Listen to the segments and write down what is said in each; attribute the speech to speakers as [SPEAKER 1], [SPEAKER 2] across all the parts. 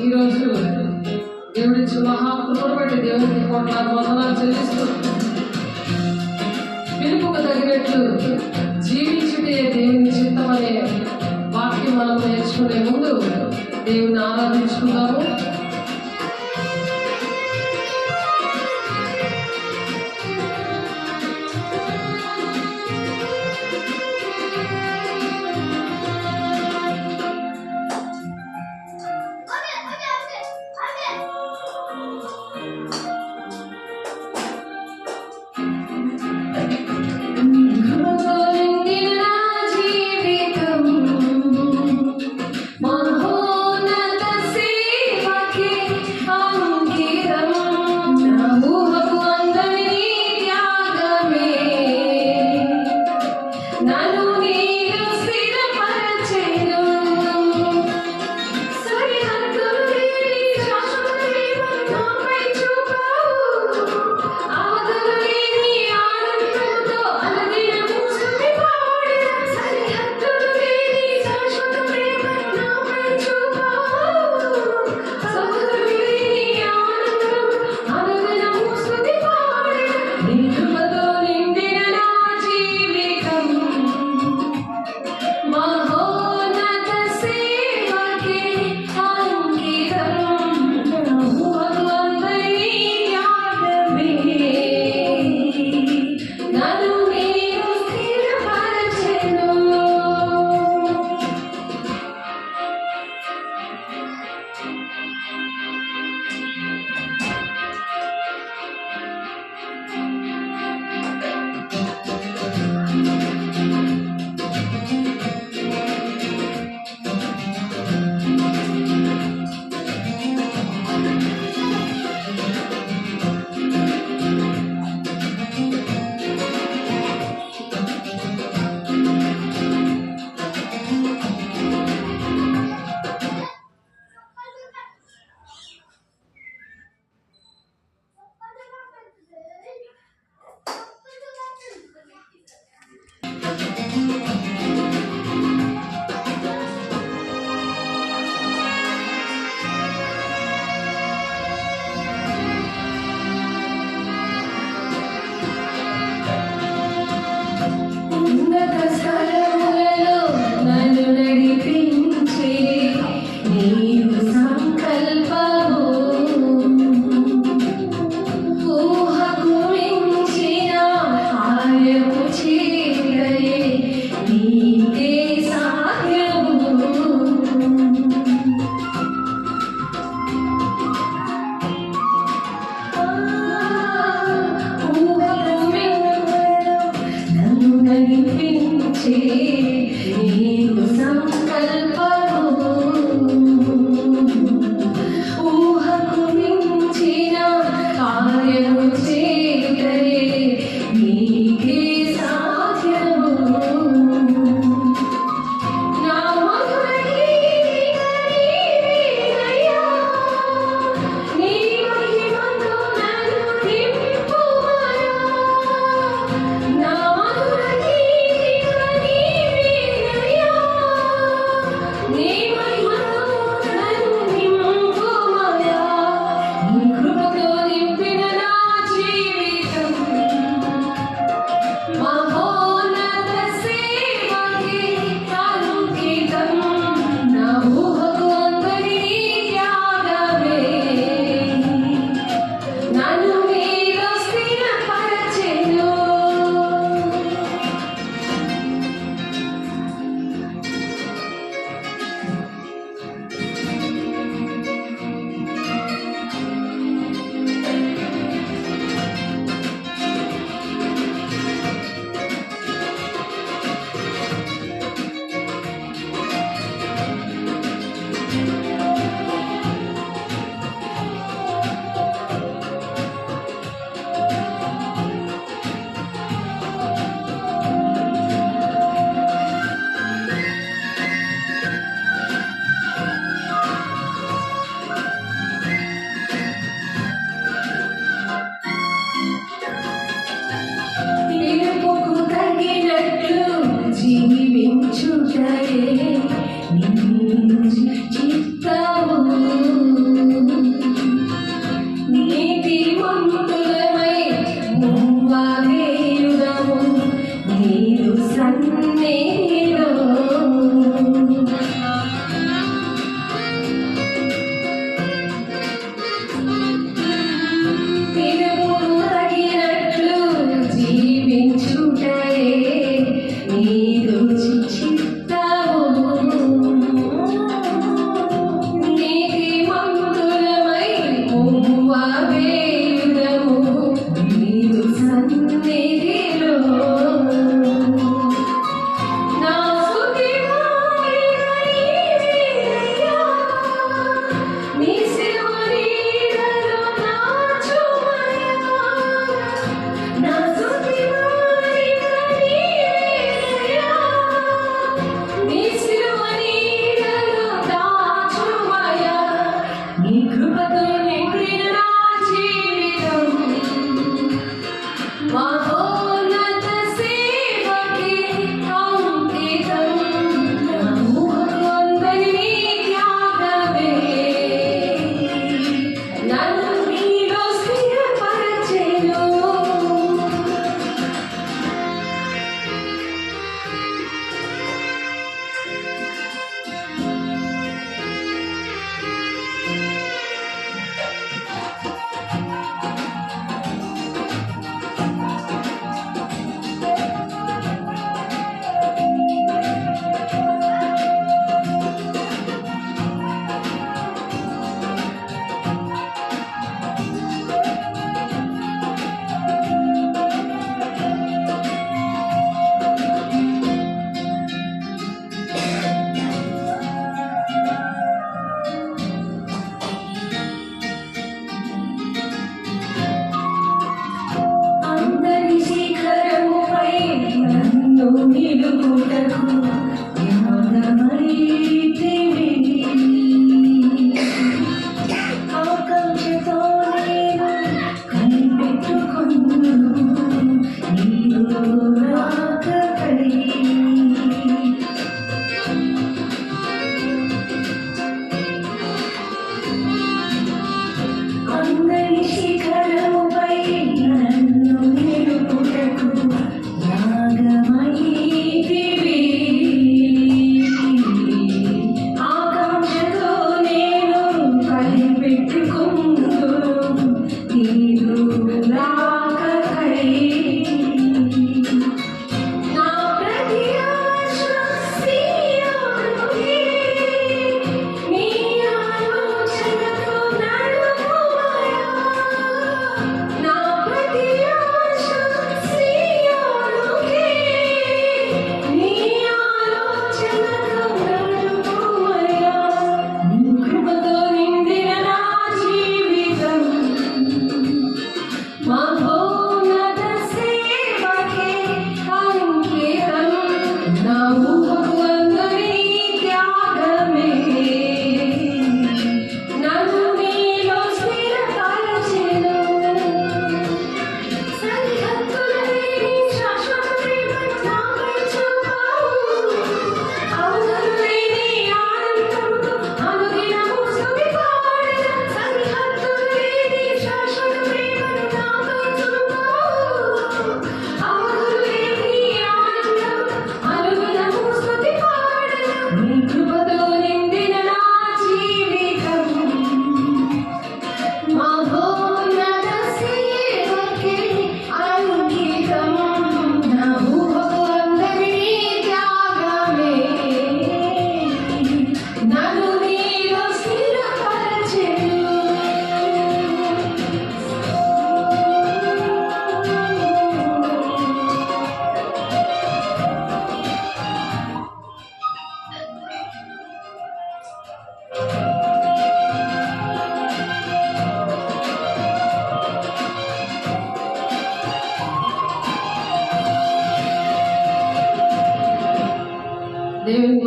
[SPEAKER 1] ఈరోజు దేవుడిచ్చిన మహాకృపను బట్టి దేవుడికి కోట్లాది వందనాలు చెల్లిస్తూ పిలుపుకు తగినట్లు జీవించుటే దేవుని చిత్తమనే వాక్యం మనం నేర్చుకునే ముందు దేవుని ఆరాధించుకుందాము.
[SPEAKER 2] మహోన్నత సేవకి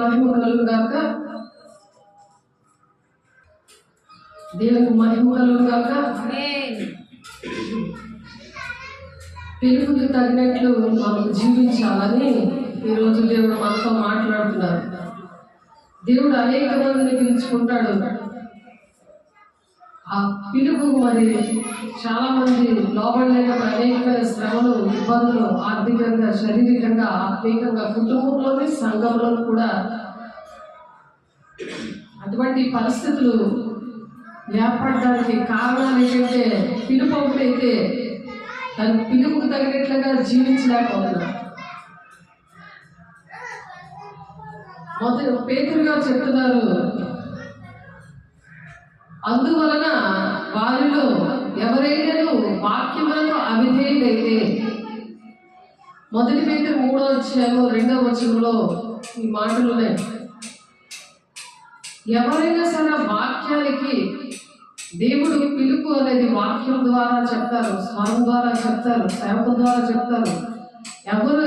[SPEAKER 1] మహిమ కలుగుగాక. దేవునికి మహిమ కలుగుగాక. పిలుపుకి తగినట్లు మనకు జీవించాలని ఈరోజు దేవుడు మనతో మాట్లాడుతున్నారు. దేవుడు అనేక మందిని పిలుచుకుంటాడు. ఆ పిలుపు మరి చాలా మంది లోబడలేనప్పుడు అనేకమైన శ్రమలు, ఇబ్బందులు, ఆర్థికంగా, శారీరకంగా, ఆత్మీయంగా, కుటుంబంలోని సంఘంలో కూడా అటువంటి పరిస్థితులు ఏర్పడడానికి కారణాలు ఏంటంటే పిలుపు ఒకటైతే దాని పిలుపుకు తగినట్లుగా జీవించలేకపోతున్నారు. పేతురు గారు చెప్తున్నారు, అందువలన వారిలో ఎవరైనా వాక్యములకు అవిధేయులైతే, మొదటి పేతురు 3:2 ఈ మాటలు ఉన్నాయి. ఎవరైనా సరే వాక్యానికి, దేవుడు పిలుపు అనేది వాక్యం ద్వారా చెప్తారు, స్వరం ద్వారా చెప్తారు, సేవకుల ద్వారా చెప్తారు. ఎవరు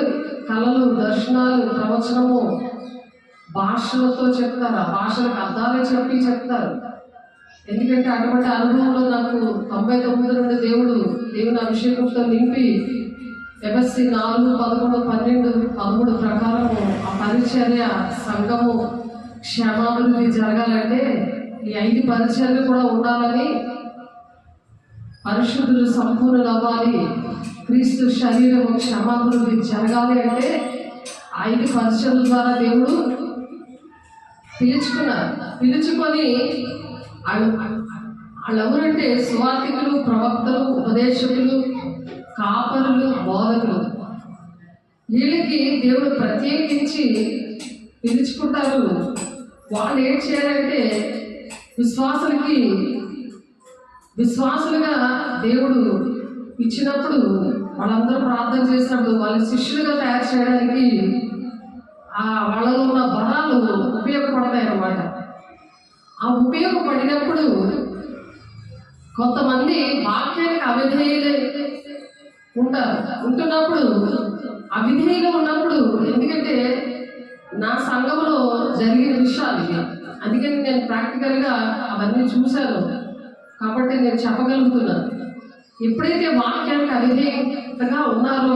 [SPEAKER 1] కళలు, దర్శనాలు, ప్రవచనము, భాషలతో చెప్తారు, ఆ భాషలకు అర్థాలే చెప్తారు. ఎందుకంటే అటువంటి అనుభవంలో నాకు 99 నుండి దేవుని అభిషేకంతో నింపి ఎఫెసీ 4:11-12-13 ప్రకారము ఆ పరిచర్య, సంఘము క్షేమాభివృద్ధి జరగాలంటే ఈ 5 పరిచర్యలు కూడా ఉండాలని, పరిశుద్ధులు సంపూర్ణులు అవ్వాలి, క్రీస్తు శరీరము క్షేమాభివృద్ధి జరగాలి అంటే 5 పరిచర్యల ద్వారా దేవుడు పిలుచుకొని వాళ్ళు ఎవరంటే సువార్థికులు, ప్రవక్తలు, ఉపదేశకులు, కాపరులు, బోధకులు. వీళ్ళకి దేవుడు ప్రత్యేకించి పిలుచుకుంటారు. వాళ్ళు ఏం చేయాలంటే విశ్వాసులుగా దేవుడు ఇచ్చినప్పుడు, వాళ్ళందరూ ప్రార్థన చేసినప్పుడు వాళ్ళని శిష్యులుగా తయారు చేయడానికి వాళ్ళలో ఉన్న బలాలు ఉపయోగపడతాయి అన్నమాట. ఆ ఉపయోగపడినప్పుడు కొంతమంది వాక్యానికి అవిధేయులు ఉంటున్నప్పుడు, అవిధేయులు ఉన్నప్పుడు, ఎందుకంటే నా సంఘంలో జరిగిన విషయాలు ఇవి, అందుకని నేను ప్రాక్టికల్గా అవన్నీ చూశాను కాబట్టి నేను చెప్పగలుగుతున్నాను. ఎప్పుడైతే వాక్యానికి అవిధేయతగా ఉన్నారో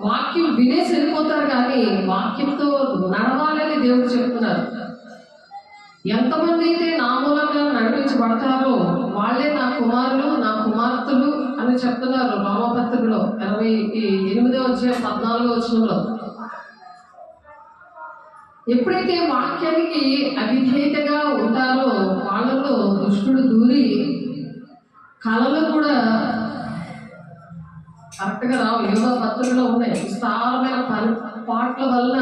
[SPEAKER 1] వాక్యం వినేసి వెళ్ళిపోతారు, కానీ వాక్యంతో నడవాలని దేవుడు చెప్తున్నారు. ఎంతమంది అయితే నా మూలంగా నడిపించబడతారో వాళ్ళే నా కుమారులు, నా కుమార్తెలు అని చెప్తున్నారు రోమపత్రికలో 28:14. ఎప్పుడైతే వాక్యానికి అవిధేయతగా ఉంటారో వాళ్ళలో దుష్టుడు దూరి కళలు కూడా కరెక్ట్గా రావు. యోగా పత్రికలో ఉన్నాయి, విస్తారమైన పాటల వలన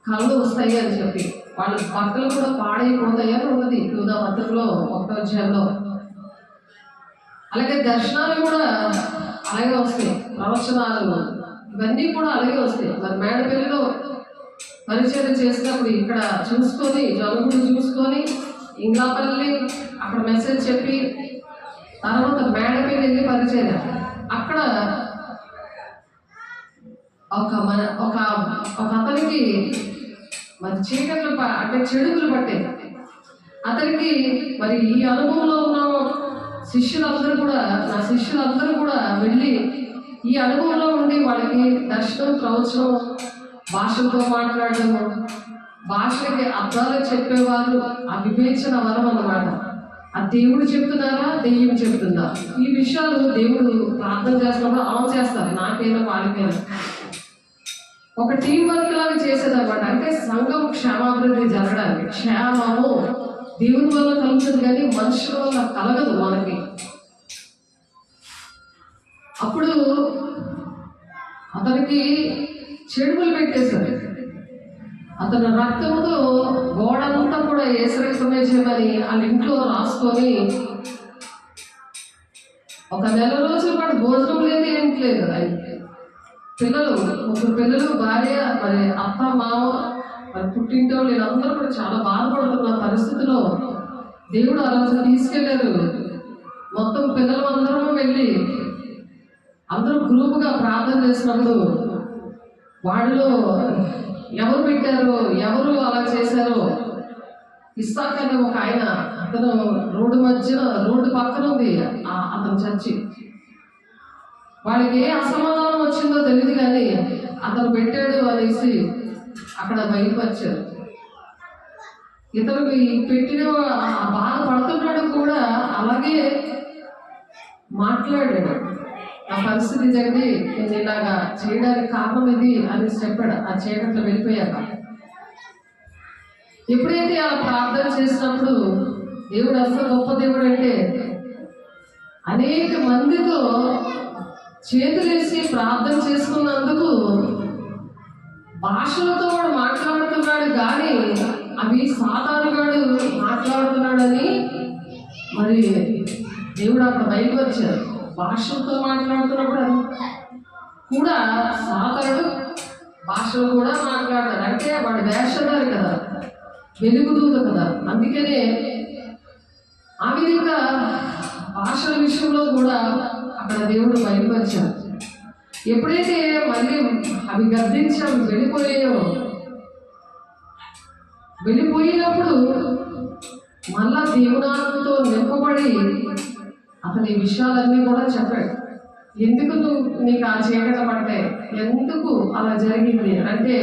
[SPEAKER 1] కళ్ళు వస్తాయి అని చెప్పి వాళ్ళ బట్టలు కూడా పాడైపోతాయి అని ఉన్నది యోగా పత్రికలో 1వ. అలాగే దర్శనాలు కూడా అలాగే వస్తాయి, ప్రవచనాలు ఇవన్నీ కూడా అలాగే వస్తాయి. మరి మేడపల్లిలో పరిచయం చేసినప్పుడు ఇక్కడ చూసుకొని, జరుగుడు చూసుకొని, ఇంగ్లాపల్లి అక్కడ మెసేజ్ చెప్పి తర్వాత మేడపల్లి వెళ్ళి పరిచయం, అక్కడ ఒక అతనికి మరి చీకట్లు అంటే చెడుగులు పట్టాయి. అతనికి మరి ఈ అనుభవంలో ఉన్న శిష్యులందరూ కూడా వెళ్ళి ఈ అనుభవంలో ఉండి వాళ్ళకి దర్శనం, ప్రవచనం, భాషలతో మాట్లాడము, భాషలకి అర్థాలు చెప్పేవారు ఆ వివేచన వరం అన్నమాట. ఆ దేవుడు చెప్తున్నారా, దెయ్యం చెప్తుందా, ఈ విషయాలు దేవుడు ప్రార్థన చేస్తున్నప్పుడు ఆన్ చేస్తారు. నాకైనా వాళ్ళకైనా ఒక టీం వర్క్ లాగా చేసేదన్నమాట. అంటే సంఘం క్షేమాభివృద్ధి జరగడానికి, క్షేమము దేవుని వల్ల కలుగుతుంది కానీ మనుషుల వల్ల కలగదు మనకి. అప్పుడు అతనికి చెడుగులు పెట్టేశారు. అతను రక్తంతో గోడంతా కూడా ఏసరక్తమే చేయమని వాళ్ళ ఇంట్లో రాసుకొని 1 నెల రోజుల పాటు భోజనం లేదు, ఏంటి లేదు. పిల్లలు, 3 పిల్లలు, భార్య, మరి అత్త, మామ, మరి పుట్టింటో వీళ్ళందరూ కూడా చాలా బాధపడుతున్న పరిస్థితిలో దేవుడు ఆ రోజు తీసుకెళ్లారు. మొత్తం పిల్లలందరూ వెళ్ళి అందరూ గ్రూపుగా ప్రార్థన చేసినప్పుడు వాడిలో ఎవరు పెట్టారో, ఎవరు అలా చేశారో. ఇస్సాక్ అనే ఒక ఆయన, అతను రోడ్డు పక్కన ఉంది అతను చర్చి. వాడికి ఏ అసమాధానం వచ్చిందో తెలియదు, కానీ అతను పెట్టాడు అనేసి అక్కడ బయలుపరిచారు. ఇతనికి పెట్టిన బాధపడుతున్నాడు కూడా అలాగే మాట్లాడాడు. ఆ పరిస్థితి జరిగి నేను ఇలాగా చేయడానికి కారణం ఇది అని చెప్పాడు. ఆ చీకట్లో వెళ్ళిపోయాక ఎప్పుడైతే అలా ప్రార్థన చేసినప్పుడు, దేవుడు అసలు గొప్ప దేవుడు అంటే అనేక మందితో చేతులేసి ప్రార్థన చేసుకున్నందుకు భాషలతో కూడా మాట్లాడుతున్నాడు, కానీ అవి సాతానుగాడు మాట్లాడుతున్నాడని మరి దేవుడు అక్కడ బయలుపరిచారు. భాషలతో మాట్లాడుతున్నప్పుడు కూడా సాతానుడు భాషలు కూడా మాట్లాడారు. అంటే వాడు వేషధారి కదా, వెలుగుదూత కదా. అందుకనే ఆ విధంగా భాషల విషయంలో కూడా అక్కడ దేవుడు బయలుపరిచారు. ఎప్పుడైతే మళ్ళీ అవి గద్దించి అవి వెళ్ళిపోయినప్పుడు మళ్ళా దేవునాత్మతో నింపబడి అతని విషయాలన్నీ కూడా చెప్పాడు. ఎందుకు నీకు ఆ చీకట పడ్డాయి, ఎందుకు అలా జరిగింది అంటే,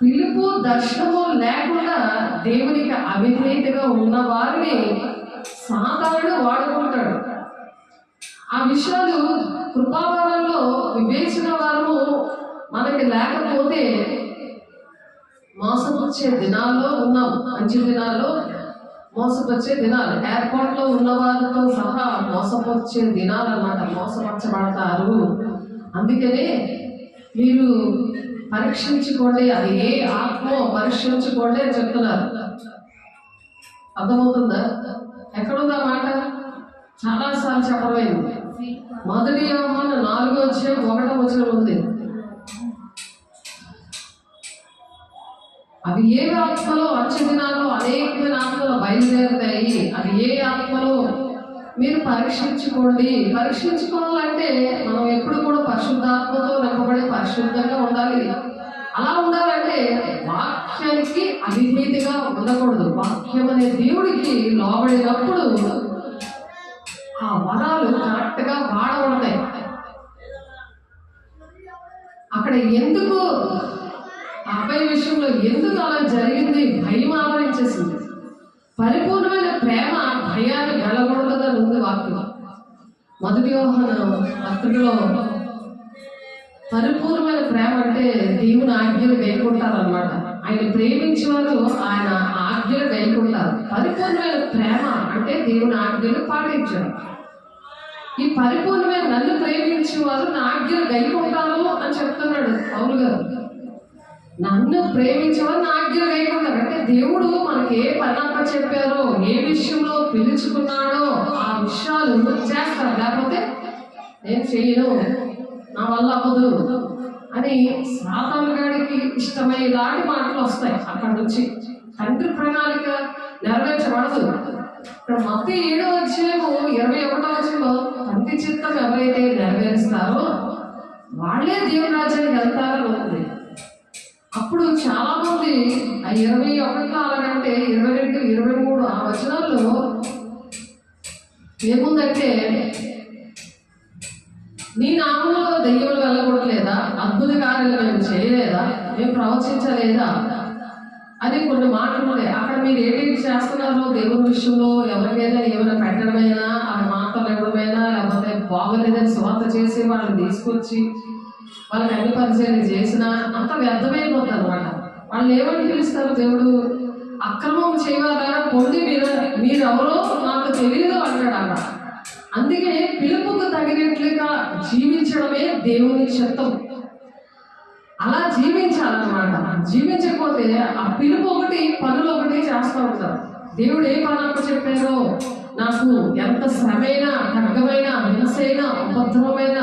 [SPEAKER 1] పిలుపు దర్శనము లేకుండా దేవునికి అవిధేయతగా ఉన్న వారిని సాతానుడు వాడుకుంటాడు. ఆ విషయాలు కృపావరంలో వివేచన వారము మనకి లేకపోతే మోసపుచ్చే దినాల్లో ఉన్నాం. మంచి దినాల్లో మోసపరిచే దినాలు, ఎయిర్పోర్ట్లో ఉన్న వారితో సహా మోసపరిచే దినాలు అన్నమాట. మోసపరచబడతారు. అందుకనే మీరు పరీక్షించుకోండి, అది ఏ ఆత్మో పరీక్షించుకోండి అని చెప్తున్నారు. అర్థమవుతుందా? ఎక్కడుందా మాట? చాలాసార్లు చెప్పమైంది. 1 యోహాను 4:1 ఉంది. అవి ఏ ఆత్మలో వచ్చే దినాల్లో అనేకమైన ఆత్మలు బయలుదేరుతాయి. అది ఏ ఆత్మలో మీరు పరీక్షించుకోండి. పరీక్షించుకోవాలంటే మనం ఎప్పుడు కూడా పరిశుద్ధాత్మతో నింపబడి పరిశుద్ధంగా ఉండాలి. అలా ఉండాలంటే వాక్యానికి అవిధేయతగా ఉండకూడదు. వాక్యం అనే దేవుడికి లోబడినప్పుడు ఆ వరాలు కరెక్ట్గా వాడబడతాయి. అక్కడ ఎందుకు అబ్బాయి విషయంలో ఎందుకు అలా జరిగింది? భయం ఆవరించేసింది. పరిపూర్ణమైన ప్రేమ భయాన్ని వెలగొడదని ఉంది వాక్యం. 1 యోహాను పత్రికలో పరిపూర్ణమైన ప్రేమ అంటే దేవుని ఆజ్ఞలు గైకుంటారన్నమాట. ఆయన ప్రేమించేవారు ఆయన ఆజ్ఞలు గైకుంటారు. పరిపూర్ణమైన ప్రేమ అంటే దేవుని ఆజ్ఞలు పాటించారు. ఈ పరిపూర్ణమైన నన్ను ప్రేమించేవారు నా ఆజ్ఞలు గైకుంటారు అని చెప్తున్నాడు పౌలు గారు. నన్ను ప్రేమించేవారు నా ఆజ్ఞలు గైకుంటారు అంటే దేవుడు మనకి ఏ పనప్ప చెప్పారో, ఏ విషయంలో పిలుచుకున్నాడో ఆ విషయాలు చేస్తారు. లేకపోతే నేను చేయను, నా వల్ల అవ్వదు అని సాతాను గాడికి ఇష్టమయ్యేలాంటి మాటలు వస్తాయి. అక్కడి నుంచి తండ్రి ప్రణాళిక నెరవేర్చబడదు. ఇక్కడ మత్తయి 7:21 తండ్రి చిత్తం ఎవరైతే నెరవేరుస్తారో వాళ్ళే దేవుని రాజ్యానికి వెళ్తారని ఉంది. అప్పుడు చాలా మంది ఆ 21 అలాగంటే 22, 23 ఆ వచనాల్లో ఏముందంటే, నీ నామంలో దెయ్యములు వెళ్ళకూడలేదా, అద్భుత కార్యాలు మేము చేయలేదా, మేము ప్రవచించలేదా అని కొన్ని మాటలు ఉన్నాయి. అక్కడ మీరు ఏంటి చేస్తున్నారో దేవుని విషయంలో ఎవరికైనా ఏమైనా పెట్టడమైనా, అవి మాటలు ఇవ్వడమైనా, లేకపోతే బాగోలేదని స్వార్థ చేసి వాళ్ళని తీసుకొచ్చి వాళ్ళకి అన్ని పరిచయాలు చేసినా అంత వ్యర్థమైపోతుంది అనమాట. వాళ్ళు ఏమని పిలుస్తారు? దేవుడు అక్రమం చేయవాలా పొంది మీరెవరో నాకు తెలియదు అంటాడు అక్కడ. అందుకే పిలుపుకు తగినట్లుగా జీవించడమే దేవుని చిత్తం. అలా జీవించాలన్నమాట. జీవించకపోతే ఆ పిలుపు ఒకటి, పనులు ఒకటి చేస్తూ ఉంటారు. దేవుడు ఏ పనులకు చెప్పారో, నాకు ఎంత శ్రమైనా, ఖడ్గమైన, హింసైనా, ఉపద్రవమైన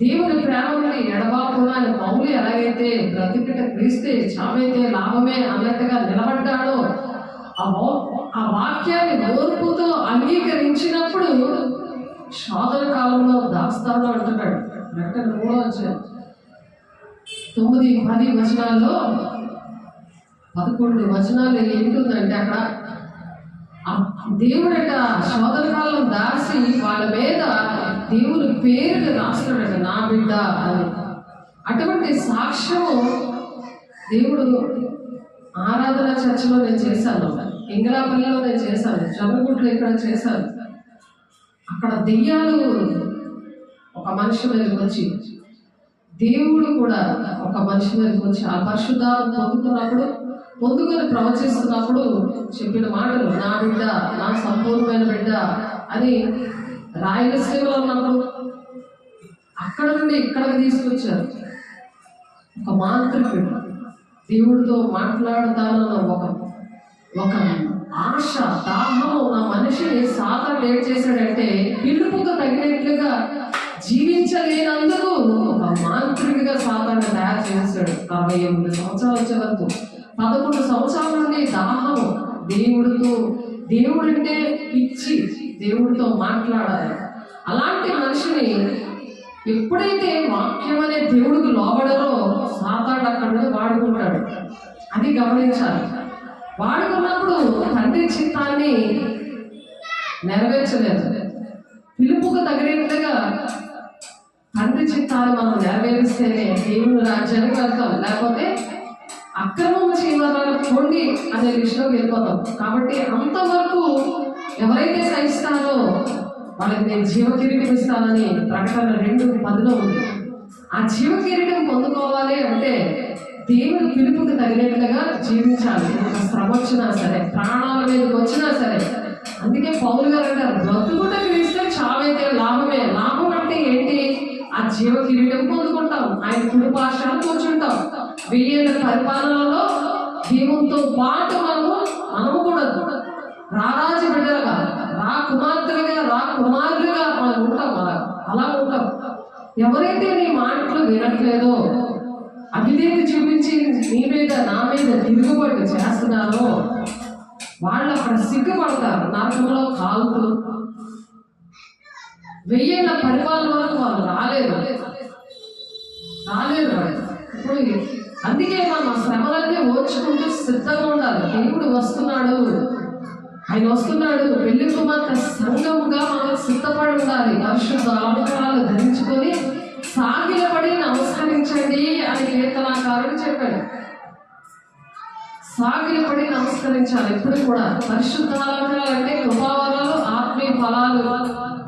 [SPEAKER 1] దేవుని ప్రేమ నుండి ఎడబాపున అని పౌలు ఎలాగైతే బ్రతికిట క్రీస్తే చావైతే లాభమే అన్నట్టుగా నిలబడ్డాడో, ఆ వాక్యాన్ని ఓర్పుతో అంగీకరించినప్పుడు శోధన కాలంలో దాస్తాను అంటున్నాడు. 3వ అధ్యాయం 9, 10 వచనాల్లో 11 వచనాలు ఏంటుందంటే అక్కడ దేవుడట శోధన కాలం దాసి వాళ్ళ మీద దేవుని పేరుని రాస్తున్నాడట, నా బిడ్డ అని. అటువంటి సాక్ష్యము దేవుడు ఆరాధన చర్చలో నేను చేశాను, ఇంగళాపల్లిలో నేను చేశాను, జమ్మగుంట్లో ఇక్కడ చేశాను. అక్కడ దెయ్యాలు ఒక మనిషి మీదకి వచ్చి, దేవుడు కూడా ఒక మనిషి మీదకి వచ్చి ఆ పరిశుద్ధాత్మ పొందుకొని ప్రవచిస్తున్నప్పుడు చెప్పిన మాటలు, నా బిడ్డ, నా సంపూర్ణమైన బిడ్డ అని. రాయలసీమలో ఉన్నప్పుడు అక్కడ నుండి ఇక్కడికి తీసుకొచ్చారు. ఒక మాంత్రికుడు దేవుడితో మాట్లాడతానన్న ఒక ఆశ, దాహము నా మనిషిని సాతాను ఏం చేశాడంటే పిలుపుకు తగినట్లుగా జీవించలేనందుకు ఒక మాంత్రికుడిగా సాతాను తయారు చేశాడు. 48 సంవత్సరాలు వచ్చే వరకు 11 సంవత్సరాల నుండి దాహము, దేవుడంటే ఇచ్చి దేవుడితో మాట్లాడాలి. అలాంటి మనిషిని ఎప్పుడైతే వాక్యం అనే దేవుడికి లోబడరో సాతాను అక్కడ వాడుకుంటాడు. అది గమనించాలి. వాడుకున్నప్పుడు తండ్రి చిత్తాన్ని నెరవేర్చలేదు. పిలుపుకు తగినట్లుగా తండ్రి చిత్తాన్ని మనం నెరవేరిస్తేనే దేవుని రాజ్యానికి వెళ్తాం, లేకపోతే అక్రమం చేయవల్ల పొండి అనే విషయంలోకి వెళ్ళిపోతాం. కాబట్టి అంతవరకు ఎవరైతే సహిస్తారో వాళ్ళకి నేను జీవకిరీటం ఇస్తానని ప్రకటన 2:10 ఉంది. ఆ జీవకిరీటం పొందుకోవాలి అంటే దేవుని పిలుపుకి తగినట్లుగా జీవించాలి. ఒక శ్రమ వచ్చినా సరే, ప్రాణాల మీదకి వచ్చినా సరే. అందుకే పౌలు గారు అంటారు, బ్రతుకుటకు ఇస్తే చావైతే లాభమే. లాభం అంటే ఏంటి? ఆ జీవ కిరీటం పొందుకుంటాం, ఆయన కుడిపార్శ్వాన కూర్చుంటాం. 1000 ఏళ్ల పరిపాలనలో దేవునితో పాటు మనము కూడా రారాజు బిడ్డలుగా, కుమారులుగా మనం ఉంటాం. అలా ఉంటాం. ఎవరైతే నీ మాటలు వినట్లేదో, అవిధేయత చూపించి నీ మీద నా మీద తిరుగుబాటు చేస్తున్నారో వాళ్ళు అక్కడ సిగ్గుపడతారు, నరకంలో కాలుతూ. 1000 ఏళ్ల పరిపాలన వరకు వాళ్ళు రాలేదు వాళ్ళు. ఇప్పుడు అందుకే మనం శ్రమలన్నీ ఓర్చుకుంటూ సిద్ధంగా ఉండాలి. దేవుడు వస్తున్నాడు, ఆయన వస్తున్నాడు. పెళ్లి కుమార్తె సంఘముగా మనం సిద్ధపడి ఉండాలి. పరిశుద్ధ అలంకారాలు ధరించుకొని సాగిలపడి నమస్కరించండి అని కీర్తనాకారుడు చెప్పాడు. సాగిలపడి నమస్కరించాలి ఎప్పుడు కూడా. పరిశుద్ధ అలంకారాలు అంటే కృపావరాలు, ఆత్మీయ ఫలాలు,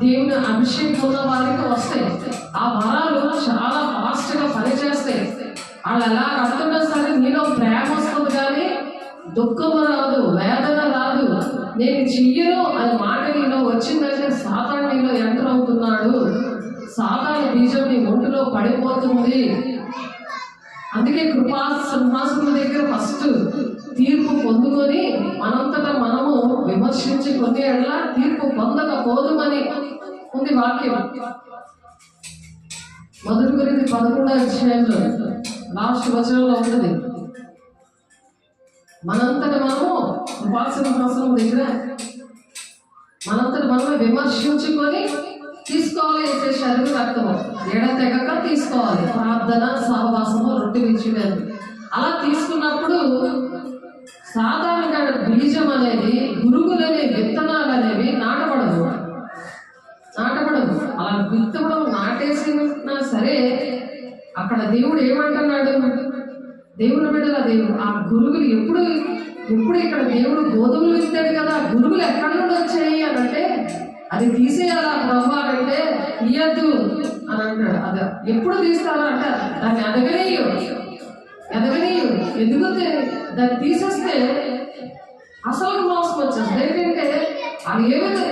[SPEAKER 1] దేవుని అభిషేకం ఉన్న వారికి వస్తాయి. ఆ వరాలు చాలా ఫాస్ట్గా పనిచేస్తాయి. వాళ్ళు ఎలా అర్థంగా సరే నీలో ప్రేమ వస్తుంది, కానీ దుఃఖము రాదు, వేదన రాదు. నేను చెయ్యను అనే మాట నీలో వచ్చిందంటే సాతాను నీలో ఎంటర్ అవుతున్నాడు. సాతాను బీజం నీ ఒంటిలో పడిపోతుంది. అందుకే కృపా సింహాసనం దగ్గర ఫస్ట్ తీర్పు పొందుకొని మనంతటా మనము విమర్శించుకొని ఎట్లా తీర్పు పొందకపోదుమని ఉంది వాక్యం. 1 కొరింథీ 11వ అధ్యాయంలో లాస్ట్ వచనంలో ఉంటుంది, మనంతటా మనము కృపా సింహాసనం దగ్గర మనంతటా మనమే విమర్శించుకొని తీసుకోవాలి. వేసే శరీరం రక్తము ఎడతెగక తీసుకోవాలి. ప్రార్థన, సహవాసము, రొట్టె విచ్చివేది. అలా తీసుకున్నప్పుడు సాధారణంగా బీజం అనేది, గురుగులనే విత్తనాలు అనేవి నాటబడదు. అలా విత్తడం నాటేసినా సరే అక్కడ దేవుడు ఏమంటున్నాడు? దేవుని బిడ్డల దేవుడు ఆ గురుగులు ఎప్పుడు ఇక్కడ దేవుడు గోధుమలు విత్తాడు కదా, గురుగులు ఎక్కడి నుండి వచ్చాయి అని అంటే అది తీసేయాలా ప్రభు అంటే తీయద్దు అని అంటాడు. అది ఎప్పుడు తీస్తారా అంటే దాన్ని ఎదగనీయు. ఎందుకు దాన్ని తీసేస్తే అసలు మోసం వచ్చేస్తుంది. ఏంటంటే అది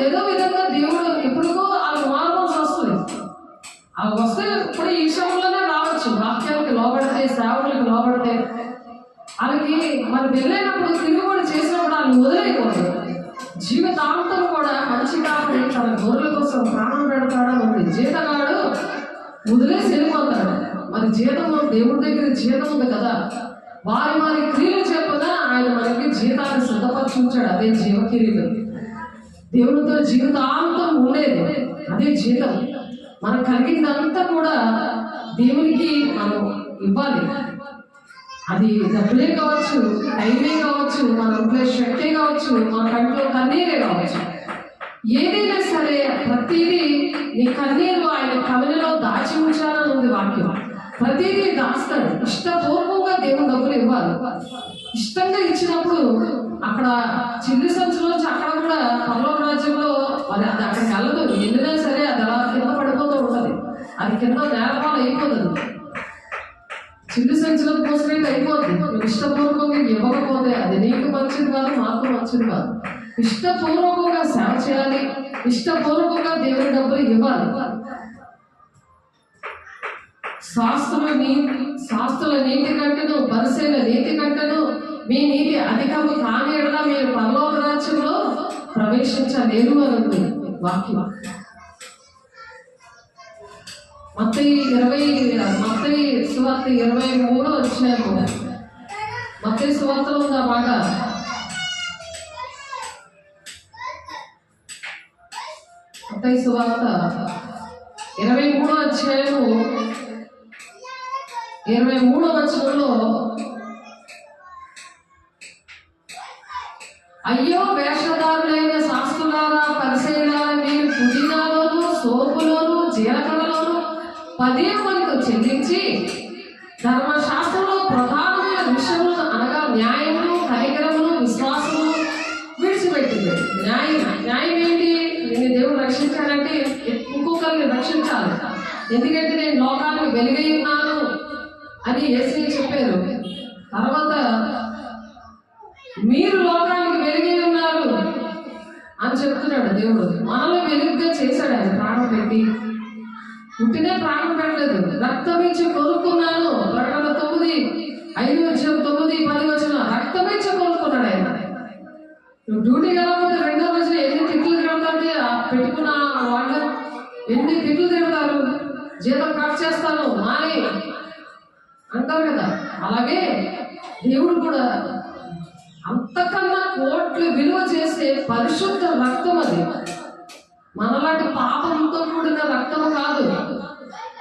[SPEAKER 1] ఏదో విధంగా దేవుడు ఎప్పుడుకో వాళ్ళకి మారవలసి వస్తుంది. అవి వస్తే ఇప్పుడు ఈ విషయంలోనే రావచ్చు. వాక్యానికి లోబడితే, సేవకులకు లోబడితే వాళ్ళకి మరి వెళ్ళినప్పుడు తిరుగుబడి చేసినప్పుడు వాళ్ళు వదిలేయకూడదు. జీవితాంతం కూడా మంచి కాపరి తన గొర్రెల కోసం ప్రాణం పెడతాడని ఉంది. జీతగాడు వదిలేసి వెళ్ళిపోతాడు. మరి జీతం దేవుడి దగ్గర జీతం ఉంది కదా, వారి క్రియలు చెప్పగా ఆయన మనకి జీతాన్ని సిద్ధపరచుంచాడు. అదే జీవకిరీటం. దేవుడితో జీవితాంతం ఉండేది అదే జీతం. మనకు కలిగిందంతా కూడా దేవునికి మనం ఇవ్వాలి. అది డబ్బులే కావచ్చు, టైమే కావచ్చు, మన ఒంట్లో శక్తే కావచ్చు, మన కంట్లో కన్నీరే కావచ్చు, ఏదైనా సరే ప్రతిదీ నీ కన్నీరు ఆయన కవలిలో దాచి ఉంచాలని ఉంది వాక్యం. ప్రతిదీ దాస్తాడు. ఇష్టపూర్వకంగా దేవుడు డబ్బులు ఇవ్వాలి. ఇష్టంగా ఇచ్చినప్పుడు అక్కడ చిల్లి సంచులోంచి అక్కడ కూడా పరలోక రాజ్యంలో అది అక్కడికి వెళ్ళదు. వెళ్ళినా సరే అది అలా కింద పడిపోతూ ఉంటుంది. అది కింద నేలపాలు అయిపోతుంది. చిల్లి సంచులో పోసినట్టు అయిపోతుంది. నువ్వు ఇష్టపూర్వకంగా ఇవ్వకపోతే అది నీకు మంచిది కాదు, మాకు మంచిది కాదు. ఇష్టపూర్వకంగా సేవ చేయాలి. ఇష్టపూర్వకంగా దేవుడి డబ్బులు ఇవ్వాలి. శాస్త్రుల నీతి కంటేను, పరిశీలన నీతి కంటేను మీ నీతి అధికము కాని ఎడల మీరు పరలోక రాజ్యంలో ప్రవేశించలేరు అని ఉంది వాక్యం. మత్తయి సువార్త 23 అధ్యాయము. మత్తయి సువార్తలో ఉంది ఆ మాట. మత్తయి సువార్త 23 అధ్యాయము 23వ వచనంలో, అయ్యో వేషధారులైన శాస్త్రులారా, పరిసయ్యులారా, మీరు పుదీనాలోను సోపులోను జీలకర్రలోను 10 వంతు చెల్లించి ధర్మశాస్త్రంలో ప్రధానమైన విషయములు అనగా న్యాయమును, కనికరమును, విశ్వాసము విడిచిపెట్టింది. న్యాయం ఏంటి? నేను దేవుడు రక్షించాలంటే ఇంకొకరిని రక్షించాలి. ఎందుకంటే నేను లోకానికి వెలుగై ఉన్నాను అని యేసయ్య చెప్పారు. తర్వాత మీరు లోకానికి వెలుగై ఉన్నారు అని చెప్తున్నాడు దేవుడు. మనలో వెలుగుగా చేశాడు ఆయన ప్రాణం పెట్టి. పుట్టినే ప్రాణం పెట్టలేదు, రక్తం ఇచ్చి కొనుక్కున్నాను. ప్రకటన 9:5-9-10 రక్తమిచ్చి కొనుక్కున్నాడు ఆయన. నువ్వు డ్యూటీ కాకపోతే 2వ రోజున ఎన్ని తిట్లు తిడతాంటే పెట్టుకున్న వాళ్ళు ఎన్ని తిట్లు తిడతారు. జీతం కట్ చేస్తాను మాని అంటారు కదా. అలాగే దేవుడు కూడా అంతకన్నా కోట్లు విలువ చేసే పరిశుద్ధ రక్తం అది. మనలాంటి పాపంతో కూడిన రక్తము కాదు,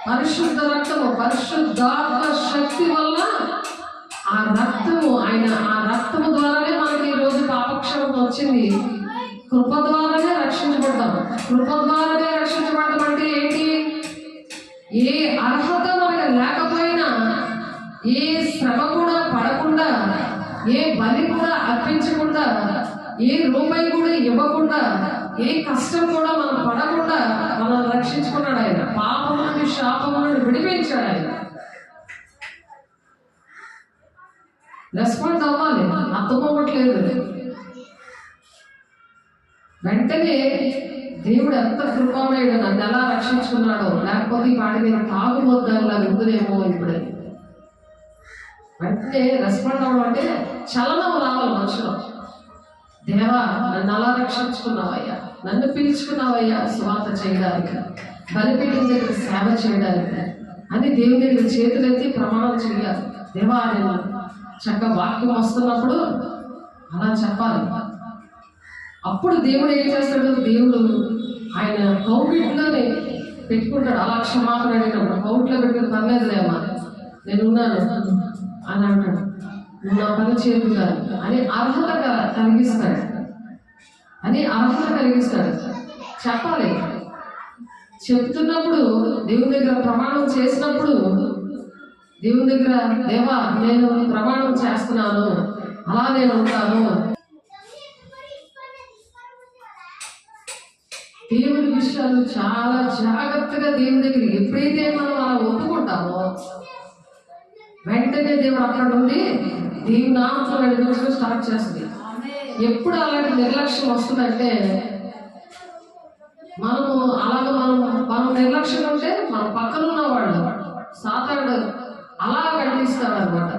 [SPEAKER 1] పరిశుద్ధ రక్తము. పరిశుద్ధాత్మ శక్తి వల్ల ఆ రక్తము ఆ రక్తము ద్వారానే మనకి ఈరోజు పాపక్షమత వచ్చింది. కృప ద్వారానే రక్షించబడతాం. కృప ద్వారానే రక్షించబడతాం అంటే ఏంటి? ఏ అర్హత మనకి లేకపోయినా, ఏ శ్రమ కూడా పడకుండా, ఏ బలి కూడా అర్పించకుండా, ఏ రూపాయి కూడా ఇవ్వకుండా, ఏ కష్టం కూడా మనం పడకుండా మనల్ని రక్షించుకున్నాడు ఆయన. పాపం నుండి, శాపం నుండి విడిపించాడు ఆయన. రెస్పాండ్ అవ్వాలి. అర్థమవ్వట్లేదు. వెంటనే దేవుడు ఎంత కృపామయుడు, నన్ను ఎలా రక్షించుకున్నాడో. లేకపోతే ఈ పాటి నేను తాగుబోద్దాలా ఉందేమో ఇప్పుడే. వెంటనే రెస్పాండ్ అవ్వడం అంటే చలనం రావాలి మనుషులు. దేవా, నన్ను అలా రక్షించుకున్నావయ్యా, నన్ను పిలుచుకున్నావయ్యా సువార్త చేయడానికి, బలిపీఠం దగ్గర సేవ చేయడానికి అని దేవుని దగ్గర చేతులెత్తి ప్రమాణం చేయాలి. దేవా, నేను చక్కగా వాక్యం వస్తున్నప్పుడు అలా చెప్పాలి. అప్పుడు దేవుడు ఏం చేస్తాడు? దేవుడు ఆయన కౌగిట్లోనే పెట్టుకుంటాడు. అలా క్షమాపణ అడిగినప్పుడు కౌట్లో పెట్టుకుని పర్లేదులేమ్మా నేనున్నాను అని అంటాడు. నువ్వు నా పని చేతుగా అని అర్హత కలిగిస్తాడు. చెప్పాలి. చెప్తున్నప్పుడు దేవుని దగ్గర ప్రమాణం చేసినప్పుడు దేవుని దగ్గర, దేవా నేను ప్రమాణం చేస్తున్నాను, అలా నేను ఉంటాను. దేవుని విషయాలు చాలా జాగ్రత్తగా దేవుని దగ్గర ఎప్పుడైతే మనం అలా ఒప్పుకుంటామో వెంటనే దేవుడు అక్కడ నుండి దేవుని నామంతో నడిపించడం స్టార్ట్ చేస్తుంది. ఎప్పుడు అలాంటి నిర్లక్ష్యం వస్తుందంటే మనం నిర్లక్ష్యం ఉంటే మన పక్కన ఉన్న వాళ్ళు సాతానుడు అలా కనిపిస్తాడు అనమాట.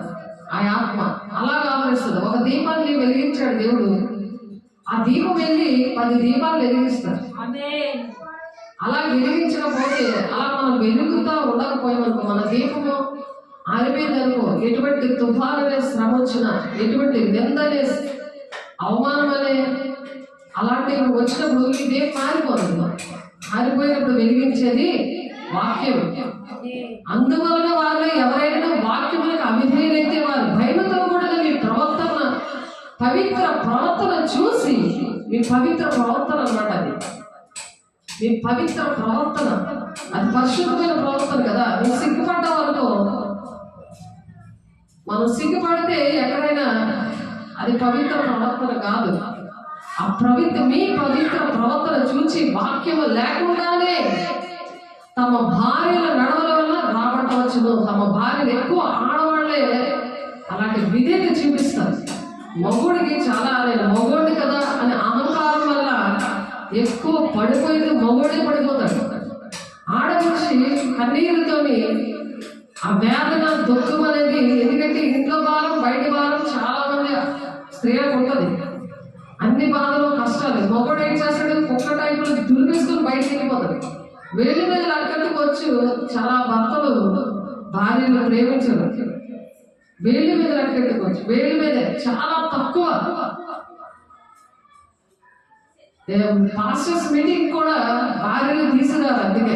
[SPEAKER 1] ఆ ఆత్మ అలా ఆవరిస్తుంది. ఒక దీపాన్ని వెలిగించాడు దేవుడు, ఆ దీపం వెళ్ళి 10 దీపాలు వెలిగిస్తాడు. అలా వెలిగించకపోతే, అలా మనం వెలుగుతా ఉండకపోయామనుకో, మన దీపము ఆరిపోయిందనుకో, ఎటువంటి తుఫాను అనే శ్రమ వచ్చినా, ఎటువంటి నిందనే అవమానం అనే అలాంటివి వచ్చినప్పుడు ఈ దీపం ఆరిపోతుంది. ఆరిపోయినప్పుడు వెలిగించేది వాక్యం. అందువలన వారు ఎవరైనా వాక్యములకు అవిధేయులైతే వారు భయముతో కూడా మీ ప్రవర్తన, పవిత్ర ప్రవర్తన చూసి, మీ పవిత్ర ప్రవర్తన అన్నమాట అది. మీ పవిత్ర ప్రవర్తన అది పరిశుద్ధమైన ప్రవర్తన కదా. మీరు సిగ్గుపడ్డ వరకు, మనం సిగ్గుపడితే ఎక్కడైనా అది పవిత్ర ప్రవర్తన కాదు. మీ పవిత్ర ప్రవర్తన చూచి వాక్యము లేకుండానే తమ భార్యల నడవల వల్ల రాబట్టవచ్చును. తమ భార్యలు ఎక్కువ ఆడవాళ్లే అలాంటి విధేయత చూపిస్తారు. మగుడికి చాలా నేను మగోడిని కదా అనే అహంకారం వల్ల ఎక్కువ పడిపోయింది, మగోడే పడిపోతాడు. ఆడమనిషి కన్నీరుతోని ఆ వేదన, దుఃఖం అనేది, ఎందుకంటే ఇంట్లో భారం బయట భారం చాలా మంది స్త్రీలకు ఉంటుంది. అన్ని బాధలు కష్టాలు. మగోడు ఏం చేస్తాడు, కుక్క టైంలో దులిపేసుకొని బయటకు వెళ్ళిపోతాడు. వేలి మీద లక్కట్టుకోవచ్చు. చాలా భర్తలు భార్యను ప్రేమించరు. వేలి మీద లక్కట్టుకోవచ్చు, వేలి మీద చాలా తక్కువ. పాస్టర్స్ మీటింగ్ కూడా భార్యలు తీసుకురారు. అందుకే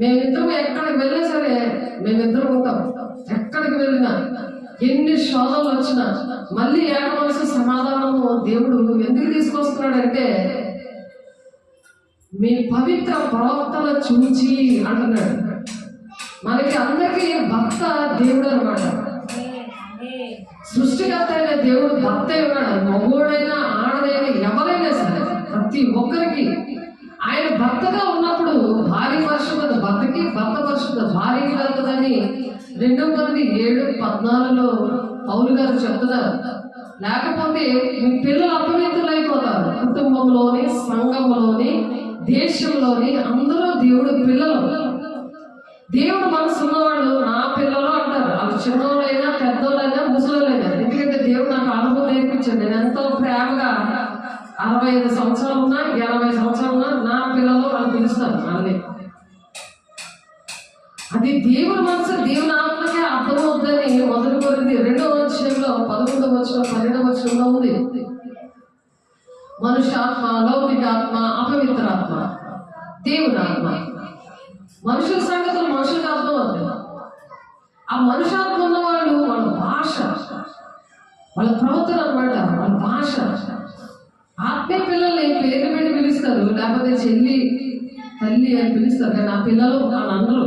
[SPEAKER 1] మేమిద్దరం ఎక్కడికి వెళ్ళినా సరే మేమిద్దరం ఉంటాం. ఎక్కడికి వెళ్ళినా ఎన్ని శోధనలు వచ్చినా మళ్ళీ ఏకవలసిన సమాధానము దేవుడు ఎందుకు తీసుకొస్తున్నాడంటే మీ పవిత్ర ప్రవర్తన చూచి అంటున్నాడు. మనకి అందరికీ భర్త దేవుడు అనమాట. సృష్టికర్త అయిన దేవుడు భర్త ఉన్నాడు. మగోడైనా ఆడదైనా ఎవరైనా సరే ప్రతి ఒక్కరికి ఆయన భర్తగా ఉన్నప్పుడు భార్య పరిశుద్ధత భర్తకి, భర్త పరిశుద్ధత భార్యకి వెళ్తుందని 2 Corinthians 7:14 పౌలు గారు చెప్తున్నారు. లేకపోతే మీ పిల్లలు అపవిత్రులు అయిపోతారు. కుటుంబంలోని, సంఘంలోని, దేశంలోని అందరూ దేవుడు పిల్లలు. దేవుడు మనసు ఉన్నవాళ్ళు నా పిల్లలు అంటారు. వాళ్ళు చిన్నోళ్ళైనా, పెద్దోళ్ళైనా, ముసలోళ్ళైనా. ఎందుకంటే దేవుడు నాకు అనుభవం నేర్పించాడు. నేను ఎంతో ప్రేమగా 65 సంవత్సరాలు ఉన్నా, 80 సంవత్సరాలు ఉన్నా నా పిల్లలు వాళ్ళు పిలుస్తారు. అన్నీ అది దేవుని మనసు, దేవుని ఆత్మకే అర్థమవుతుందని 1 Corinthians 2:11-12 ఉంది. మనుష్యాత్మ, లౌకిక ఆత్మ, అపవిత్ర ఆత్మ, దేవుని ఆత్మ. మనుషుల సంగతులు మనుషులకు అర్థం అవుతుంది. ఆ మనుషాత్మ ఉన్నవాళ్ళు వాళ్ళ భాష, వాళ్ళ ప్రవర్తన అనమాట, వాళ్ళ భాష. ఆత్మీయ పిల్లల్ని పేరు పెట్టి పిలుస్తారు, లేకపోతే చెల్లి, తల్లి అని పిలుస్తారు. కానీ ఆ పిల్లలు వాళ్ళు అందరూ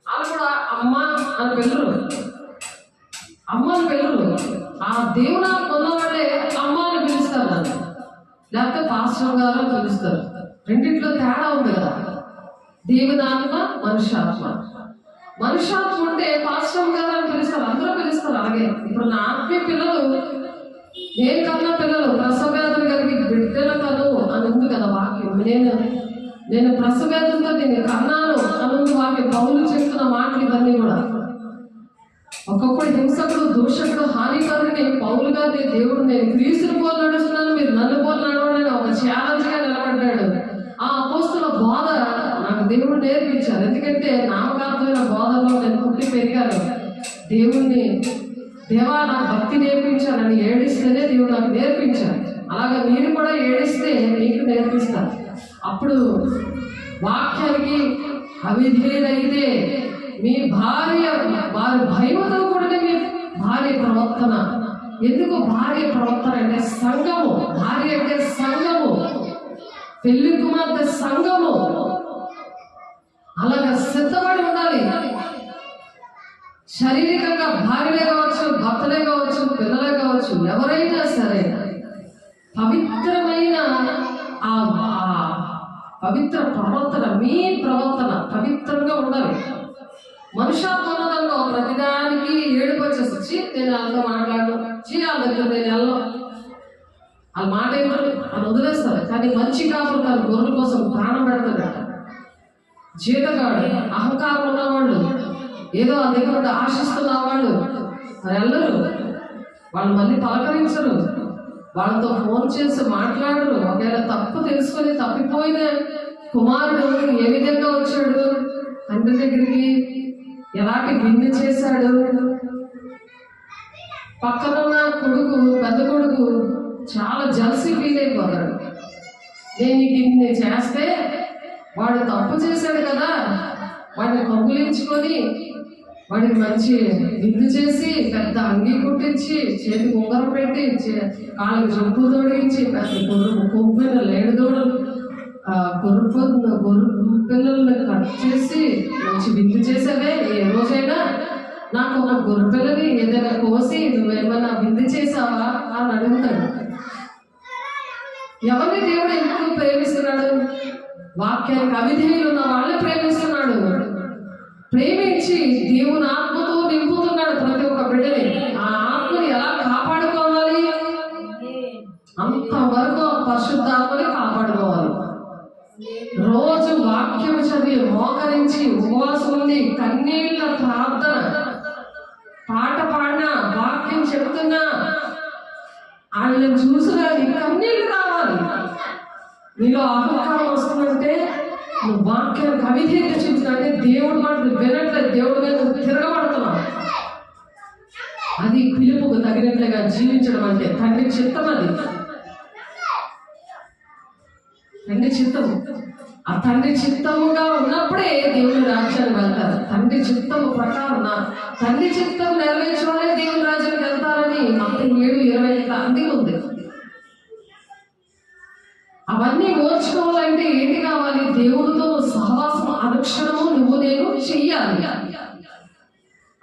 [SPEAKER 1] వాళ్ళు కూడా అమ్మ అని పిల్లలు, అమ్మ అని పిల్లలు. ఆ దేవునాత్మ ఉన్నవాళ్ళే అమ్మ అని పిలుస్తారు, లేకపోతే పాస్టర్ గారు అని పిలుస్తారు. రెండింటిలో తేడా ఉంది కదా. దేవునాత్మ, మనుష్యాత్మ. మనుష్యాత్మ ఉంటే పాస్టర్ గారు అని పిలుస్తారు, అందరూ పిలుస్తారు. అలాగే ఇప్పుడు నా ఆత్మీయ పిల్లలు, నేను కన్నా పిల్లలు ప్రసవేదన కలిగి బిడ్డల కను అని ఉంది కదా వాక్యం. నేను ప్రసవేదంతో నేను కన్నాను అని ఉంది వాక్యం. పౌలు చెప్తున్న మాటలు ఇవన్నీ కూడా. ఒక్కొక్కడు హింసకుడు, దూషకుడు, హానికరుని పౌలు గారిని దేవుడు నేను క్రీస్తుని పోలు నడుస్తున్నాను, మీరు నన్ను పోలు నడవడని ఒక ఛాలెంజ్గా నిలబడ్డాడు. ఆ అపోస్తుల బోధ నాకు దేవుడు నేర్పించారు. ఎందుకంటే నామకార్థమైన బోధలో నేను పుట్టి పెరిగాను. దేవుణ్ణి దేవా నాకు భక్తి నేర్పించాలని ఏడిస్తేనే దేవుడు నాకు నేర్పించారు. అలాగే మీరు కూడా ఏడిస్తే మీకు నేర్పిస్తారు. అప్పుడు వాక్యానికి అవిధేయులైతే మీ భార్య వారి భయముతో కూడిన మీ భార్య ప్రవర్తన. ఎందుకు భార్య ప్రవర్తన అంటే సంఘము, భార్య అంటే సంఘము, పెళ్లి కుమార్తె సంఘము. అలాగా సిద్ధపడి ఉండాలి. శారీరకంగా భార్యలే కావచ్చు, భర్తలే కావచ్చు, పిల్లలే కావచ్చు, ఎవరైనా సరే పవిత్రమైన ఆ పవిత్ర ప్రవర్తన, మీ ప్రవర్తన పవిత్రంగా ఉండాలి. మనుషాత్మలో ప్రతిదానికి ఏడుపు వచ్చేసి నేను వాళ్ళతో మాట్లాడను, వాళ్ళ దగ్గర నేను వెళ్ళను, వాళ్ళ మాట ఏమని అని వదిలేస్తారు. కానీ మంచి కాపులు కాదు, గొర్రెల కోసం ప్రాణం పెడతారట. జీతగాడు, అహంకారం ఉన్నవాళ్ళు, ఏదో ఆ దగ్గర ఉండి ఆశిస్తున్న వాళ్ళు వెళ్ళరు. వాళ్ళు మళ్ళీ పలకరించరు, వాళ్ళతో ఫోన్ చేసి మాట్లాడరు. ఒకవేళ తప్పు తెలుసుకొని తప్పిపోయిన కుమారుడు ఏ విధంగా వచ్చాడు తండ్రి దగ్గరికి, ఎలాంటి గిన్నె చేశాడు, పక్కనున్న కొడుకు, పెద్ద కొడుకు చాలా జల్సీ ఫీల్ అయిపోతాడు. నేను గిన్నె చేస్తే వాడు తప్పు చేశాడు కదా, వాడిని కబులించుకొని వాడికి మంచి విందు చేసి పెద్ద అంగీ కుట్టించి చేతికి ఉంగరం పెట్టి కాళ్ళకి జంపు తోడించి పెద్ద కొమ్మిన లేడుదోడు గొర్రె పిల్లల్ని కట్ చేసి మంచి విందు చేసావే. ఏ రోజైనా నాకు ఒక గొర్రె పిల్లని ఏదైనా కోసి నువ్వేమన్నా విందు చేసావా అని అడుగుతాడు. ఎవరిని దేవుడు ఎందుకు ప్రేమిస్తున్నాడు? వాక్యానికి అవిధేయులు ఉన్న వాళ్ళని ప్రేమిస్తున్నాడు. ప్రేమించి దేవుని ఆత్మతో నింపుతున్నాడు ప్రతి ఒక్క బిడ్డని. ఆ ఆత్మని ఎలా కాపాడుకోవాలి? అంతవరకు పరిశుద్ధాత్మని కాపాడుకోవాలి. రోజు వాక్యం చదివి మోకరించి ఉపవాసం ఉండి కన్నీళ్ళ ప్రార్థన, పాట పాడినా వాక్యం చెప్తున్నా వాళ్ళని చూసినా కన్నీళ్ళు రావాలి. నీలో అహంకారం వస్తుందంటే నువ్వు వాక్యానికి అవిధేయత చూసినంటే దేవుడు మాటలు వినట్లేదు, దేవుడి మీద తిరగబడుతున్నావు. అది పిలుపుకు తగినట్లుగా జీవించడం అంటే తండ్రి చిత్తం. అది తండ్రి చిత్తము. ఆ తండ్రి చిత్తముగా ఉన్నప్పుడే దేవుని రాజ్యానికి వెళ్తారు. తండ్రి చిత్తము ప్రకారం తండ్రి చిత్తం నెరవేర్చే దేవుని రాజ్యానికి వెళ్తారని మత్తయి 7:20 అందుకే ఉంది. అవన్నీ ఓర్చుకోవాలంటే ఏంటి కావాలి? దేవుడితో సహవాసం అనుక్షణము నువ్వు నేను చెయ్యాలి.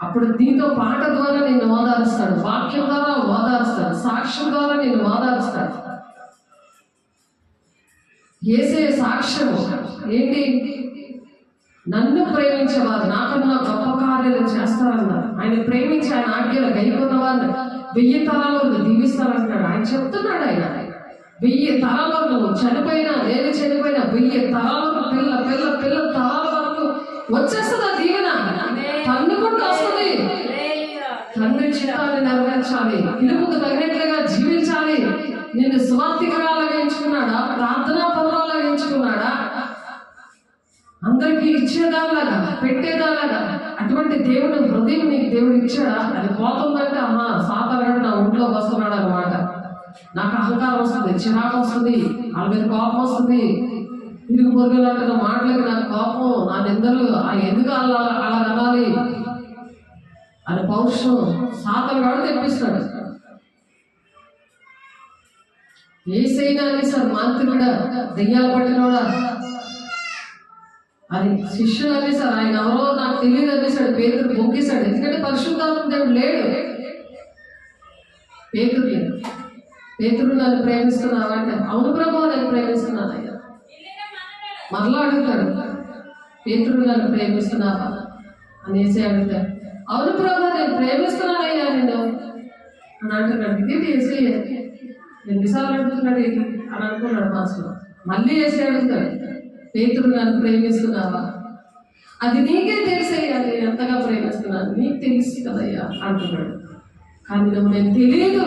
[SPEAKER 1] అప్పుడు దీంతో పాట ద్వారా నిన్ను ఓదారుస్తాడు, వాక్యం ద్వారా ఓదారుస్తాడు, సాక్ష్యం ద్వారా నిన్ను ఓదారుస్తాడు. యేసే సాక్ష్యం ఏంటి? నన్ను ప్రేమించేవారు నాకన్నా గొప్ప కార్యాలు చేస్తారన్నారు. ఆయన ప్రేమించి ఆయన ఆజ్ఞలు గైకొన్న వారిని 1000 తరాలకు దీవిస్తారంటున్నాడు. ఆయన చెప్తున్నాడు. ఆయన 1000 తరాల వరకు చనిపోయినా నేను చనిపోయినా 1000 తరాలకు పిల్ల పిల్ల పిల్ల తరాల వరకు వచ్చేస్తుంది. ఆ దీవెన తన్నుకుంటూ వస్తుంది. తండ్రి చిత్తాన్ని నెరవేర్చాలి, పిలుపుకు తగినట్లుగా జీవించాలి. నిన్ను స్వార్థికరాలుగా ఎంచుకున్నాడా? ప్రార్థనా పరురాలుగా ఎంచుకున్నాడా? అందరికీ ఇచ్చేదానిలాగా పెట్టేదానిలాగా అటువంటి దేవుడు హృదయం నీకు దేవుడు ఇచ్చాడా? అది పోతుందంటే అమ్మా సాతానుడు నా ఒంట్లోకి వస్తున్నాడు అన్నమాట. నాకు అహంకారం వస్తుంది, చిరాకు వస్తుంది, వాళ్ళ మీద కోపం వస్తుంది, ఇరుగు పొరుగులు అంటున్న మాటలకి నాకు కోపం, నా నిందలు ఎందుకు అలా అనాలి అని పౌరుషం సాతానుడు తెప్పిస్తాడు. ఏసైనా సార్ మాంత్రికుడా, దెయ్యాలు పట్టినోడా అది శిష్యులు అనేసారు. ఆయన ఎవరో నాకు తెలియదు అనేసాడు. పేతురు బొంకేశాడు. ఎందుకంటే పరిశుద్ధాత్మ దేవుడు లేడు. పేతురు నన్ను ప్రేమిస్తున్నావంటే అవును ప్రభు నేను ప్రేమిస్తున్నాను అయ్యా. మరలా అడుగుతాడు, పేతురు నన్ను ప్రేమిస్తున్నావా అనేసి అడుగుతాడు. అవును ప్రభు నేను ప్రేమిస్తున్నానయ్యా నేను అని అంటున్నాడు. ఇది వేసి ఎన్నిసార్లు అడుగుతున్నాడు ఏంటి అని అనుకున్నాడు మనసులో. మళ్ళీ వేసి అడుగుతాడు, పేతురు నన్ను ప్రేమిస్తున్నావా? అది నీకే తెలిసయ్యా నేను ఎంతగా ప్రేమిస్తున్నాను, నీకు తెలిసి కదయ్యా అంటున్నాడు. కానీ నేను తెలియదు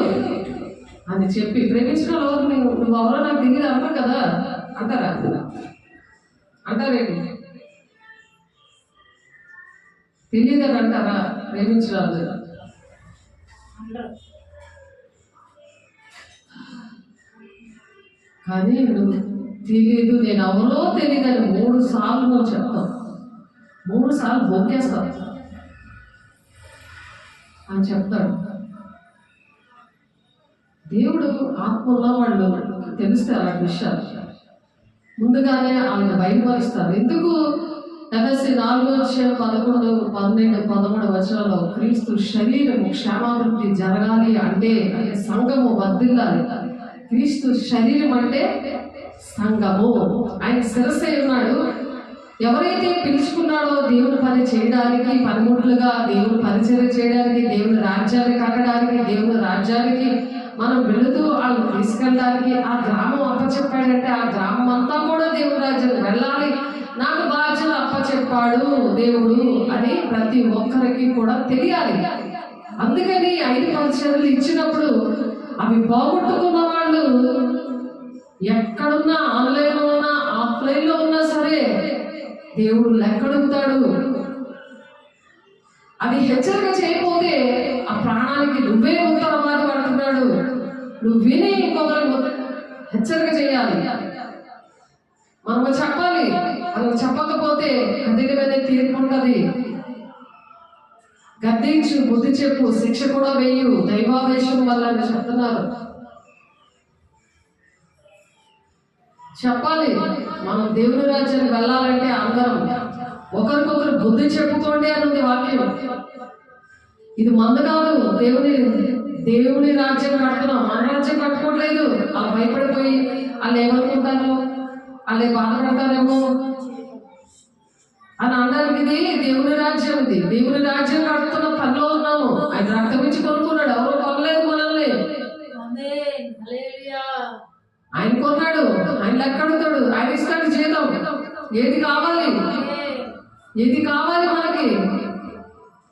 [SPEAKER 1] అని చెప్పి ప్రేమించిన వాళ్ళు నువ్వు ఎవరో నాకు తెలియదు అన్నా కదా అంటారా? అంటారేంటి? తెలియదని అంటారా? ప్రేమించిన వాళ్ళు కానీ నువ్వు తెలియదు, నేను ఎవరో తెలియదని 3 సార్లు నువ్వు చెప్తావు, 3 సార్లు బొక్కేస్తావు అని చెప్తాడు. దేవుడు ఆత్మలో వాళ్ళు తెలిస్తే అలాంటి విషయాలు ముందుగానే ఆయన బయలుపరుస్తారు. ఎందుకు? ఎఫెసీ 4:11-13 క్రీస్తు శరీరము క్షేమాభివృద్ధి జరగాలి అంటే సంఘము వర్ధిల్లాలి. క్రీస్తు శరీరం అంటే సంఘము. ఆయన శిరస్సై ఉన్నాడు. ఎవరైతే పిలుచుకున్నాడో దేవుని పని చేయడానికి, పనిముట్లుగా దేవుని పరిచయం చేయడానికి, దేవుని రాజ్యాన్ని కట్టడానికి, దేవుని రాజ్యానికి మనం వెళుతూ వాళ్ళు తీసుకెళ్ళడానికి ఆ గ్రామం అప్పచెప్పాడంటే ఆ గ్రామం అంతా కూడా దేవుని రాజ్యానికి వెళ్ళాలి. నాకు బాధ్యత అప్పచెప్పాడు దేవుడు అని ప్రతి ఒక్కరికి కూడా తెలియాలి. అందుకని 5 పరిచర్యలు ఇచ్చినప్పుడు అవి పోగొట్టుకున్న వాళ్ళు ఎక్కడున్నా, ఆన్లైన్లో ఉన్నా ఆఫ్లైన్లో ఉన్నా సరే దేవుడు లెక్కడుగుతాడు. అది హెచ్చరిక చేయకపోతే ఆ ప్రాణానికి నువ్వే ఉత్తరవాది పడుతున్నాడు. నువ్వు విని ఇంకొకరికి హెచ్చరిక చేయాలి. మనము చెప్పాలి, మనం చెప్పకపోతే కఠినమైన తీర్పు ఉంటుంది. గద్దించు, బుద్ధి చెప్పు, శిక్ష కూడా వేయు, దైవావేశం వల్ల అని చెప్తున్నారు. చెప్పాలి. మనం దేవుని రాజ్యానికి వెళ్ళాలంటే అందరం ఒకరికొకరు బుద్ధి చెప్పుకోండి అని ఉంది వాక్యం. ఇది మందు కాదు, దేవుని రాజ్యం కట్టుకున్నాం, మన రాజ్యం కట్టుకోవట్లేదు. వాళ్ళు భయపడిపోయి వాళ్ళు ఏమనుకుంటారు, వాళ్ళు బాధపడతారేమో అని అనడానికి ఇది దేవుని రాజ్యం. ఇది దేవుని రాజ్యం కట్టుకున్న పనిలో ఉన్నాము. ఆయన రక్తం ఇచ్చి కొనుక్కున్నాడు, ఎవరు కొనలేదు మనల్ని. ఆయన కొన్నాడు, ఆయన లెక్క అడుగుతాడు, ఆయన ఇస్తాడు జీతం. ఏది కావాలి, ఏది కావాలి మనకి.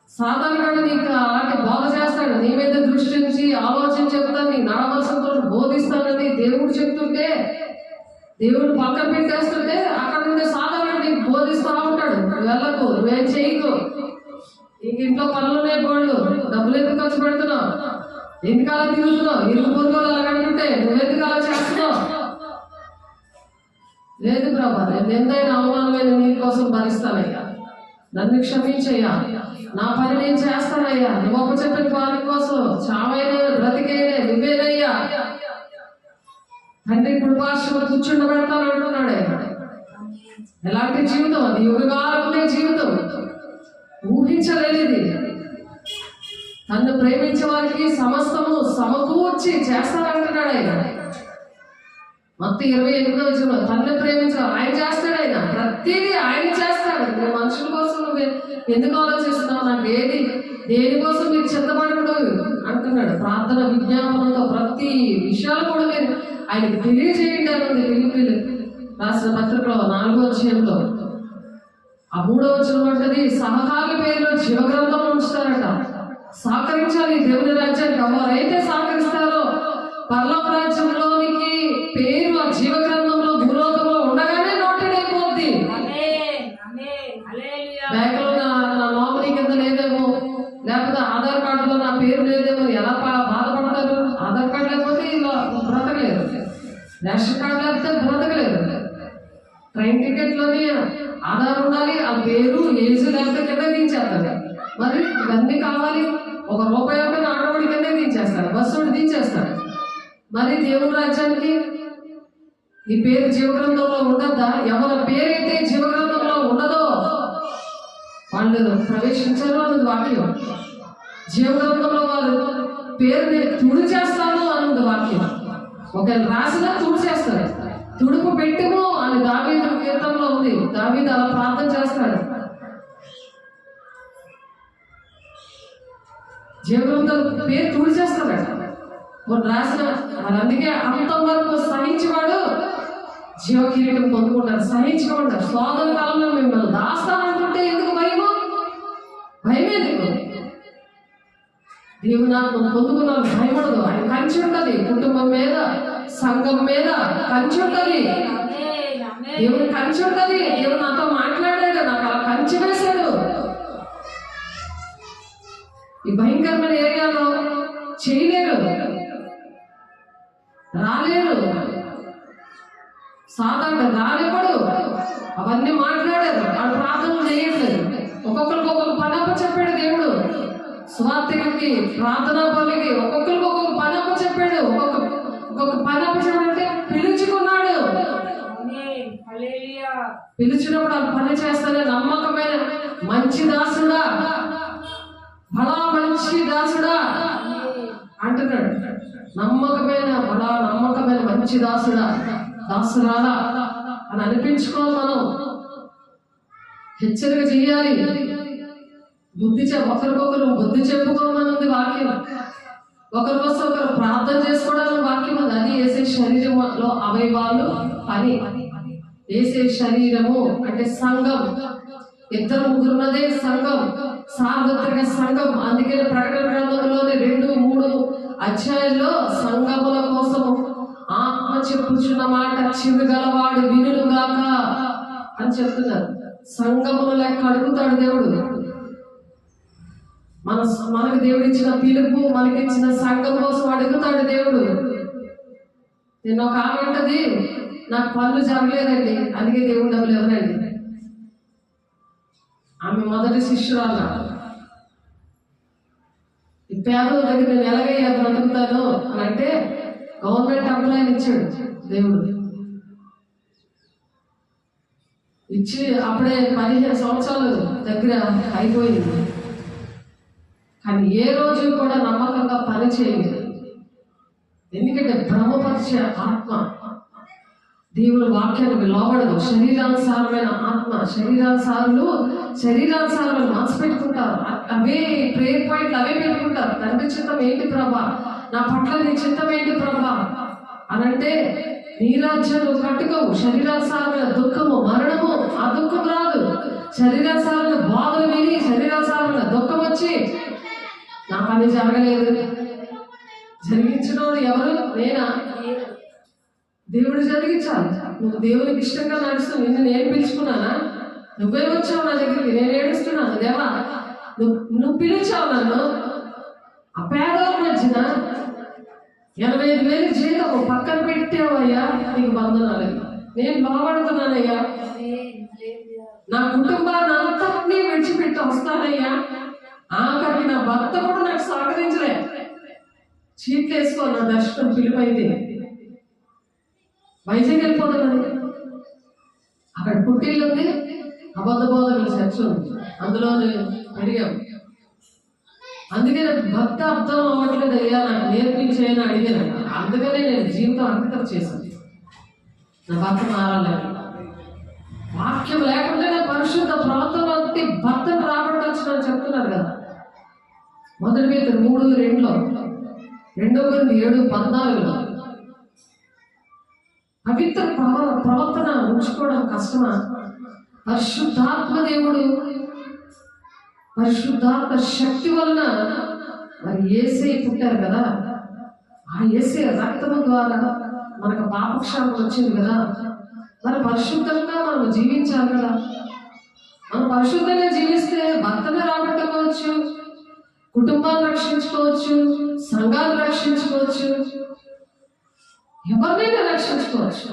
[SPEAKER 1] సాధారణంగా నీకు అలాంటి బోధ చేస్తాడు, నీ మీద దృష్టి నుంచి ఆలోచన చెప్తాను, నీ నడవలసిన బోధిస్తానని దేవుడు చెప్తుంటే, దేవుడు పక్కన పెట్టేస్తుంటే అక్కడ నుండి సాధారణ నీకు బోధిస్తూ ఉంటాడు. నువ్వు వెళ్ళకు, నువ్వేం చేయకు, నీకు ఇంట్లో పనులునే బోళ్ళు, డబ్బులు ఎందుకు ఖర్చు పెడుతున్నావు, ఎందుకు అలా తిరుగుతున్నావు, ఇరుగు పొరుగులు అలా కంటుంటే నువ్వెందుకు అలా చేస్తున్నావు. లేదు ప్రభా, నేను ఎంతైనా అవమానమైన నీ కోసం భరిస్తానయ్యా, నన్ను క్షమించయ్యా, నా పని నేను చేస్తానయ్యా, నువ్వు ఒక చెప్పిన వారి కోసం చావైనా బ్రతికైనా నువ్వేనయ్యా, తండ్రి కుటుంబాశ్రమ కూర్చుండబెడతాను అంటున్నాడు ఆయన. ఎలాంటి జీవితం అది, యుగకాలం ఉండే జీవితం, ఊహించలేనిది. నన్ను ప్రేమించే వారికి సమస్తము సమకూర్చి చేస్తానంటున్నాడు ఆయన. మొత్తం 28వ తన్ను ప్రేమించాలి, ఆయన చేస్తాడు. ఆయన ప్రతిదీ ఆయన చేస్తాడు. నువ్వు మనుషుల కోసం నువ్వు ఎందుకు ఆలోచిస్తున్నావు, నాకు దేనికోసం మీరు చింతపడకూడదు అంటున్నాడు. ప్రార్థన విజ్ఞాపనంతో ప్రతి విషయాలు కూడా మీరు ఆయనకు తెలియజేయండి అన్నది ఫిలిప్పీయులు రాసిన పత్రికలో 4వ అధ్యాయంలో. ఆ 3వ వచనం అంటది, సహకారుల పేరులో జీవగ్రంథం ఉంచుతారట. సహకరించాలి దేవుని రాజ్యానికి. ఎవరైతే సహకరిస్తారో పరలోక రాజ్యంలోనికి పేరు ఆ జీవగ్రంథంలో భూలోకంలో ఉండగానే నోటెడ్ అయిపోద్ది. బ్యాంకులో నా నామినీ కింద లేదేమో, లేకపోతే ఆధార్ కార్డులో నా పేరు లేదేమో ఎలా బాధపడతారు. ఆధార్ కార్డు లేకపోతే ఇలా బ్రతకలేదు, రేషన్ కార్డు లేకపోతే బ్రతకలేదు. ట్రైన్ టికెట్లోని ఆధార్ ఉండాలి, ఆ పేరు ఏజ్ లేకపోతే కింద దించేస్తారు. మరి ఇవన్నీ కావాలి. ₹1 ఆడవాడి కింద దించేస్తాడు, బస్సుడు దించేస్తాడు. మరి దేవుని రాజ్యానికి నీ పేరు జీవగ్రంథంలో ఉండద్దా? ఎవరి పేరైతే జీవగ్రంథంలో ఉండదో వాళ్ళు ప్రవేశించారు అన్నది వాక్యం. జీవగ్రంథంలో వారు పేరు నేను తుడి చేస్తాను అన్నది వాక్యం. ఒకవేళ రాసినా తుడి చేస్తారు. తుడుపు పెట్టిము అని దావీదు కీర్తనలో ఉంది. దావీదు అలా ప్రార్థన చేస్తాడు. జీవగ్రంథం పేరు తుడి చేస్తాడు రాసిన. అందుకే అంతవరకు సహించేవాడు జీవ కిరీటం పొందుకుంటారు. సహించుకుంటారు. శోధన కాలంలో మిమ్మల్ని దాస్తానంటుంటే ఎందుకు భయము? భయం ఎందుకు? దేవుడు నాకు పొందుకున్నాను, భయపడదు. ఆయన కంచి ఉంటుంది కుటుంబం మీద, సంఘం మీద కంచి ఉంటుంది. దేవుడు కంచి ఉంటుంది. దేవుడు నాతో మాట్లాడాడు, నాకు అలా కంచి వేశాడు. ఈ భయంకరమైన ఏరియాలో చేయలేరు, రాలేరు, సాధారణ రానివ్వడు. అవన్నీ మాట్లాడారు, వాళ్ళు ప్రార్థనలు చేయట్లేదు. ఒక్కొక్కరికి ఒక్కొక్క పనప్ప చెప్పాడు దేవుడు. స్వార్థికుడికి, ప్రార్థనా పనులకి ఒక్కొక్కరికి ఒక్కొక్క పనప్ప చెప్పాడు. ఒక్కొక్క పనప్ప చెప్పాడంటే పిలుచుకున్నాడు. పిలిచినప్పుడు ఆ పని చేస్తానే నమ్మకమైన మంచి దాసుడా, బలా మంచి దాసుడా అంటున్నాడు. నమ్మకమైన మంచి దాసుడా, దాసురాలా అని అనిపించుకోవాలి. మనం హెచ్చరిక చేయాలి. ఒకరికొకరు బుద్ధి చెప్పుకోమన్నది వాక్యం. ఒకరి కోసం ఒకరు ప్రార్థన చేసుకోవడానికి వాక్యం ఉంది. అది యేసే శరీరంలో అవయవాలు పని. యేసే శరీరము అంటే సంఘం. 2-3 ఉన్నదే సంఘం, సార్వత్రిక సంఘం. అందుకే ప్రకటన గ్రంథంలోని 2-3 అధ్యాయంలో సంఘముల కోసము ఆత్మ చెప్పుచున్న మాట చెవిగలవాడు వినుగాక అని చెప్తున్నారు. సంఘముల లెక్క అడుగుతాడు దేవుడు. మనకు దేవుడు ఇచ్చిన పిలుపు, మనకి ఇచ్చిన సంఘం కోసం అడుగుతాడు దేవుడు. నేను ఒక ఆమె అంటది, నాకు పనులు జరగలేదండి, అందుకే దేవుడు డబ్బులు ఇవ్వనండి. ఆమె మొదటి శిష్యురాలు. ఈ పేదల దగ్గర నేను ఎలాగయ్యా బ్రతుకుతాను అని అంటే గవర్నమెంట్ ఎంప్లాయీని ఇచ్చాడు దేవుడు. ఇచ్చి అప్పుడే 15 సంవత్సరాలు దగ్గర అయిపోయింది. కానీ ఏ రోజు కూడా నమ్మకంగా పని చేయలేదు. ఎందుకంటే భ్రమపరిచే ఆత్మ దేవుని వాక్యానికి లోబడదు. శరీరానుసారమైన ఆత్మ, శరీరానుసారమైన మనసు పెట్టుకుంటారు. అవే ప్రేయర్ పాయింట్లు అవే పెట్టుకుంటారు. తండ్రి చిత్తం ఏంటి ప్రభా, నా పట్ల నీ చిత్తం ఏంటి ప్రభా అనంటే నీ రాజ్యాన్ని కట్టుకోవు. శరీరానుసారమైన దుఃఖము, మరణము, ఆ దుఃఖం రాదు. శరీరానుసారమైన బాధలు విని శరీరానుసారమైన దుఃఖం వచ్చి నా పని జరగలేదు, జరిగించినోడు ఎవరు? నేనా? దేవుడు జరిగించాలి. నువ్వు దేవునికి ఇష్టంగా నడుస్తావు. నిన్ను నేను పిలుచుకున్నానా? నువ్వే వచ్చావు నా దగ్గరికి, నేను ఏడుస్తున్నాను. దేవా నువ్వు పిలిచావు నన్ను. ఆ పేదవాళ్ళ మధ్యన 85,000 జీతం పక్కన పెట్టావయ్యా, నీకు బంధనాలు. నేను బాగుపడుతున్నానయ్యా, నా కుటుంబాన్ని అంతటినీ విడిచిపెట్టి వస్తానయ్యా. ఆఖరికి నా భర్త కూడా నాకు సహకరించలే. చీట్లు వేసుకో నా దర్శనం పిలుపైతే వైజాగ్ వెళ్ళిపోతానని. అక్కడ పుట్టిల్లు ఉంది, అబద్ధ బోధకుల చర్చ ఉంది, అందులో పెరిగాం. అందుకే భక్తి అర్థం అవ్వట్లేదు అయ్యా, నాకు నేర్పించేయని అడిగాను. అందుకనే నేను జీవితం అంకితం చేశాను. నా భర్త మారాలని వాక్యం లేకుండానే పరిశుద్ధ ప్రవర్తన వంటి భర్తను రాబట్టొచ్చునని చెప్తున్నారు కదా. మొదటి పేతురు 3:2, 2 Corinthians 7:14 పవిత్ర ప్రవర్తన ఉంచుకోవడం కష్టమా? పరిశుద్ధాత్మ దేవుడు, పరిశుద్ధాత్మ శక్తి వలన మరి యేసే పుట్టారు కదా. ఆ యేసే రక్తము ద్వారా మనకు పాపక్షాపం వచ్చింది కదా. మరి పరిశుద్ధంగా మనం జీవించాలి కదా. మనం పరిశుద్ధంగా జీవిస్తే భర్తను రాబట్టుకోవచ్చు, కుటుంబాన్ని రక్షించుకోవచ్చు, సంఘాన్ని రక్షించుకోవచ్చు, ఎవరినైనా రక్షించుకోవచ్చు.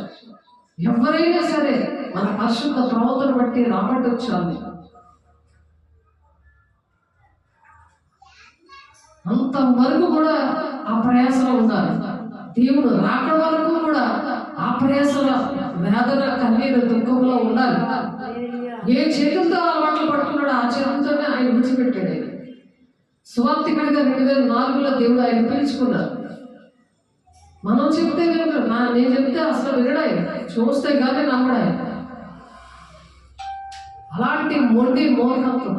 [SPEAKER 1] ఎవరైనా సరే మన పరిశుద్ధ ప్రవర్తన బట్టి రాబట్టొచ్చాలి. అంతవరకు కూడా ఆ ప్రయాసలో ఉండాలి. దేవుడు రాకడ వరకు కూడా ఆ ప్రయాసల వేదన, కన్నీరు, దుఃఖంలో ఉండాలి. ఏ చేతులతో అలవాట్లు పట్టుకున్నాడో ఆ చేతులతోనే ఆయన విడిచిపెట్టాడు. ఆయన సువార్తికుడిగా 2004లో దేవుడు ఆయన పిలుచుకున్నారు. మనం చెప్తే వినడు, నేను చెప్తే అసలు వినడాయి, చూస్తే కానీ నమ్మడాయి. అలాంటి మొండి మోహకత్వం.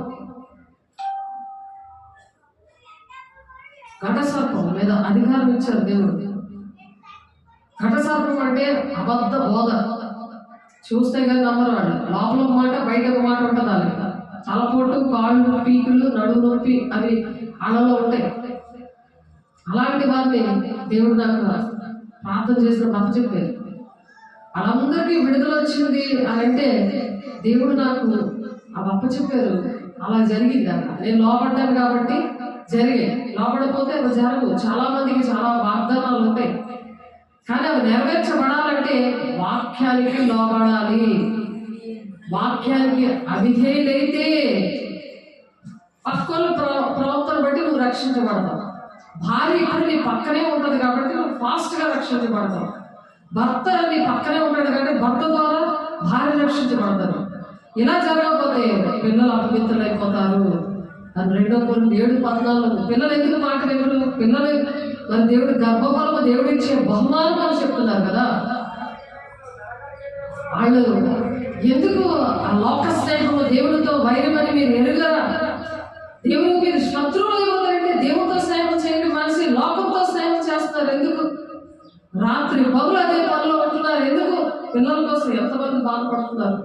[SPEAKER 1] ఘటసర్పం మీద అధికారం ఇచ్చారు దేవుడు. ఘటసర్పం అంటే అబద్ధ బోధ. చూస్తే కానీ నమ్మరు వాళ్ళు. లోపల ఒక మాట, బయట ఒక మాట ఉంటుంది. వాళ్ళకి తలపోటు, కాళ్ళు, పీకులు, నడుము నొప్పి అవి వాళ్ళలో ఉంటాయి. అలాంటి వారిని దేవుడు నాకు ప్రార్థన చేసిన భర్త చెప్పారు. వాళ్ళందరికీ విడుదల వచ్చింది అని అంటే దేవుడు నాకు అవి అప్పచెప్పారు. అలా జరిగింది అక్కడ. నేను లోపడ్డాను కాబట్టి జరిగాయి. లోపడపోతే అవి జరగవు. చాలా మందికి చాలా వాగ్దానాలు ఉంటాయి, కానీ అవి నెరవేర్చబడాలంటే వాక్యానికి లోబడాలి. వాక్యానికి అవిధేయులైతే పక్కల ప్రవర్తన బట్టి నువ్వు రక్షించబడతావు. భార్య ఇప్పుడు నీ పక్కనే ఉంటుంది కాబట్టి నువ్వు ఫాస్ట్గా రక్షించబడతావు. భర్త నీ పక్కనే ఉంటాడు కాబట్టి భర్త ద్వారా భార్య రక్షించబడతారు. ఇలా జరగకపోతే పిల్లలు అపవిత్రులు అయిపోతారు. అని 2 Corinthians 7:14 పిల్లలు ఎందుకు మాట వినరు? పిల్లలు మరి దేవుడి గర్భఫలము దేవుడు ఇచ్చే బహుమానం అని చెప్తున్నారు కదా. వాళ్ళు ఎందుకు ఆ లోక స్నేహము దేవుడితో వైరమని మీరు ఎరుగరా? దేవుడికి మీరు శత్రువులు ఇవ్వదంటే దేవుడితో స్నేహం చేయండి. మనిషి లోకంతో స్నేహం చేస్తున్నారు ఎందుకు? రాత్రి పగులు అదే పనిలో ఉంటున్నారు ఎందుకు? పిల్లల కోసం ఎంతమంది బాధపడుతున్నారు.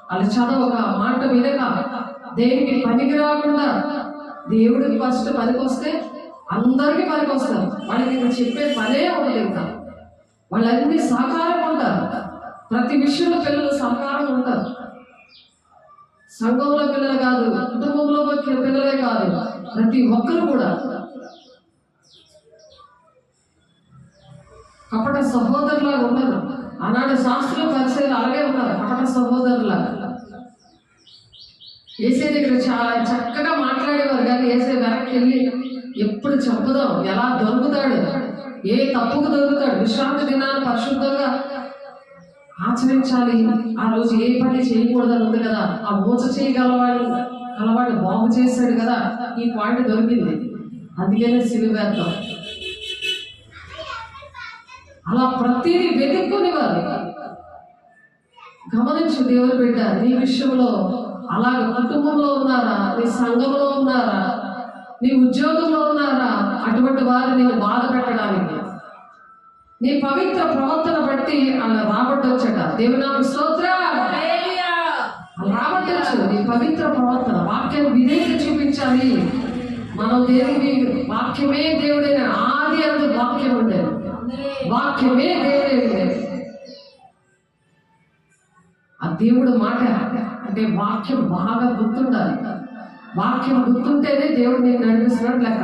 [SPEAKER 1] వాళ్ళు చదవక, మాట వినక, దేనికి పనికి రాకుండా దేవుడికి ఫస్ట్ పనికి వస్తే అందరికీ పనికి వస్తారు. వాళ్ళకి ఇంకా చెప్పే పనే ఉండదు. ఇంకా వాళ్ళన్నీ సహకారం ఉంటారు. ప్రతి విషయంలో పిల్లలు సహకారం ఉంటారు. సంఘంలో పిల్లలు కాదు, కుటుంబంలో పిల్లలే కాదు, ప్రతి ఒక్కరు కూడా కపట సహోదరులాగా ఉండరు. ఆనాడు శాస్త్రులు పరిచయాలు అలాగే ఉన్నారు, కపట సహోదరులాగా. ఏసై దగ్గర చాలా చక్కగా మాట్లాడేవారు, కానీ ఏసై వెనక్కి వెళ్ళి ఎప్పుడు చంపుదాం, ఎలా దొరుకుతాడు, ఏ తప్పుకు దొరుకుతాడు, విశ్రాంతి దినాన్ని పరిశుద్ధంగా ఆచరించాలి, ఆ రోజు ఏ పని చేయకూడదని ఉంది కదా, ఆ మోస చేయగలవాడు బాగు చేశాడు కదా, ఈ పాయింట్ దొరికింది, అందుకనే సిలువేద్దాం. అలా ప్రతిదీ వెతుక్కునేవారు. గమనించు దేవుని బిడ్డ, నీ విషయంలో అలాగే కుటుంబంలో ఉన్నారా, నీ సంఘంలో ఉన్నారా, నీ ఉద్యోగంలో ఉన్నారా, అటువంటి వారు నేను బాధ పెట్టడానికి నీ పవిత్ర ప్రవర్తన బట్టి అలా రాబట్టొచ్చట. దేవునామ స్తోత్రం. రాబట్టొచ్చు నీ పవిత్ర ప్రవర్తన. వాక్యం విధేయత చూపించాలి. మనం దేవుని వాక్యమే దేవుడైన ఆది అందు వాక్యం ఉండేది, వాక్యమే దేవుడే ఉండేది. ఆ దేవుడు మాట అంటే వాక్యం బాగా గుర్తుండాలి. వాక్యం గుర్తుంటేనే దేవుడు నేను నడిపిస్తున్నాడు లెక్క.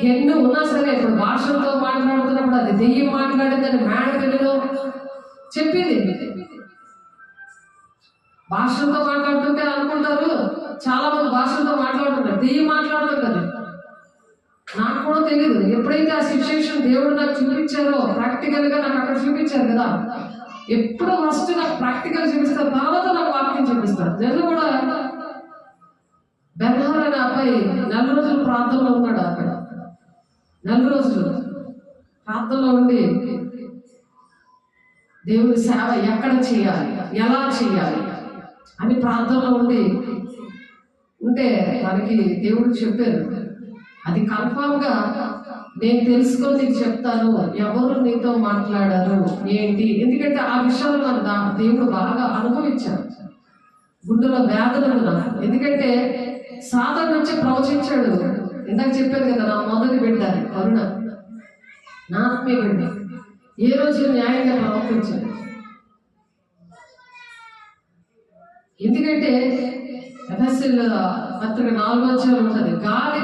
[SPEAKER 1] ఎన్నో ఉన్నా సరే, ఇప్పుడు భాషలతో మాట్లాడుతున్నప్పుడు అది దెయ్యం మాట్లాడిందని మేడ పెళ్ళిలో చెప్పింది. భాషలతో మాట్లాడుతుంటే అనుకుంటారు చాలా మంది భాషలతో మాట్లాడుతుంటారు, దెయ్యం మాట్లాడుతుంది కదా. నాకు కూడా తెలియదు. ఎప్పుడైతే ఆ సిచ్యువేషన్ దేవుడు నాకు చూపించారో, ప్రాక్టికల్ గా నాకు అక్కడ చూపించారు కదా, ఎప్పుడో ఫస్ట్ నాకు ప్రాక్టికల్ చూపిస్తారు, తర్వాత నాకు వాక్యం చూపిస్తారు. నేను కూడా బెంగాల్ అనే అబ్బాయి 4 రోజులు ప్రాంతంలో ఉన్నాడు. అక్కడ 4 రోజులు ప్రాంతంలో ఉండి దేవుని సేవ ఎక్కడ చేయాలి, ఎలా చేయాలి అని ప్రాంతంలో ఉంటే మనకి దేవుడు చెప్పారు, అది కన్ఫామ్ గా నేను తెలుసుకొని నీకు చెప్తాను, ఎవరు నీతో మాట్లాడారు ఏంటి. ఎందుకంటే ఆ విషయాలు నాకు దేవుడు బాగా అనుభవించాడు. గుండెలో వేదనలు నాకు. ఎందుకంటే సాధారణ నుంచి ప్రవచించాడు. ఇందాక చెప్పాను కదా, నా మొదటి బిడ్డ కరుణ, నా ఆత్మీయ బిడ్డ, ఏ రోజు న్యాయంగా ప్రవర్తించాడు. ఎందుకంటే ఎఫెసీయుల పత్రిక 4వ అధ్యాయం ఉంటుంది. గాలి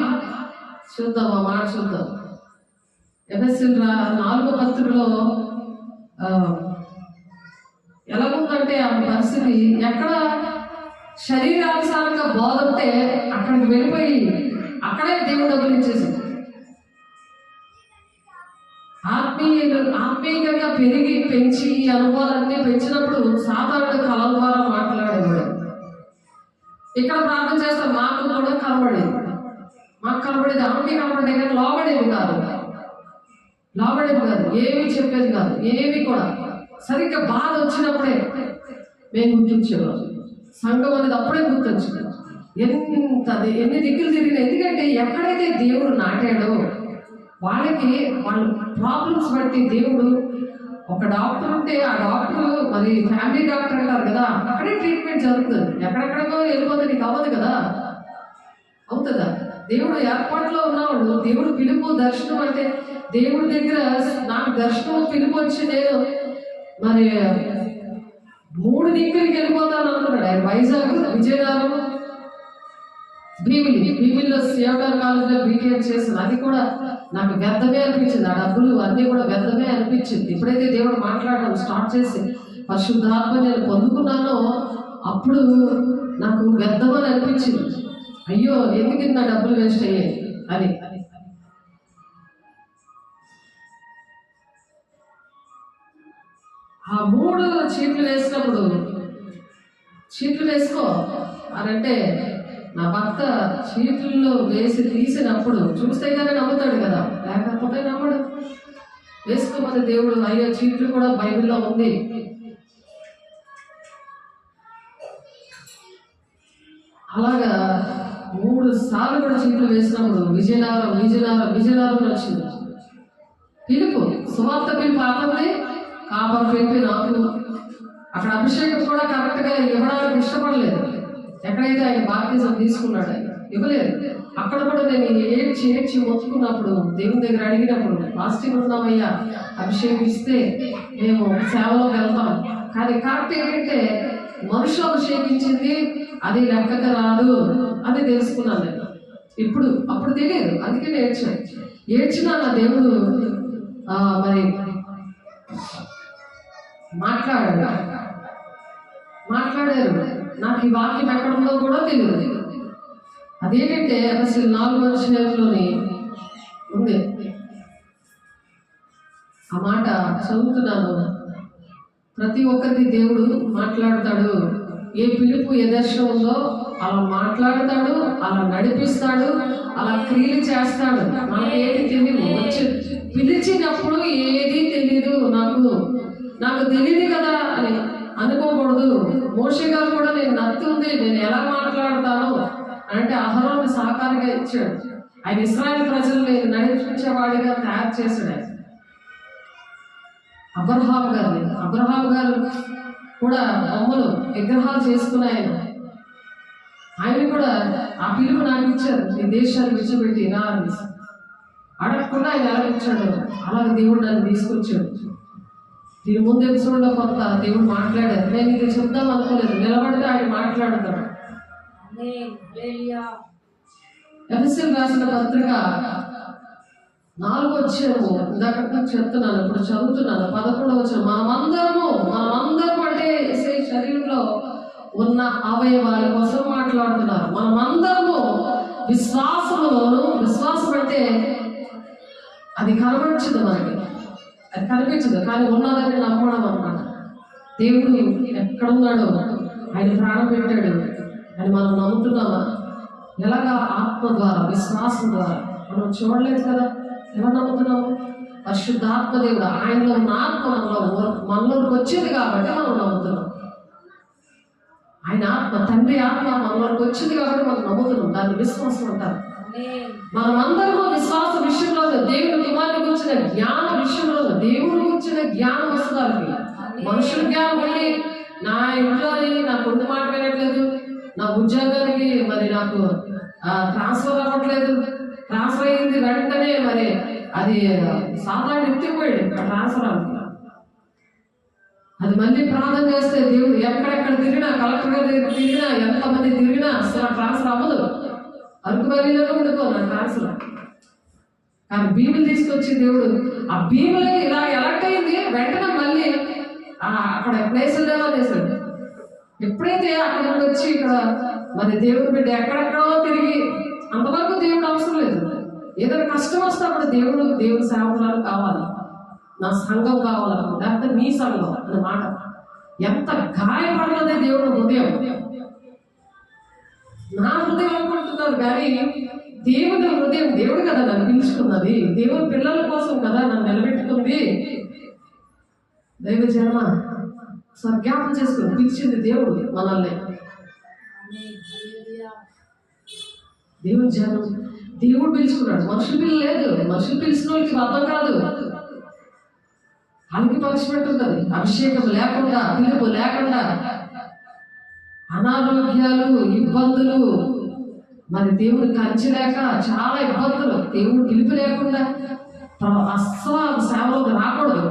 [SPEAKER 1] చూద్దాం, ఆ మాట చూద్దాం. ఎఫెసీయుల 4వ పత్రికలో ఎలాగుందంటే ఆ పరిస్థితి, ఎక్కడ శరీరానుసారంగా బోధ ఉంటే అక్కడికి వెళ్ళిపోయి అక్కడే దేవుడు డబ్బులిచ్చేసి, ఆత్మీయంగా పెంచి ఈ అనుభవాలన్నీ పెంచినప్పుడు సాధారణ కళ ద్వారా మాట్లాడేవాడు. ఇక్కడ ప్రార్థన చేస్తాం, మాకు కూడా కనబడేది, ఆమెకి కనబడేది, కానీ లోబడేది కాదు, ఏమీ చెప్పేది కాదు, ఏమీ కూడా. సరిగ్గా బాధ వచ్చినప్పుడే మేము గుర్తించేవాళ్ళం. సంఘం అనేది అప్పుడే గుర్తొచ్చింది. ఎన్ని దిక్కులు తిరిగిన. ఎందుకంటే ఎక్కడైతే దేవుడు నాటాడో వాళ్ళకి వాళ్ళ ప్రాబ్లమ్స్ బట్టి దేవుడు, ఒక డాక్టర్ ఉంటే ఆ డాక్టర్ మరి ఫ్యామిలీ డాక్టర్ అంటారు కదా, అక్కడే ట్రీట్మెంట్ జరుగుతుంది. ఎక్కడెక్కడికో వెళ్ళిపోతే నీకు అవ్వదు కదా, అవుతుందా? దేవుడు ఏర్పాటులో ఉన్నవాడు. దేవుడు పిలుపు దర్శనం అంటే దేవుడి దగ్గర నాకు దర్శనం పిలుపు వచ్చి నేను మరి 3 దిక్కులకి వెళ్ళిపోతాను అనుకున్నాడు ఆయన. వైజాగ్, విజయనగరం, భీమిలిలో సిఎంఆర్ కాలేజ్లో బీటెక్ చేసింది. అది కూడా నాకు వ్యర్థమే అనిపించింది. ఆ డబ్బులు అన్నీ కూడా వ్యర్థమే అనిపించింది. ఎప్పుడైతే దేవుడు మాట్లాడడం స్టార్ట్ చేసి పరిశుద్ధాత్మ నేను పొందుకున్నానో అప్పుడు నాకు వ్యర్థమని అనిపించింది. అయ్యో ఎందుకు నా డబ్బులు వేస్ట్ అయ్యాయి అని. ఆ 3 చీట్లు వేసినప్పుడు, చీట్లు వేసుకో అని అంటే నా భర్త చీట్లలో వేసి తీసినప్పుడు చూస్తే కానీ నమ్ముతాడు కదా, లేకపోతే నమ్మడు. వేసుకోమని దేవుడు, అయ్యో చీట్లు కూడా బైబిల్లో ఉంది. అలాగా 3 సార్లు కూడా చీట్లు వేసినప్పుడు విజయనగరం వచ్చింది. పిలుపు, సువార్త పిలుపు ఆపండి, కాపర్ పిలిపి నాకు. అక్కడ అభిషేకం కూడా కరెక్ట్గా ఇవ్వడానికి ఇష్టపడలేదు. ఎక్కడైతే ఆయన బాప్తిజం తీసుకున్నాడు ఆయన ఇవ్వలేదు. అక్కడ కూడా నేను ఏడ్చి మొత్తుకున్నప్పుడు, దేవుని దగ్గర అడిగినప్పుడు, ఫాస్టింగ్ ఉన్నామయ్యా, అభిషేకం ఇస్తే మేము సేవలో వెళ్తాం. కానీ కరెక్ట్ ఏంటంటే మనుషులు అభిషేకించింది అది లెక్కగా రాదు అని తెలుసుకున్నాను నేను. అప్పుడు తెలియదు, అందుకే ఏడ్చినా నా దేవుడు మరి మాట్లాడారు. నాకు ఈ వాక్యం ఎక్కడుందో కూడా తెలియదు. అదేంటంటే అసలు 4వ అధ్యాయంలోని ఉంది. ఆ మాట చదువుతున్నాను. ప్రతి ఒక్కరికి దేవుడు మాట్లాడతాడు. ఏ పిలుపు ఏ దర్శనం ఉందో అలా మాట్లాడతాడు, అలా నడిపిస్తాడు, అలా క్రియలు చేస్తాడు. నాకు ఏది తెలియదు, వచ్చి పిలిచినప్పుడు ఏది తెలియదు, నాకు తెలియదు కదా అని అనుకోకూడదు. మోషే గారు కూడా నేను నత్తి ఉంది, నేను ఎలా మాట్లాడతాను అంటే అహరోను సహకారిగా ఇచ్చాడు. ఆయన ఇశ్రాయేలు ప్రజల్ని నడిపించేవాడిగా తయారు చేశాడు. ఆయన అబ్రహాం గారు కూడా బొమ్మలు విగ్రహాలు చేసుకున్న ఆయన కూడా ఆ పిలుపు నాకు ఇచ్చారు, ఈ దేశాన్ని విడిచిపెట్టి రా అని. అడగకుండా ఆయన ఎలా ఇచ్చాడు, అలాగే దేవుడు నన్ను తీసుకొచ్చాడు. దీని ముందు ఎపిసోడ్లో కొంత దేవుడు మాట్లాడారు. నేను ఇది చెప్దాం అనుకోలేదు, నిలబడితే ఆయన మాట్లాడతాడు. ఎఫెసీయులకు రాసిన పత్రిక 4వ అధ్యాయము ఇందాక చెప్తున్నాను, ఇప్పుడు చదువుతున్నాను. 11వ వచనం. మనమందరము అంటే శరీరంలో ఉన్న అవయవాల కోసం మాట్లాడుతున్నారు. మనమందరము విశ్వాసం అంటే అది కనబడదు, మనకి అది కనిపించదు, కానీ ఉన్నదని నమ్మడం అన్నమాట. దేవుడు ఎక్కడున్నాడో ఆయన ప్రాణం పెట్టాడు అని మనం నమ్ముతున్నామా? ఎలాగా? ఆత్మ ద్వారా, విశ్వాసం ద్వారా. మనం చూడలేదు కదా, ఎలా నమ్ముతున్నాము? పరిశుద్ధాత్మ దేవుడు, ఆయనలో ఉన్న ఆత్మ మనలోకి వచ్చింది కాబట్టి మనం నమ్ముతున్నాం. ఆయన ఆత్మ, తండ్రి ఆత్మ మనలోకి వచ్చింది కాబట్టి మనం నమ్ముతున్నాం. దాన్ని విశ్వాసం అంటారు. మనమందరము విశ్వాస విషయంలో, దేవుని కుమారుని గురించిన జ్ఞాన విషయంలో, దేవుడు గురించిన జ్ఞానం వస్తుంది. మనుషుల జ్ఞానం ఉండి నా ఇంట్లోని నా కొద్ది మాట వినట్లేదు, నా ఉద్యోగానికి మరి నాకు ట్రాన్స్ఫర్ అవ్వట్లేదు, ట్రాన్స్ఫర్ అయ్యింది వెంటనే మరి అది సాధారణ ఎత్తిపోయాడు ట్రాన్స్ఫర్ అవుతుంది. అది మళ్ళీ ప్రార్థన చేస్తే దేవుడు ఎక్కడెక్కడ తిరిగినా, కలెక్టర్ గారి దగ్గర తిరిగినా, ఎంతమంది తిరిగినా అసలు ట్రాన్స్ఫర్ అవ్వదు. అరకు వెళ్ళిలోనే ఉండిపోదు నా ట్రాన్స్ఫర్. కానీ బీబుల్ తీసుకొచ్చి దేవుడు ఆ బీబుల్ ఇలా ఎలక్ట్ అయింది, వెంటనే మళ్ళీ అక్కడ ప్లేస్ లేవో చేశాడు. ఎప్పుడైతే అక్కడ నుండి వచ్చి ఇక్కడ మరి దేవుడు బిడ్డ ఎక్కడెక్కడో తిరిగి, అంతవరకు దేవుడు అవసరం లేదు. ఏదైనా కష్టం వస్తే అప్పుడు దేవుడు సేవకులు కావాలి, నా సంఘం కావాలన్నా, లేకపోతే నీ సంఘం అన్నమాట. ఎంత గాయపడినదే దేవుడు హృదయం. నా హృదయం అనుకుంటున్నారు కానీ దేవుని హృదయం, దేవుడు కదా నన్ను పిలుచుకున్నది, దేవుని పిల్లల కోసం కదా నన్ను నిలబెట్టుకుంది. దైవ జన్మ జ్ఞాపకం చేసుకుని పిలిచింది దేవుడు మనల్ని. దేవుని జనం దేవుడు పిలుచుకున్నాడు, మనుషులు పిల్లలేదు. మనుషులు పిలిచిన వాళ్ళకి అర్థం కాదు, వాళ్ళకి పనిష్మెంట్ ఉంటుంది. అభిషేకం లేకుండా, పిలుపు లేకుండా, అనారోగ్యాలు, ఇబ్బందులు, మరి దేవుడు కంచి లేక చాలా ఇబ్బందులు. దేవుడు పిలుపు లేకుండా అస్సలు సేవలోకి రాకూడదు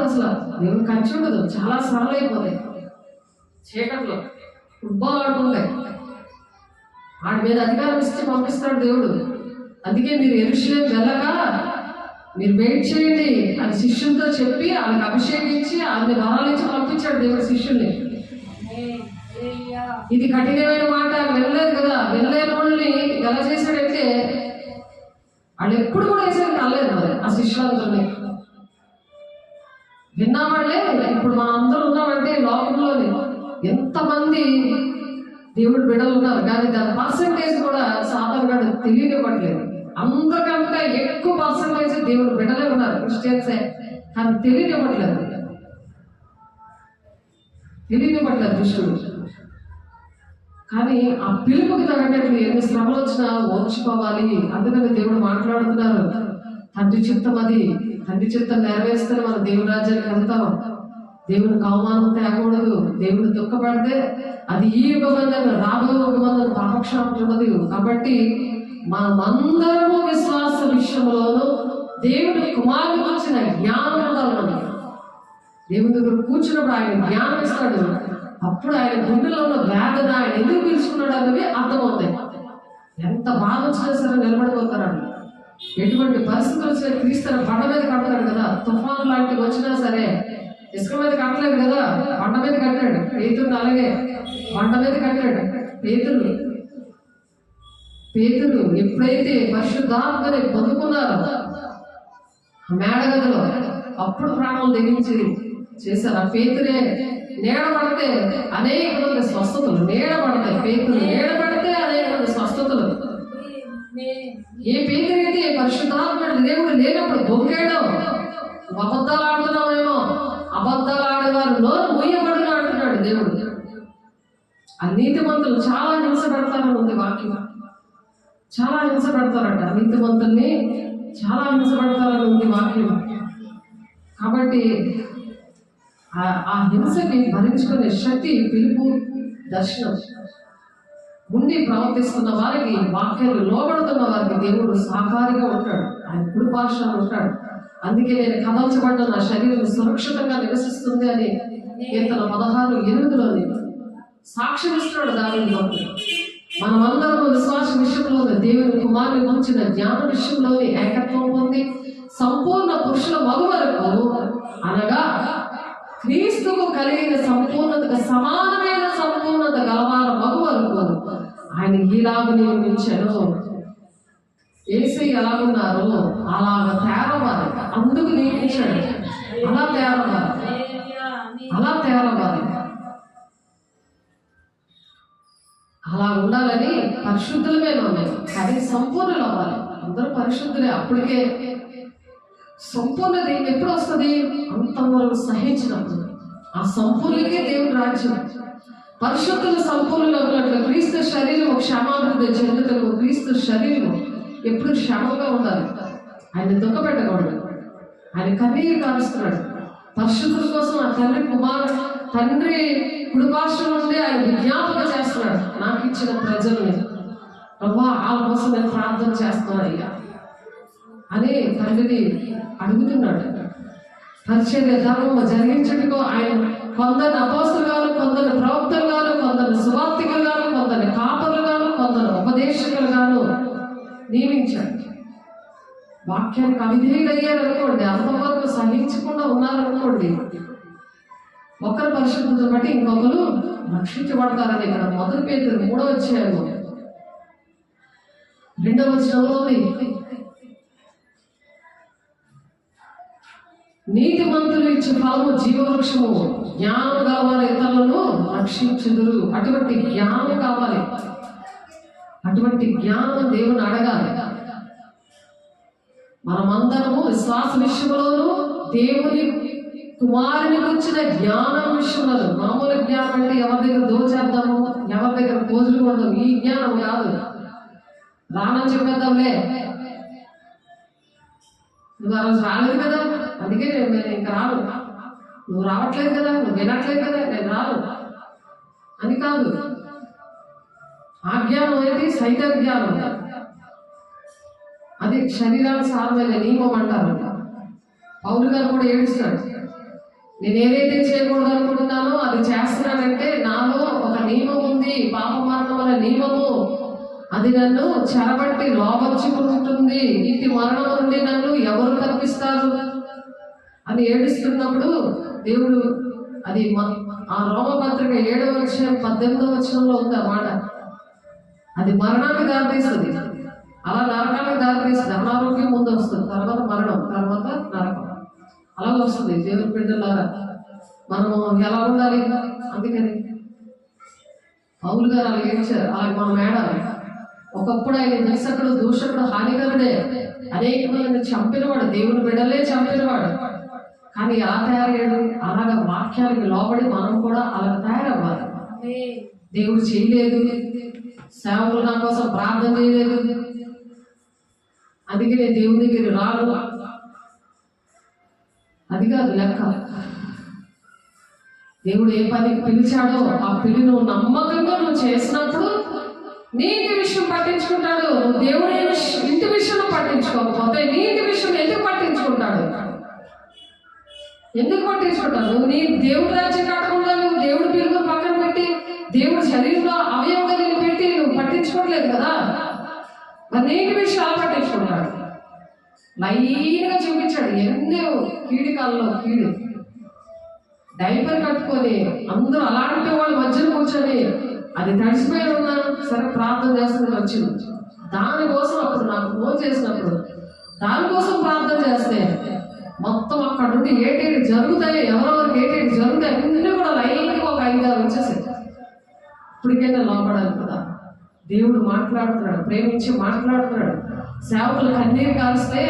[SPEAKER 1] అసలు. దేవుడు కంచి ఉండదు, చాలా శ్రమలు అయిపోతాయి. చీకట్లో ఫుట్బాల్ ఆడుకుంటాయి, వాడి మీద అధికారం ఇచ్చి పంపిస్తాడు దేవుడు. అందుకే మీరు యెరూషలేము వెళ్ళక మీరు వెయిట్ చేయండి అని శిష్యులతో చెప్పి వాళ్ళకి అభిషేకించి వాళ్ళని వరాలు ఇచ్చి పంపించాడు దేవుడు శిష్యుల్ని. ఇది కఠినమైన మాట, వెళ్ళలేదు కదా. వెళ్ళలేని వాళ్ళని ఎలా చేశాడంటే వాళ్ళు ఎప్పుడు కూడా వేసాడు కలలేదు మరి ఆ శిష్యులందరినీ. విన్నామంటే ఇప్పుడు మనం అందరూ ఉన్నామంటే లోకంలోని ఎంతమంది దేవుడు బిడ్డలు ఉన్నారు, కానీ దాని పర్సంటేజ్ కూడా సాధారణంగా తెలియనివ్వట్లేదు. అందరికంటే ఎక్కువ పర్సంటేజ్ దేవుడు బిడ్డలే ఉన్నారు, క్రిస్టియన్సే, కానీ తెలియనివ్వట్లేదు దుష్టుడు. కానీ ఆ పిలుపుకి తగ్గట్టు ఎన్ని శ్రమలు వచ్చినా ఓర్చుకోవాలి. అందుకని దేవుడు మాట్లాడుతున్నారు, తండ్రి చిత్తం అది, తండ్రి చిత్తం నెరవేరిస్తే మనం దేవుని రాజ్యానికి వెళ్తాం. దేవునికి అవమానం తేకూడదు. దేవుడు దుఃఖపడితే అది ఈ యుగబంధన, రాబోయే యుగబంధన పాపక్షాపం ఉండదు. కాబట్టి మనమందరము విశ్వాస విషయంలోనూ దేవుని కుమారుని వచ్చిన జ్ఞానం ఉండాలి. మనకి దేవుని దగ్గర కూర్చున్నప్పుడు ఆయన జ్ఞానం ఇస్తాడు. అప్పుడు ఆయన గుండెలో ఉన్న వేదన, ఆయన ఎందుకు పిలుచుకున్నాడు అన్నవి అర్థమవుతాయి. ఎంత బాధ వచ్చినా సరే నిలబడిపోతారండి. ఎటువంటి పరిస్థితులు వచ్చినా క్రీస్తున్న బండ మీద కడతాడు కదా. తుఫాను లాంటివి వచ్చినా సరే ఇసుక మీద కట్టలేదు కదా, బండ మీద కట్టాడు. పేతురుని అలాగే బండ మీద కట్టాడు. పేతురు ఎప్పుడైతే పరిశుద్ధాత్మని పొందుకున్నారో మేడగదిలో, అప్పుడు ప్రాణం తెగించి చేశారు. ఆ పేతురే నీడ పడితే అనేక మంది స్వస్థతలు, నీడ పడతాయి. పేతురు నీడ పడితే అనేక మంది స్వస్థతలు. ఏ పేతురైతే పరిశుద్ధాత్మ దేవుడు లేనప్పుడు బొంగేయడం, అబద్ధాలు ఆడుతున్నామేమో, అబద్ధాలు ఆడేవారు నోరు మూయబడును అంటున్నాడు దేవుడు. ఆ నీతిమంతులు చాలా హింస పెడతారని ఉంది వాక్యం. చాలా హింస పెడతారట, నీతిమంతుల్ని చాలా హింస పెడతారని ఉంది వాక్యం. కాబట్టి ఆ హింసని భరించుకునే శక్తి, పిలుపు, దర్శనం ఉండి ప్రవర్తిస్తున్న వారికి, వాక్యాలు లోబడుతున్న వారికి దేవుడు సహకారిగా ఉంటాడు. ఆయన కుడిపార్శ్వన ఉంటాడు. అందుకే నేను కదల్చబడ్డ నా శరీరం సురక్షితంగా నివసిస్తుంది అని కీర్తన 16:8 సాక్ష్యం ఇస్తున్నాడు దావీదు. మనమందరం విశ్వాస విషయంలోని దేవుని కుమారుని గురించిన జ్ఞాన విషయంలోని ఏకత్వం పొంది సంపూర్ణ పురుషుల మగు వరకు, అనగా క్రీస్తుకు కలిగిన సంపూర్ణతకు సమానమైన సంపూర్ణత గలవార మగు వరకు ఆయన ఈలాగా నియమించాను. యేసయ్య ఎలాగున్నారో అలాగ తేరవాలి, అందుకు నియమించాడు. అలా తేరవాలి. అలా ఉండాలని పరిశుద్ధులమే ఉన్నాయి, కానీ సంపూర్ణులు అవ్వాలి. అందరూ పరిశుద్ధులే. అప్పటికే సంపూర్ణత ఎప్పుడు వస్తుంది? అంతవరకు సహించినప్పుడు. ఆ సంపూర్ణకే దేవుడు రాజ్యం. పరిశుద్ధులు సంపూర్ణులు అవ్వనట్లు క్రీస్తు శరీరం క్షమాభివృద్ధి చెందుటకు క్రీస్తు శరీరం ఎప్పుడు క్షమంగా ఉండాలి. ఆయన దుఃఖపెట్టకూడదు. ఆయన కన్నీరు కారుస్తున్నాడు పరిశుద్ధుల కోసం. ఆ తండ్రి కుడిపార్శ్వం నుండి ఆయన విజ్ఞాపన చేస్తున్నాడు, నాకు ఇచ్చిన ప్రజల్ని ప్రభా వాళ్ళ కోసం నేను ప్రార్థన చేస్తున్నాను అయ్యా అని తండ్రిని అడుగుతున్నాడు. పరిచర్య ధర్మము జరిగించటకు ఆయన కొందరిని అపోస్తలుగాను, కొందరిని ప్రవక్తలుగాను, కొందరిని సువార్తికులుగాను, కొందరిని కాపరులుగాను, కొందరిని ఉపదేశకులుగాను నియమించాడు. వాక్యానికి అవిధేయులయ్యారు అనుకోండి, అంతవరకు సహించకుండా ఉన్నారనుకోండి, ఒకరు పరిశుద్ధతను బట్టి ఇంకొకరు రక్షించబడతారని ఇక్కడ 1 పేతురు 3వ అధ్యాయము 2వ వచనంలో నీతిమంతులు ఇచ్చే ఫలము జీవవృక్షము, జ్ఞానం కావాలి, ఇతరులను రక్షించుదురు. అటువంటి జ్ఞానం కావాలి. అటువంటి జ్ఞానం దేవుని అడగాలి. మనమందరము విశ్వాస విషయంలోనూ దేవుని కుమారుని గురించిన జ్ఞానం విషయంలో, మామూలు జ్ఞానం అంటే ఎవరి దగ్గర దోచేద్దాము, ఎవరి దగ్గర పోజులు కొడదాం, ఈ జ్ఞానం కాదు. రానని చెప్పేద్దాంలే, నువ్వు ఆ రోజు రాలేదు కదా అందుకే నేను ఇంకా రాను, నువ్వు రావట్లేదు కదా, నువ్వు వినట్లేదు కదా, నేను రాను అని కాదు. ఆ జ్ఞానం అనేది సైతం జ్ఞానం. అది శరీరానికి సారమైన నియమం అంటారు. పౌలు గారు కూడా ఏడుస్తాడు, నేను ఏదైతే చేయకూడదు అనుకుంటున్నానో అది చేస్తున్నానంటే నాలో ఒక నియమం ఉంది, పాపమరణం అనే నియమము, అది నన్ను చెరబట్టి లోబర్చుకుంటుంది. ఇట్టి మరణం నుండి నన్ను ఎవరు తప్పిస్తారు అని ఏడుస్తున్నప్పుడు దేవుడు, అది ఆ రోమపత్రిక 7వ అధ్యాయం 18వ వచనంలో ఉంది ఆ మాట. అది మరణానికి దారితీస్తుంది, అలా నరకానికి దారితీస్తుంది. అనారోగ్యం ముందు వస్తుంది, తర్వాత మరణం, తర్వాత నరకం, అలాగ వస్తుంది. దేవుని బిడ్డలారా మనము ఎలా ఉండాలి? అందుకని పౌలు గారు అలా ఏడ్చారు. అలాగే మనం ఏడాలి. ఒకప్పుడు ఆయన హింసకుడు, దూషకుడు, హానికరుడే, అనేక మందిని చంపినవాడు, దేవుని బిడ్డలే చంపినవాడు. కానీ ఎలా తయారయ్యాడు? అలాగ వాక్యానికి లోబడి మనం కూడా అలా తయారవ్వాలి. దేవుడు చేయలేదు, సేవకులు నా కోసం ప్రార్థన చేయలేదు, అందుకే నేను దేవుని దగ్గర రాను, అది కాదు లెక్క. దేవుడు ఏ పనికి పిలిచాడో ఆ పిలి నువ్వు నమ్మకంగా నువ్వు చేసినప్పుడు నీటి విషయం పట్టించుకుంటాడు. నువ్వు దేవుడి ఇంటి విషయం పట్టించుకోకపోతే నీటి విషయం ఎందుకు పట్టించుకుంటాడు? ఎందుకు పట్టించుకుంటాడు? నువ్వు నీ దేవుడి రాజ్యం కట్టకుండా నువ్వు దేవుడి పిలుపుని పక్కన పెట్టి దేవుడి శరీరంలో అవయవాన్ని పెట్టి నువ్వు పట్టించుకోవట్లేదు కదా, మరి నీటి విషయాలు పట్టించుకుంటాడు. లైన్గా చూపించాడు ఎన్నో కీడికాలలో కీడు. డైపర్ కట్టుకొని అందరూ అలాంటి వాళ్ళ మధ్యలో కూర్చొని అది తడిసిపోయి ఉన్నా సరే ప్రార్థన చేస్తుంది వచ్చింది. దానికోసం అప్పుడు నాకు ఫోన్ చేసినప్పుడు దానికోసం ప్రార్థన చేస్తే మొత్తం అక్కడ నుండి ఏటేటి జరుగుతాయి, ఎవరెవరికి ఏటేటి జరుగుతాయి అన్నీ కూడా లైన్గా ఒక 5-6 వచ్చేసాయి. ఇప్పటికైనా లోపడాలి కదా, దేవుడు మాట్లాడుతున్నాడు, ప్రేమించి మాట్లాడుతున్నాడు. సేవకులు కన్నీరు కాల్స్తే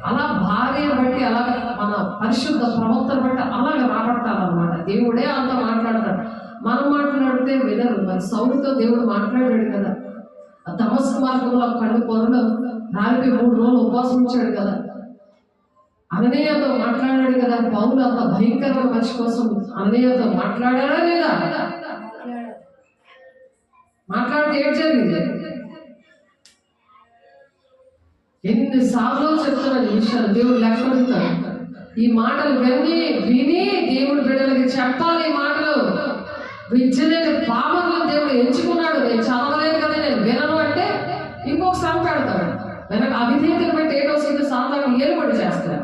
[SPEAKER 1] అలా భార్యను బట్టి అలా మన పరిశుద్ధ ప్రవర్తన బట్టి అలాగ రాబట్టాలన్నమాట. దేవుడే అంతా మాట్లాడతాడు. మనం మాట్లాడితే వినరు. మరి సౌలుతో దేవుడు మాట్లాడాడు కదా, దమస్కు మార్గంలో కళ్ళు పొరలో 43 రోజులు ఉపవాసం ఉంచాడు కదా, అననీయతో మాట్లాడాడు కదా. పౌలు అంత భయంకరమైన మనిషి కోసం అననీయతో మాట్లాడాడా లేదా? మాట్లాడితే ఏం జరిగింది? ఎన్నిసార్లు చెప్తున్నాడు ఈ విషయాలు, దేవుడు లెక్కడుతాడు. ఈ మాటలు విని దేవుడు బిడ్డలకి చెప్పాలి. ఈ మాటలు విద్యలేని పాపంలో దేవుడు ఎంచుకున్నాడు. నేను చదవలేదు కదా, నేను వినను అంటే ఇంకొకసారి పెడతాడు. వెనక అవిధేతను బట్టి ఏటో సీటు సాధారణ ఏలుబడి చేస్తాడు.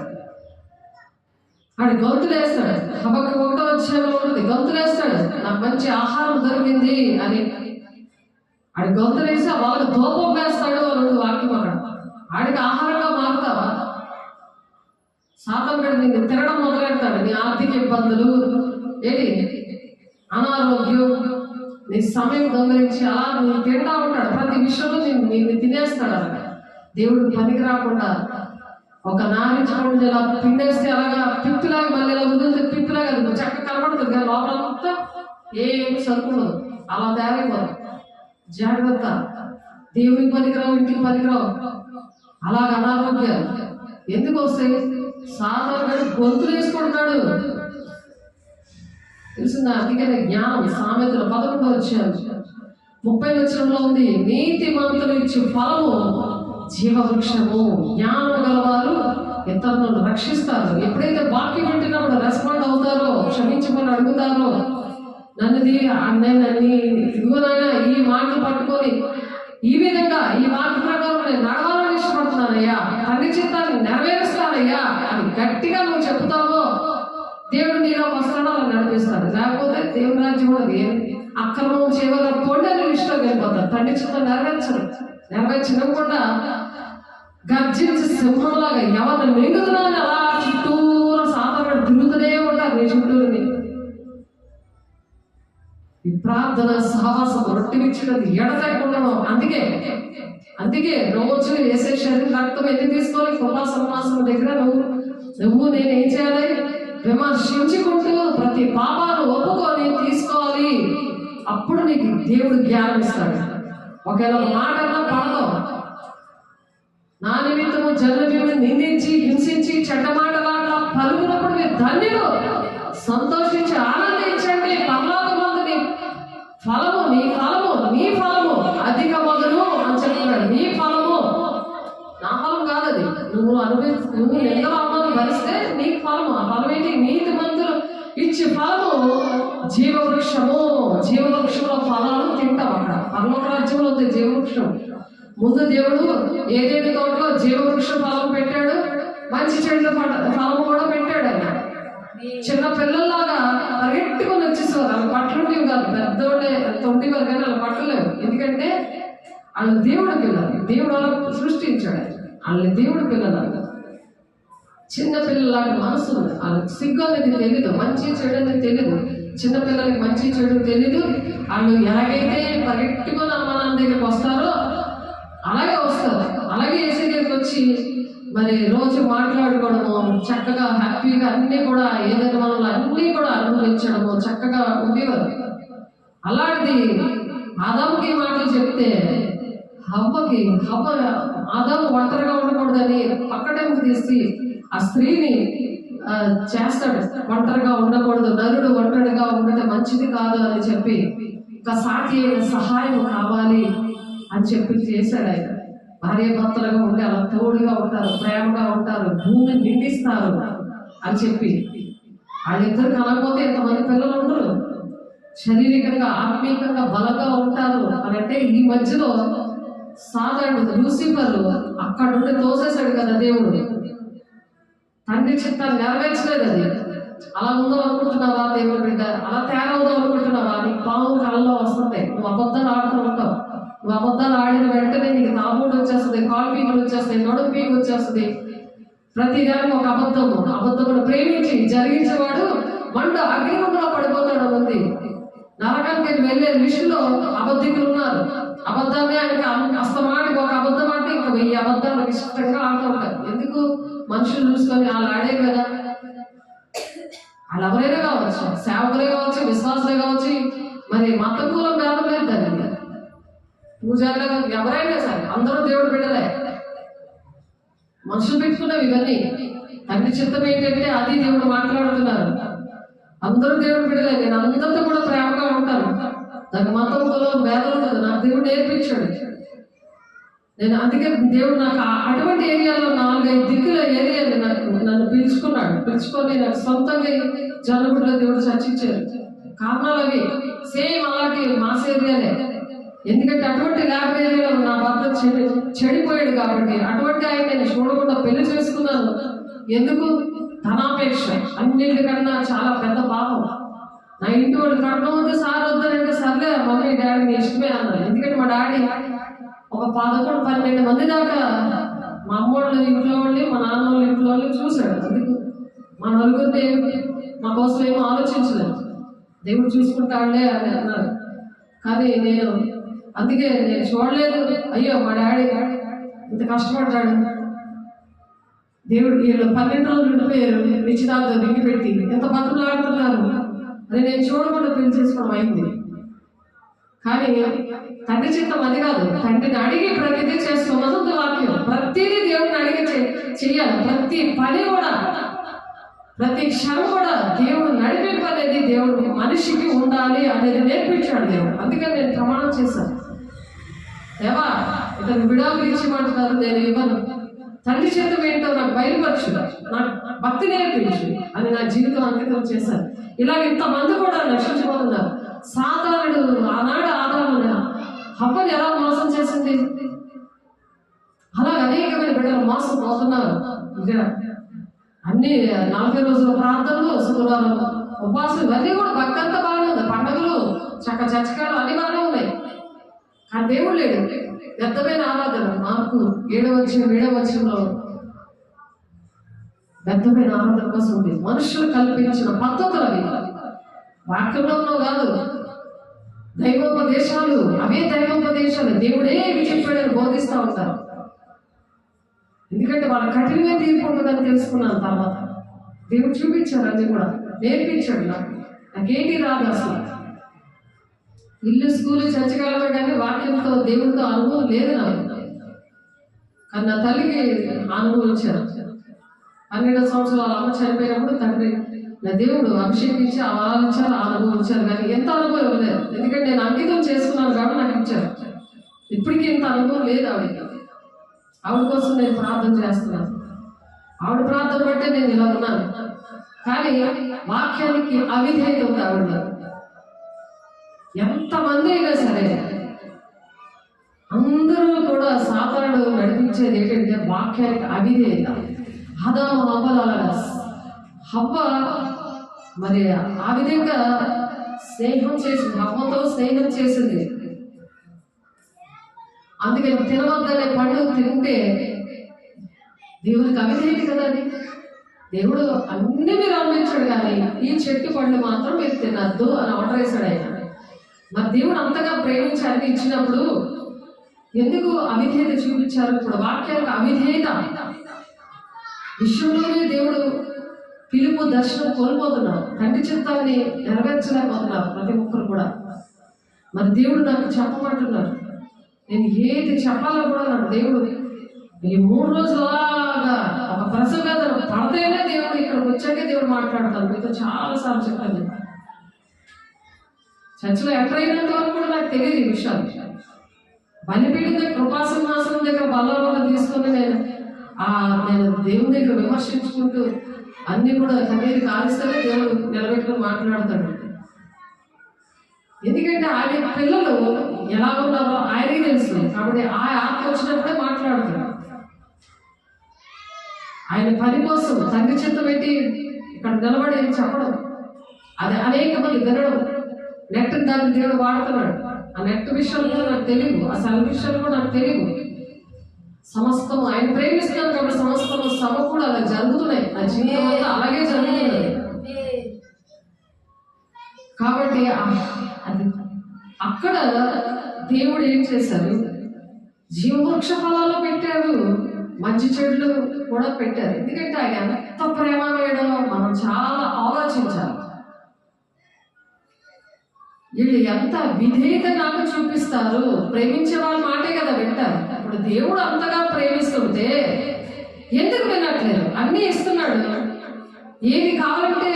[SPEAKER 1] ఆడు గొంతులేస్తాడు. హబక్కు 1వ అధ్యాయంలో ఉంటుంది, గొంతులేస్తాడు. నాకు మంచి ఆహారం దొరికింది అని. ఆడి గొంతులేసి వాళ్ళకి దూపం వేస్తాడు అని వాక్యం అన్నాడు. ఆడికి ఆహారంగా మారుతావా? సాతాను నిన్ను తినడం మొదలెడతాడు. నీ ఆర్థిక ఇబ్బందులు ఏంటి, అనారోగ్యం, నీ సమయం దొంగలించి అలా నువ్వు తింటా ఉంటాడు. ప్రతి విషయంలో నిన్ను తినేస్తాడు. అలా దేవుడికి పనికి రాకుండా ఒక నారించుకోండి ఇలా పిండేస్తే అలాగా పిప్పిలాగా మళ్ళీ ఇలా వదిలితే పిప్పిలాగా చక్క కనబడుతుంది కానీ లోపలంతా ఏమి సరుకుండదు. అలా తయారైపోదు. జాగ్రత్త. దేవునికి పనికిరావు, ఇంటికి పనికిరావు. అలాగ అనారోగ్యాలు ఎందుకు వస్తాయి? సాధారణ గొంతులు వేసుకుంటున్నాడు. తెలిసిందా? అందుకనే జ్ఞానం సామెతలు 11వ అధ్యాయం 30వ వచనంలో ఉంది, నీతి మంతులు ఇచ్చే ఫలము జీవవృక్షము. జ్ఞానం గలవారు ఇతరులను రక్షిస్తారు. ఎప్పుడైతే వాక్యం వింటున్నప్పుడు రెస్పాండ్ అవుతారో, క్షమించమని అడుగుతారో, ఇదిగోనైనా ఈ మాటలు పట్టుకొని ఈ విధంగా ఈ వాక్య ప్రకారం నేను నడవాలని ఇష్టపడుతున్నానయ్యా, తండ్రి చిత్తాన్ని నెరవేరుస్తానయ్యా అని గట్టిగా నువ్వు చెప్తావో దేవుడు నీలో వస్తాడో అలా నడిపిస్తాడు. లేకపోతే దేవుని రాజ్యం కూడా అక్రమం చేయవల పొండని ఇష్టం వెళ్ళిపోతారు. తండ్రి చిత్తం నెరవేర్చకుండా గర్జించి సింహంలాగా ఎవరిని మింగుతున్నా అని అలా చుట్టూరు సాధారణ తిరుగుతూనే ఉంటారు నీ చుట్టూరుని. ఈ ప్రార్థన సహవాసం రొట్టెమిచ్చినది ఎడతెగకుండా. అందుకే రోజు వేసే శరీరం రక్తం ఎందుకు తీసుకోవాలి? కృపా సమాసం దగ్గర నువ్వు నేను ఏం చేయాలి? విమర్శించుకుంటూ ప్రతి పాపాలు ఒప్పుకొని తీసుకోవాలి. అప్పుడు నీకు దేవుడు జ్ఞానం ఇస్తాడు. ఒకవేళ మాట పడదు, నా నిమిత్తము జనులను నిందించి హింసించి చెడ్డ మాటలాగా పలుకున్నప్పుడు మీరు ధన్యులు, సంతోషించి ఆనందించండి. పరలోకమందుని ఫలము నీ ఫలము అధిక మొదలు అని చెప్తున్నాడు. నీ ఫలము నా ఫలం కాదు, అది నువ్వు ఎంతో అమ్మాలు భరిస్తే నీకు ఫలము. ఆ ఫలం ఏంటి? నీతి మంతులు ఇచ్చే ఫలము జీవవృక్షంలో ఫలాలు తింటాం. అక్కడ పరలోక రాజ్యంలో ఉంది జీవవృక్షం. ముందు దేవుడు ఏదేని తోటలో జీవవృక్ష ఫలం పెట్టాడు, మంచి చెట్ల ఫలము కూడా పెట్టాడు. ఆయన చిన్న పిల్లల్లాగా పరిగెట్టుకొని వచ్చేసేవారు. వాళ్ళ పట్టలు కాదు, పెద్దోడే తొండివారు కానీ వాళ్ళ పట్టలేవు. ఎందుకంటే వాళ్ళు దేవుడి పిల్లలు. దేవుడు వాళ్ళ సృష్టించాడు. వాళ్ళని దేవుడి పిల్లలు. చిన్న పిల్లలాగా మనసు ఉంది. వాళ్ళకి సిగ్గు అనేది తెలీదు, మంచి చెడు అనేది తెలీదు. చిన్నపిల్లలకి మంచి చెడు తెలీదు. వాళ్ళు ఎలాగైతే పరిగెట్టుకొని అమ్మ నాన్న దగ్గరికి వస్తారో అలాగే వస్తారు. అలాగే ఏసీ దగ్గరికి వచ్చి మరి రోజు మాట్లాడుకోవడము, చక్కగా హ్యాపీగా అన్నీ కూడా ఏదైనా మనలో అన్నీ కూడా అనుభవించడము, చక్కగా ఉండేవారు. అలాంటిది ఆదాముకి మాటలు చెప్తే ఆదాము ఒంటరిగా ఉండకూడదని పక్కటెంపు తీసి ఆ స్త్రీని చేస్తాడు. ఒంటరిగా ఉండకూడదు, నరుడు ఒంటరిగా ఉండటం మంచిది కాదు అని చెప్పి ఇంకా సాటి అయిన సహాయం కావాలి అని చెప్పి చేశాడు. ఆయన భార్య భర్తలుగా ఉండి అలా తోడుగా ఉంటారు, ప్రేమగా ఉంటారు, భూమిని నిండిస్తారు అని చెప్పి వాళ్ళిద్దరు కలగపోతే ఎంతమంది పిల్లలు ఉండరు. శారీరకంగా ఆత్మీయంగా బలంగా ఉంటారు అని అంటే ఈ మధ్యలో సాధారణ లూసిఫర్ అక్కడ నుండి తోసేశాడు కదా దేవుడు. తండ్రి చిత్తాన్ని నెరవేర్చలేదు. అది అలా ఉందో అనుకుంటున్నావా దేవుడు బిడ్డ? అలా తయారవుదాం అనుకుంటున్నావా? నీకు పాము కళ్ళలో వస్తుంది, నువ్వు అబద్ధాలు ఆడుతూ ఉంటావు. నువ్వు అబద్ధాలు ఆడిన వెంటనే నీకు తాగుడు వచ్చేస్తుంది, కాలు పీకులు వచ్చేస్తాయి, నడుము పీకు వచ్చేస్తుంది. ప్రతి దానికి ఒక అబద్ధమును ప్రేమించి జరిగించేవాడు మండు అగ్నిగుండంలో పడిపోతాడు ఉంది. నరకానికి వెళ్ళే ఋషుల్లో అబద్ధికులు ఉన్నారు. అబద్ధాన్ని ఆయనకి అస్తమాటికి ఒక అబద్ధం అంటే ఇంకా 1000 అబద్ధాలకు ఇష్టంగా ఆడుతూ ఉంటారు. ఎందుకు? మనుషులు చూసుకొని వాళ్ళు ఆడే కదా. వాళ్ళు ఎవరైనా కావచ్చు, సేవకులే కావచ్చు, విశ్వాసులే కావచ్చు, మరి మత కులం భేదం లేదు దాన్ని. పూజారులే ఎవరైనా సరే అందరూ దేవుడు బిడ్డలే. మనుషులు పెట్టుకున్నవి ఇవన్నీ. తండ్రి చిత్తం ఏంటంటే అది దేవుడు మాట్లాడుతున్నారు. అందరూ దేవుడు బిడ్డలే. నేను అందరితో కూడా ప్రేమగా ఉంటాను. నాకు మతం కులం భేదం ఉండదు. నాకు దేవుడు నేర్పించాడు. నేను అందుకే దేవుడు నాకు అటువంటి ఏరియాలో 4-5 దిక్కుల ఏరియాలు నన్ను పిలుచుకొని నాకు సొంతంగా జనగుడిలో దేవుడు చర్చించారు. కారణాలు అవి సేమ్ అలాంటి మాస్ ఏరియాలే. ఎందుకంటే అటువంటి ల్యాబ్ ఏరియాలో నా భర్త చెడిపోయాడు కాబట్టి అటువంటి ఆయన నేను చూడకుండా పెళ్లి చేసుకున్నాను. ఎందుకు? ధనాపేక్ష అన్నింటికన్నా చాలా పెద్ద పాపం. నా ఇంటి వాళ్ళు కట్నం వద్దు, సార్ వద్దంటే సర్లే మమ్మీ డాడీ ఇష్టమే అన్నారు. ఎందుకంటే మా డాడీ ఒక 11-12 మంది దాకా మా అమ్మోళ్ళ ఇంట్లో వాళ్ళని, మా నాన్న వాళ్ళ ఇంట్లో వాళ్ళని చూశాడు. అందుకు మా నలుగురిని మా కోసం ఏమో ఆలోచించలేదు. దేవుడు చూసుకుంటాడులే అని అన్నారు. కానీ అందుకే నేను చూడలేదు. అయ్యో మా డాడీ ఇంత కష్టపడ్డాడు, దేవుడు వీళ్ళు 12 రోజులు ఉండిపోయారు, నిశ్చితార్థం దిగి పెట్టి ఎంత బతుకులాడుతున్నారు అని నేను చూడకుండా పెళ్లి చేసుకోవడం అయింది. కానీ తండ్రి చిత్తం అది కాదు. తండ్రిని అడిగి ప్రతిదీ చేస్తున్నది వాక్యం. ప్రతిదీ దేవుడిని అడిగి చెయ్యాలి. ప్రతి పని కూడా, ప్రతి క్షణం కూడా దేవుడు నడిపింపు అనేది దేవుడు మనిషికి ఉండాలి అనేది నేర్పించాడు దేవుడు. అందుకని నేను ప్రమాణం చేశాను, దేవా ఇతను విడాకులు ఇచ్చిమంటున్నారు, నేను ఇవ్వను. తండ్రి చిత్తం ఏంటో నాకు బయలుపరచు, నాకు భక్తి నేర్పించు అని నా జీవితం అంకితం చేశాను. ఇలా ఇంతమంది కూడా రక్షించుకుంటున్నారు. సాతానుడు ఆనాడు ఆదామును హవ్వని ఎలా మోసం చేసింది, అలా అనేకమైన బిడ్డలు మోసం పోతున్నారు. ఇక్కడ అన్ని 40 రోజుల ప్రార్థనలు, శుక్రవారం ఉపవాసం, ఇవన్నీ కూడా భక్తి అంతా బాగానే ఉంది. పండుగలు చచ్చకాలు అన్ని బాగానే ఉన్నాయి. కానీ దేవుడు లేడు. వ్యర్థమైన ఆరాధన. మార్కు 7వ వచనంలో వ్యర్థమైన ఆరాధన కోసం ఉంది. మనుషులు కల్పించిన పద్ధతులు అవి. వాక్యంలో కాదు, దైవోపదేశాలు అవే దైవోపదేశాలు. దేవుడే చెప్పాడని బోధిస్తూ ఉంటారు. ఎందుకంటే వాళ్ళ కఠినమే తీర్పు ఉంటుందని తెలుసుకున్నాను. తర్వాత దేవుడు చూపించాడు, అది కూడా నేర్పించాడు. నాకేంటి రాదు అసలు. ఇల్లు, స్కూలు, చర్చకాలమే కానీ వాక్యంతో దేవుడితో అనుభవం లేదు నాకు. కానీ నా తల్లికి అనుభవం వచ్చారు. 12 సంవత్సరాల అమ్మ చనిపోయినప్పుడు తండ్రి నా దేవుడు అభిషేకించి ఆ వరాలు ఇచ్చారు, ఆ అనుభవం ఇచ్చారు. కానీ ఎంత అనుభవం ఇవ్వలేదు. ఎందుకంటే నేను అంకితం చేసుకున్నాను కాబట్టి నాకు ఇచ్చారు. ఇప్పటికీ ఇంత అనుభవం లేదు ఆవిడకి. ఆవిడ కోసం నేను ప్రార్థన చేస్తున్నాను. ఆవిడ ప్రార్థన బట్టే నేను ఇలా ఉన్నాను. కానీ వాక్యానికి అవిధేయత ఉంది ఆవిడ. ఎంతమంది అయినా సరే అందరూ కూడా సాతానుడు నడిపించేది ఏంటంటే వాక్యానికి అవిధేయత. ఆదాము హవ్వలాగా హవ్వ మరి ఆ విధంగా స్నేహం చేసింది, హవ్వతో స్నేహం చేసింది. అందుకని తినవద్దనే పండు తింటే దేవునికి అవిధేయత కదా అది. దేవుడు అన్ని మీరు అందించాడు, కానీ ఈ చెట్టు పండు మాత్రం మీరు తినద్దు అని ఆర్డర్ వేశాడు ఆయన. మరి దేవుడు అంతగా ప్రేమించి అన్ని ఇచ్చినప్పుడు ఎందుకు అవిధేయత చూపించారు? ఇప్పుడు వాక్యానికి అవిధేయత విషయంలోనే దేవుడు పిలుపు, దర్శనం కోల్పోతున్నారు. తండ్రి చిత్తాన్ని నెరవేర్చలేకపోతున్నారు ప్రతి ఒక్కరు కూడా. మరి దేవుడు నాకు చెప్పమంటున్నారు. నేను ఏది చెప్పాలో కూడా నాకు దేవుడు ఈ 3 రోజులాగా ఒక ప్రసంగం పడితేనే దేవుడు ఇక్కడికి వచ్చాకే దేవుడు మాట్లాడతాను. మీతో చాలాసార్లు చెప్పాను. చర్చలో ఎంటర్ అయినంత వరకు కూడా నాకు తెలియదు ఈ విషయాలు. బలిపీఠం దగ్గర, కృపాసింహాసనం దగ్గర బల్ల తీసుకొని నేను దేవుని దగ్గర విమర్శించుకుంటూ అన్ని కూడా కన్నీరు కాలిస్తేనే దేవుడు నిలబెట్టుకుని మాట్లాడతాడు. ఎందుకంటే ఆయన పిల్లలు ఎలా ఉన్నారో ఆయనకి తెలుసు. కాబట్టి ఆ ఆత్మ వచ్చినప్పుడే మాట్లాడతాడు. ఆయన పని కోసం తండ్రి చిత్తం పెట్టి ఇక్కడ నిలబడి చెప్పడం, అది అనేక మంది వినడం. నెట్ దాన్ని దేవుడు వాడుతున్నాడు. ఆ నెట్ విషయాలు కూడా నాకు తెలియదు, ఆ సెల్ విషయాలు కూడా నాకు తెలియదు. సమస్తం ఆయన ప్రేమిస్తున్నాడు కాబట్టి సమస్తం సభ కూడా అలా జరుగుతున్నాయి. నా జీవితం అంతా అలాగే జరుగుతున్నది. కాబట్టి అది అక్కడ దేవుడు ఏం చేశారు, జీవవృక్ష ఫలాలు పెట్టారు, మంచి చెట్లు కూడా పెట్టారు. ఎందుకంటే ఆయన ఎంత ప్రేమమేడో మనం చాలా ఆలోచించాలి. వీళ్ళు ఎంత విధేయత నాకు చూపిస్తారు, ప్రేమించే వాళ్ళ మాటే కదా వింటారు. ఇప్పుడు దేవుడు అంతగా ప్రేమిస్తుంటే ఎందుకు వినట్లేదు? అన్నీ ఇస్తున్నాడు. ఏది కావాలంటే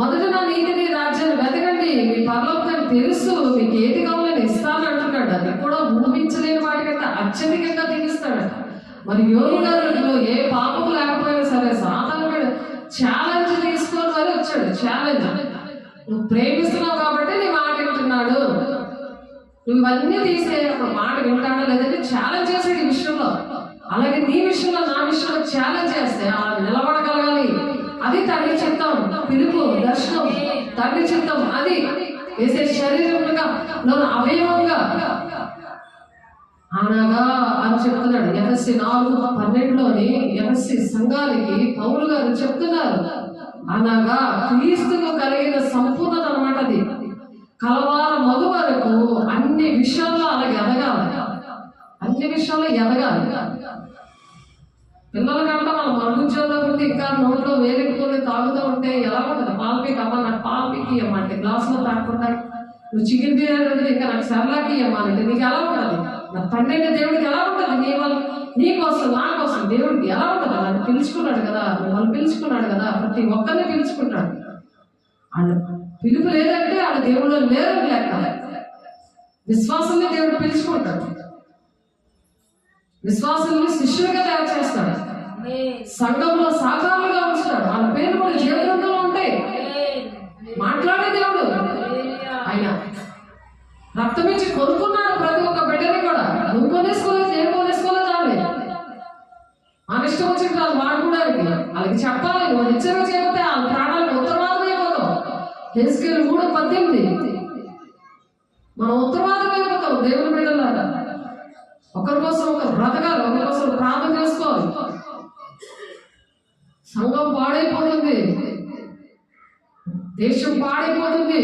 [SPEAKER 1] మొదట నా నీతిని రాజ్యాన్ని వెతకండి, మీ పరలోకాన్ని తెలుసు, మీకు ఏది కావాలని ఇస్తాను అంటున్నాడు. అది కూడా ఊహించలేని వాటికంటే అత్యధికంగా దిగిస్తాడట. మరి యోగు గారిలో ఏ పాపం లేకపోయినా సరే సాతానుడు ఛాలెంజ్ తీసుకొని మరి వచ్చాడు. ఛాలెంజ్, నువ్వు ప్రేమిస్తున్నావు కాబట్టి నీ మాట వింటున్నాడు, నువ్వు ఇవన్నీ తీసే ఒక మాట వింటాడా లేదంటే ఛాలెంజ్ చేసాడు ఈ విషయంలో. అలాగే నీ విషయంలో నా విషయంలో ఛాలెంజ్ చేస్తే అలా నిలబడగలగాలి. అది తండ్రి చిత్తం, పిలుపు, దర్శనం తండ్రి చిత్తం. అది వేసే శరీరంగా అవయవంగా అనగా అని చెప్తున్నాడు. ఎఫ్ఎస్సి 4:12లోని ఎఫ్ఎస్సి సంఘానికి పౌలు గారు చెప్తున్నారు. అనగా క్రీస్తుకు కలిగిన సంపూర్ణత అన్నమాట. అది కలవాల మగు వరకు అన్ని విషయాల్లో అలాగే ఎదగాలి, అన్ని విషయాల్లో ఎదగాలి. పిల్లల కంటే మన మరుగుజ్జోలో ఉంటే ఇంకా నోట్లో వేరెక్కుని తాగుతూ ఉంటే ఎలా ఉంటుంది? పాల్పీకి అమ్మ నాకు పాల్పీకి అమ్మ అంటే గ్లాసులో తాగకుండా, నువ్వు చికెన్ బిర్యానీ ఇంకా నాకు సర్లాకి అమ్మ అంటే నీకు ఎలా ఉంటుంది? నా తండ్రి దేవుడికి ఎలా ఉంటుంది? నీ కోసం నా కోసం దేవుడికి ఎలా ఉంటుంది? నన్ను పిలుచుకున్నాడు కదా, మిమ్మల్ని పిలుచుకున్నాడు కదా, ప్రతి ఒక్కరిని పిలుచుకుంటాడు. వాళ్ళ పిలుపు లేదంటే వాళ్ళ దేవుళ్ళు లేరు లెక్క. విశ్వాసాన్ని దేవుడు పిలుచుకుంటాడు, విశ్వాసాన్ని శిష్యులుగా తయారు చేస్తాడు, సంఘంలో సాకారులుగా ఉంచుతాడు. వాళ్ళ పేర్లు కూడా జీవగ్రంథంలో ఉంటాయి. మాట్లాడే దేవుడు ఆయన రక్తం ఇచ్చి కొనుక్కున్నాడు ప్రతి ఒక్క బిడ్డని కూడా. నువ్వు కొనేసుకోలేదు, నేను కొనేసుకోలేదు. మన ఇష్టం వచ్చిన వాళ్ళు వాడుకోవడానికి వాళ్ళకి చెప్పాలి. నువ్వు హెచ్చరిక చేయకపోతే వాళ్ళ ప్రాణాలకు ఉత్తరవాదం అయిపోతాం. హెస్కేలు 3:18 మనం ఉత్తరవాదం అయిపోతాం. దేవుని బిడ్డలాగా ఒకరి కోసం ఒకరు బ్రతకాలి, ఒకరి కోసం ప్రార్థన చేసుకోవాలి. సంఘం పాడైపోతుంది, దేశం పాడైపోతుంది.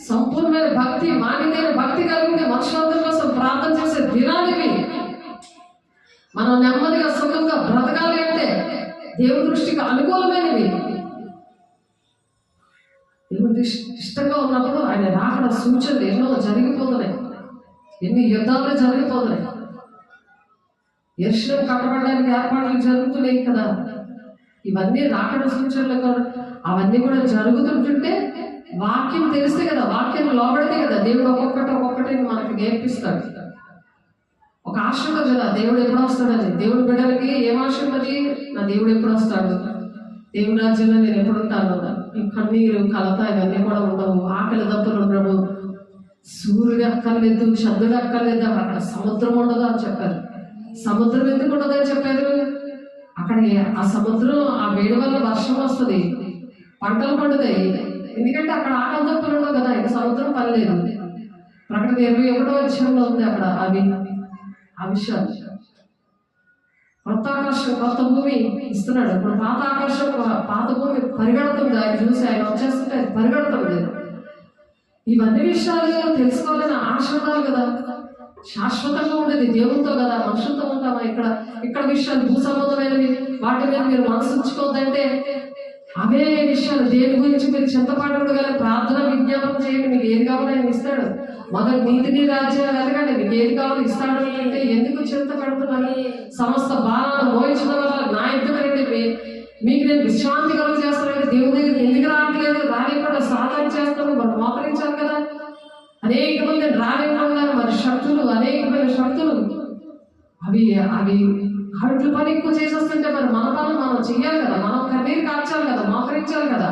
[SPEAKER 1] సంపూర్ణమైన భక్తి, మాన్యమైన భక్తి కలిగింది. మనుషులందరి కోసం ప్రార్థన చేసే దినానివి. మనం నెమ్మదిగా సుఖంగా బ్రతకాలి అంటే దేవుని దృష్టికి అనుకూలమైనవి. దేవుని ఇష్టంగా ఉన్నప్పుడు ఆయన రాకడ సూచనలు ఎన్నో జరిగిపోతున్నాయి, ఎన్ని యుద్ధాలు జరిగిపోతున్నాయి. యెరూషలేము కట్టబడడానికి ఏర్పాట్లు జరుగుతున్నాయి కదా. ఇవన్నీ రాకడ సూచనలు. అవన్నీ కూడా జరుగుతుంటుంటే వాక్యం తెలిస్తే కదా, వాక్యం లోబడితే కదా దేవుడు ఒక్కొక్కటి మనకి నేర్పిస్తాడు. ఒక ఆశ ఉంటుంది కదా, దేవుడు ఎప్పుడు వస్తాడని. దేవుడి బిడ్డలకి ఏం ఆశ ఉన్నది? నా దేవుడు ఎప్పుడు వస్తాడు, దేవుడి రాజ్యంలో నేను ఎప్పుడు ఉంటాను. ఈ కన్నీరు కలత ఇవన్నీ కూడా ఉండవు, ఆకలి దప్పులు ఉండవు, సూర్యుడు అక్కర్లేదు, చంద్రుడు అక్కర్లేదు, అక్కడ సముద్రం ఉండదు అని చెప్పారు. సముద్రం ఎందుకు ఉండదు అని చెప్పారు? అక్కడ ఆ సముద్రం ఆ వేడి వల్ల వర్షం వస్తుంది, పంటలు పండుతాయి. ఎందుకంటే అక్కడ ఆకలి దప్పులు ఉండవు కదా, ఇంకా సముద్రం పని లేదు. ప్రకటన 21వ ఉంది అక్కడ అవి ఆ విషయాలు. కొత్త ఆకాశం కొత్త భూమి ఇస్తున్నాడు. ఇప్పుడు పాత ఆకాశం పాత భూమి పరిగెడుతుంది. ఆయన చూసి ఆయన వచ్చేస్తుంటే అది పరిగెడుతుంది. ఇవన్నీ విషయాలు తెలుసుకోవాలని ఆశ ఉండాలి కదా. శాశ్వతంగా ఉండేది దేవునితో కదా, మనుషులతో ఉంటామా? ఇక్కడ విషయాలు భూ సంబంధమైనవి, వాటి మీద మీరు మనసు ఉంచుకోవద్దంటే అవే విషయాలు. దేని గురించి మీరు చింతపడకూడదు కానీ ప్రార్థన విజ్ఞాపనం చేయండి. మీకు ఏది కావాలో ఆయన ఇస్తాడు. మొదటి నీతిని రాజ్యం వెతకండి, మీకు ఏది కావాలో ఇస్తాడు. అంటే ఎందుకు చింత పెడుతున్నాను? సమస్త భారాలను మోయించడం వల్ల నా ఎదుగు రండి, మీకు నేను విశ్రాంతి కలుగు చేస్తానంటే దేవుని దగ్గర ఎందుకు రావట్లేదు? రానివ్వకుండా సాధన చేస్తాను, మరి మోకరించాలి కదా. అనేక మంది రానివ్వకుండా మరి శక్తులు, అనేకమైన శక్తులు అవి అట్లు పని ఎక్కువ చేసేస్తుంటే మరి మన పనులు మనం చెయ్యాలి కదా, మనం కన్నీరు కార్చాలి కదా, మోకరించాలి కదా,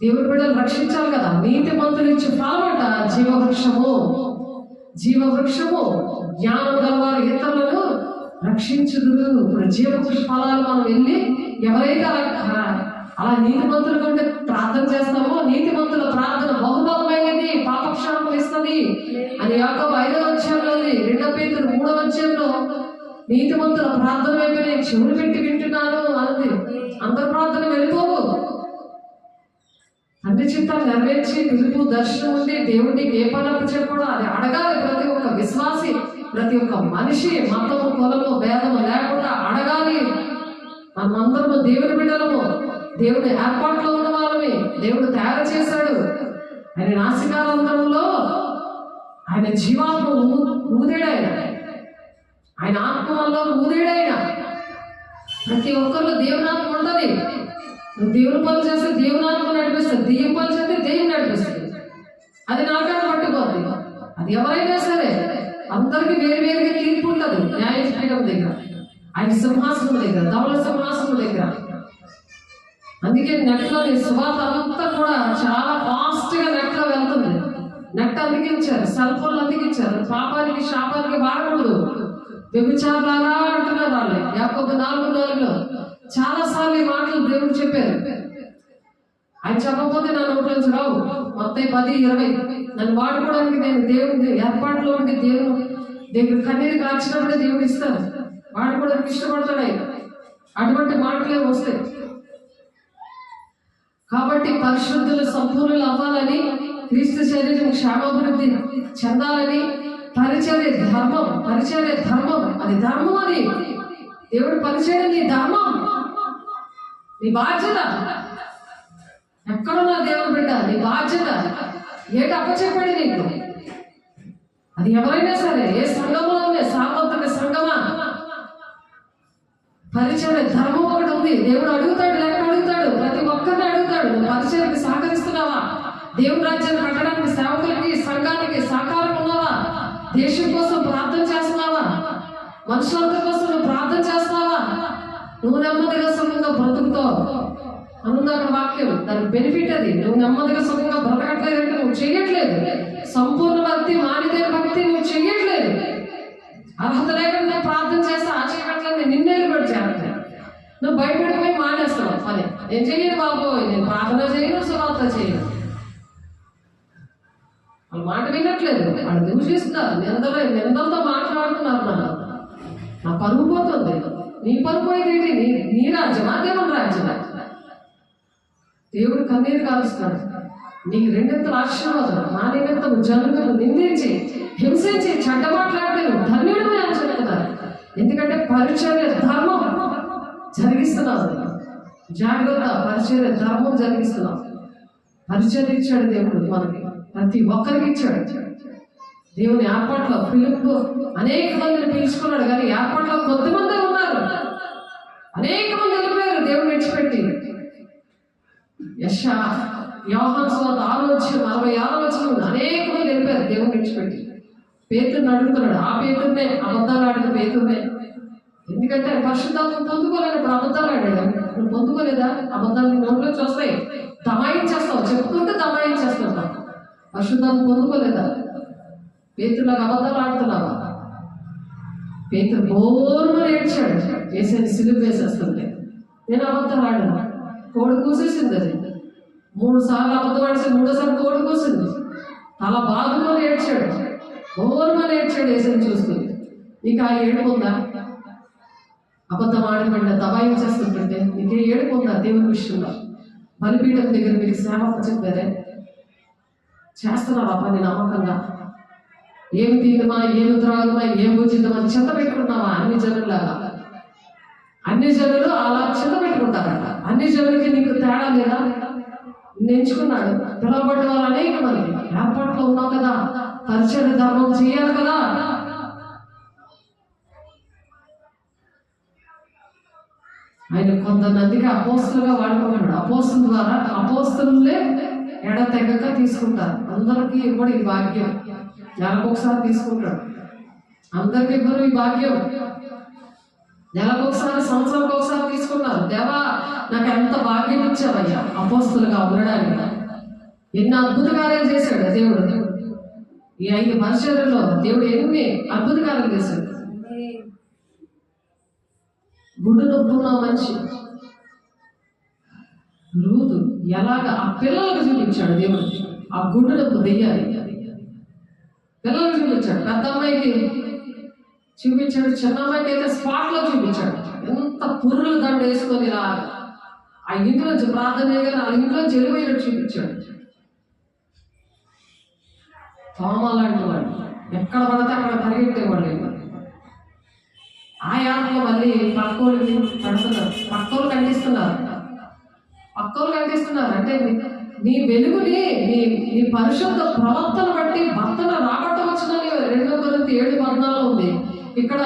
[SPEAKER 1] దేవుడి బిడ్డలు రక్షించాలి కదా. నీతి మంతులు ఇచ్చే ఫలమట జీవవృక్షము. జీవవృక్షము జ్ఞానం గలవారు ఇతరులను రక్షించుదురు. ఇప్పుడు జీవవృక్ష ఫలాలు మనం వెళ్ళి ఎవరైతే అలా నీతిమంతులుగా ఉంటే ప్రార్థన చేస్తామో, నీతిమంతుల ప్రార్థన బహుబలమైనది, పాపక్షాపం ఇస్తుంది అని యాకోబు 5వ అధ్యాయంలో ఉంది. 2 పేతురు 3వ అధ్యాయంలో నీతిమంతుల ప్రార్థన వైపు నేను చెవులు పెట్టి వింటున్నాను అంది. అందరి ప్రార్థన వెళ్ళిపోవు. అన్ని చిత్తాలు నెరవేర్చి పిలుపు దర్శనం ఉండి దేవుడికి ఏ పనప్పు చెప్పడం అది అడగాలి. ప్రతి ఒక్క విశ్వాసి, ప్రతి ఒక్క మనిషి మతము కులము భేదము లేకుండా అడగాలి. మనమందరము దేవుని బిడ్డలము, దేవుని ఏర్పాట్లో ఉన్న వాళ్ళని దేవుడు తయారు చేశాడు. ఆయన నాసికారంధ్రంలో ఆయన జీవాత్మ ఊదేడాయన, ఆయన ఆత్మ వల్ల ఊదేడాయన. ప్రతి ఒక్కరిలో దేవుని ఆత్మ ఉంటుంది. నువ్వు దేవుని పనులు చేస్తే దేవుని ఆత్మ నడిపిస్తుంది, దెయ్యం పనులు చేస్తే దెయ్యం నడిపిస్తుంది. అది నాకాడ పట్టుకోద్ది. అది ఎవరైనా సరే అందరికి వేరు వేరుగా తీర్పు ఉంటుంది. న్యాయపీఠం దగ్గర, ఆయన సింహాసనం దగ్గర, ధవళ సింహాసనం దగ్గర. అందుకే నెట్లో సువార్త అంతా కూడా చాలా ఫాస్ట్ గా నెట్లో వెళ్తుంది. నెట్ అందికించారు, సెల్ ఫోన్లు అందికించారు. పాపానికి శాపానికి వాడకూడదు. వ్యభిచారాలా అంటున్నారు వాళ్ళు. యాకోబు 4:4 చాలా సార్లు ఈ మాటలు దేవుడు చెప్పారు. ఆయన చెప్పకపోతే నా నోట్లోంచి రావు. మొత్తం 10:20 నన్ను వాడుకోవడానికి నేను దేవుడి ఏర్పాటులో ఉండి దేవుడు దగ్గర కన్నీరు కాచినప్పుడే దేవుడు ఇస్తారు. వాడుకోవడానికి ఇష్టపడతాడు ఆయన. అటువంటి మాటలే వస్తాయి. కాబట్టి పరిశుద్ధులు సంపూర్ణులు అవ్వాలని, క్రీస్తు శరీరం క్షేమాభివృద్ధి చెందాలని పరిచర్య ధర్మం, పరిచర్య ధర్మం. అది ధర్మం. అది దేవుడు పరిచయం నీ ధర్మం, నీ బాధ్యత. ఎక్కడున్నా దేవుడు బిడ్డ నీ బాధ్యత. ఏటి అప్పచెప్పాడు నీకు. అది ఎవరైనా సరే, ఏ సంఘంలో ఉంది, సార్వత్రిక సంఘమా, పరిచర్య ధర్మం ఒకటి ఉంది. దేవుడు అడుగుతాడు, లెక్క అడుగుతాడు, ప్రతి ఒక్కరిని అడుగుతాడు. నువ్వు పరిచర్యకి సహకరిస్తున్నావా? దేవుని రాజ్యాన్ని కట్టడానికి సేవకులకి సంఘానికి సహకారం ఉన్నావా? దేశం కోసం ప్రార్థన చేస్తున్నావా? మనుషులందరి కోసం నువ్వు ప్రార్థన చేస్తున్నావా? నువ్వు నెమ్మదిగా సుఖంగా బ్రతుకుతావు అనుంది అక్కడ వాక్యం. దాని బెనిఫిట్ అది. నువ్వు నెమ్మదిగా సుఖంగా బ్రతకట్లేదంటే నువ్వు చెయ్యట్లేదు. సంపూర్ణ భక్తి, మానిదైన భక్తి నువ్వు చెయ్యట్లేదు. అర్హత లేకుండా ప్రార్థన చేస్తే ఆశయట్లని నిన్నేళ్ళు కూడా చేస్తాయి. నువ్వు భయపడిపోయి మానేస్తావు పని. నేను చెయ్యను బాబోయ్, నేను ప్రార్థన చేయను, సువార్త చేయను. వాళ్ళు మాట వినట్లేదు. వాళ్ళు దూషిస్తున్నారు, నిందలతో మాట్లాడుతున్నారు. నా పరుగు పోతుంది. నీ పరుగు పోయేది ఏంటి? నీ రాజ్యమా దేవుని రాజ్యమా? దేవుడు కన్నీరు కాలుస్తున్నాడు. నీకు 2 ఆశీర్వాదం. నా నిమిత్తం జనులను నిందించి హింసించి చెడ్డ మాట్లాడితే నువ్వు ధన్యుడు అని చెప్తున్నారు. ఎందుకంటే పరిచర్య ధర్మం జరిగిస్తున్నావు. జాగ్రత్త, పరిచర్య ధర్మం జరిగిస్తున్నావు. పరిచర్య ఇచ్చాడు దేవుడు మనకి, ప్రతి ఒక్కరికి ఇచ్చాడు. దేవుని ఏర్పాట్లో పిలుపు అనేక మందిని పిలుచుకున్నాడు. కానీ ఏర్పాట్లో కొద్దిమంది ఉన్నారు, అనేక మంది వెళ్ళిపోయారు దేవుని విడిచిపెట్టి. యోహాను సువార్త 6:46 అనేక మంది వెళ్ళిపోయారు దేవుని విడిచిపెట్టి. పేతురుని అడుగుతున్నాడు. ఆ పేతురునే అబద్ధాలు ఆడిన పేతురునే. ఎందుకంటే పరిశుద్ధాత్మ పొందుకోలేనప్పుడు అబద్ధాలు ఆడాడు. నువ్వు పొందుకోలేదా? అబద్ధాలు నోట్లో చూస్తాయి, దమాయించేస్తావు, చెప్పుకుంటే దమాయించేస్తుంటావు. పరిశుద్ధాత్మ పొందుకోలేదా? పేతురులాగా అబద్ధాలు ఆడుతున్నావా? పేతురు బోరుమని ఏడ్చాడు వేసేది సిలువ వేసేస్తుంటే. నేను అబద్ధాలు ఆడాను, కోడి కూసేసింది. అది 3 సార్లు అబద్ధం ఆడిసి 3వ కోడి కూసింది. అలా బాధకొని ఏడ్చాడు, బోరుమని ఏడ్చాడు వేసేది చూసుకుని. నీకు ఆ ఏడుపు ఉందా? అబద్ధం ఆడమంటే దబాయించేస్తుంటే నీకే ఏడుపు ఉందా? దేవుని విషయంలో బలిపీఠం దగ్గర మీకు సేవ చెప్పారే, చేస్తున్నావా పని నమ్మకంగా? ఏమి తిందమా, ఏమి త్రాగుమా, ఏం భుజిద్దామా చెత్త పెట్టుకున్నావా? అన్ని జనులాగా. అన్ని జనులు అలా చెత్త పెట్టుకుంటారట. అన్ని జనులకి నీకు తేడా లేదా? ఎంచుకున్నాడు. పిలవబడ్డ వాళ్ళు అనేక మంది ఏర్పాట్లో ఉన్నావు కదా, పరిచర్య ధర్మం చేయాలి కదా. ఆయన కొంతమందికి అపోస్తులుగా వాడుకున్నాడు. అపోస్తుల ద్వారా అపోస్తులే ఎడతెగక తీసుకుంటారు. అందరికీ ఇవ్వడు ఈ భాగ్యం. నెలకొకసారి తీసుకుంటాడు. అందరికి ఇవ్వరు ఈ భాగ్యం. నెలకొకసారి, సంవత్సరానికి ఒకసారి తీసుకున్నారు. దేవా నాకు ఎంత భాగ్యం ఇచ్చావయ్యా అపోస్తులుగా ఉండడానికి. ఎన్ని అద్భుత కార్యాలు చేశాడు దేవుడు. ఈ 5 పరిచర్యల్లో దేవుడు ఎన్ని అద్భుత కార్యాలు చేశాడు. గుడ్డు నొప్పున్న మనిషి రూతు ఎలాగ ఆ పిల్లలకు చూపించాడు దేవుడు. ఆ గుండెలకు దెయ్యాలి పిల్లలకు చూపించాడు. పెద్ద అమ్మాయికి చూపించాడు, చిన్న అమ్మాయికి అయితే స్పాట్ లో చూపించాడు. ఎంత పుర్రులు దండ వేసుకొని ఇలా ఆ ఇంట్లోంచి ప్రార్థన చేయగానే ఆ ఇంట్లో చెలిపోయినట్టు చూపించాడు. తోమ లాంటి వాడు ఎక్కడ పడితే అక్కడ పరిగెట్టేవాళ్ళు. ఆ యాత్రలో మళ్ళీ పక్కోళ్ళకి పడుతున్నారు, పక్కోళ్ళు కంటిస్తున్నారు అంటే నీ వెలుగుని నీ పరిశుద్ధ ప్రవర్తన బట్టి భర్తను రాబట్టవచ్చునని 2 కొరింథీ 7:14 ఉంది. ఇక్కడ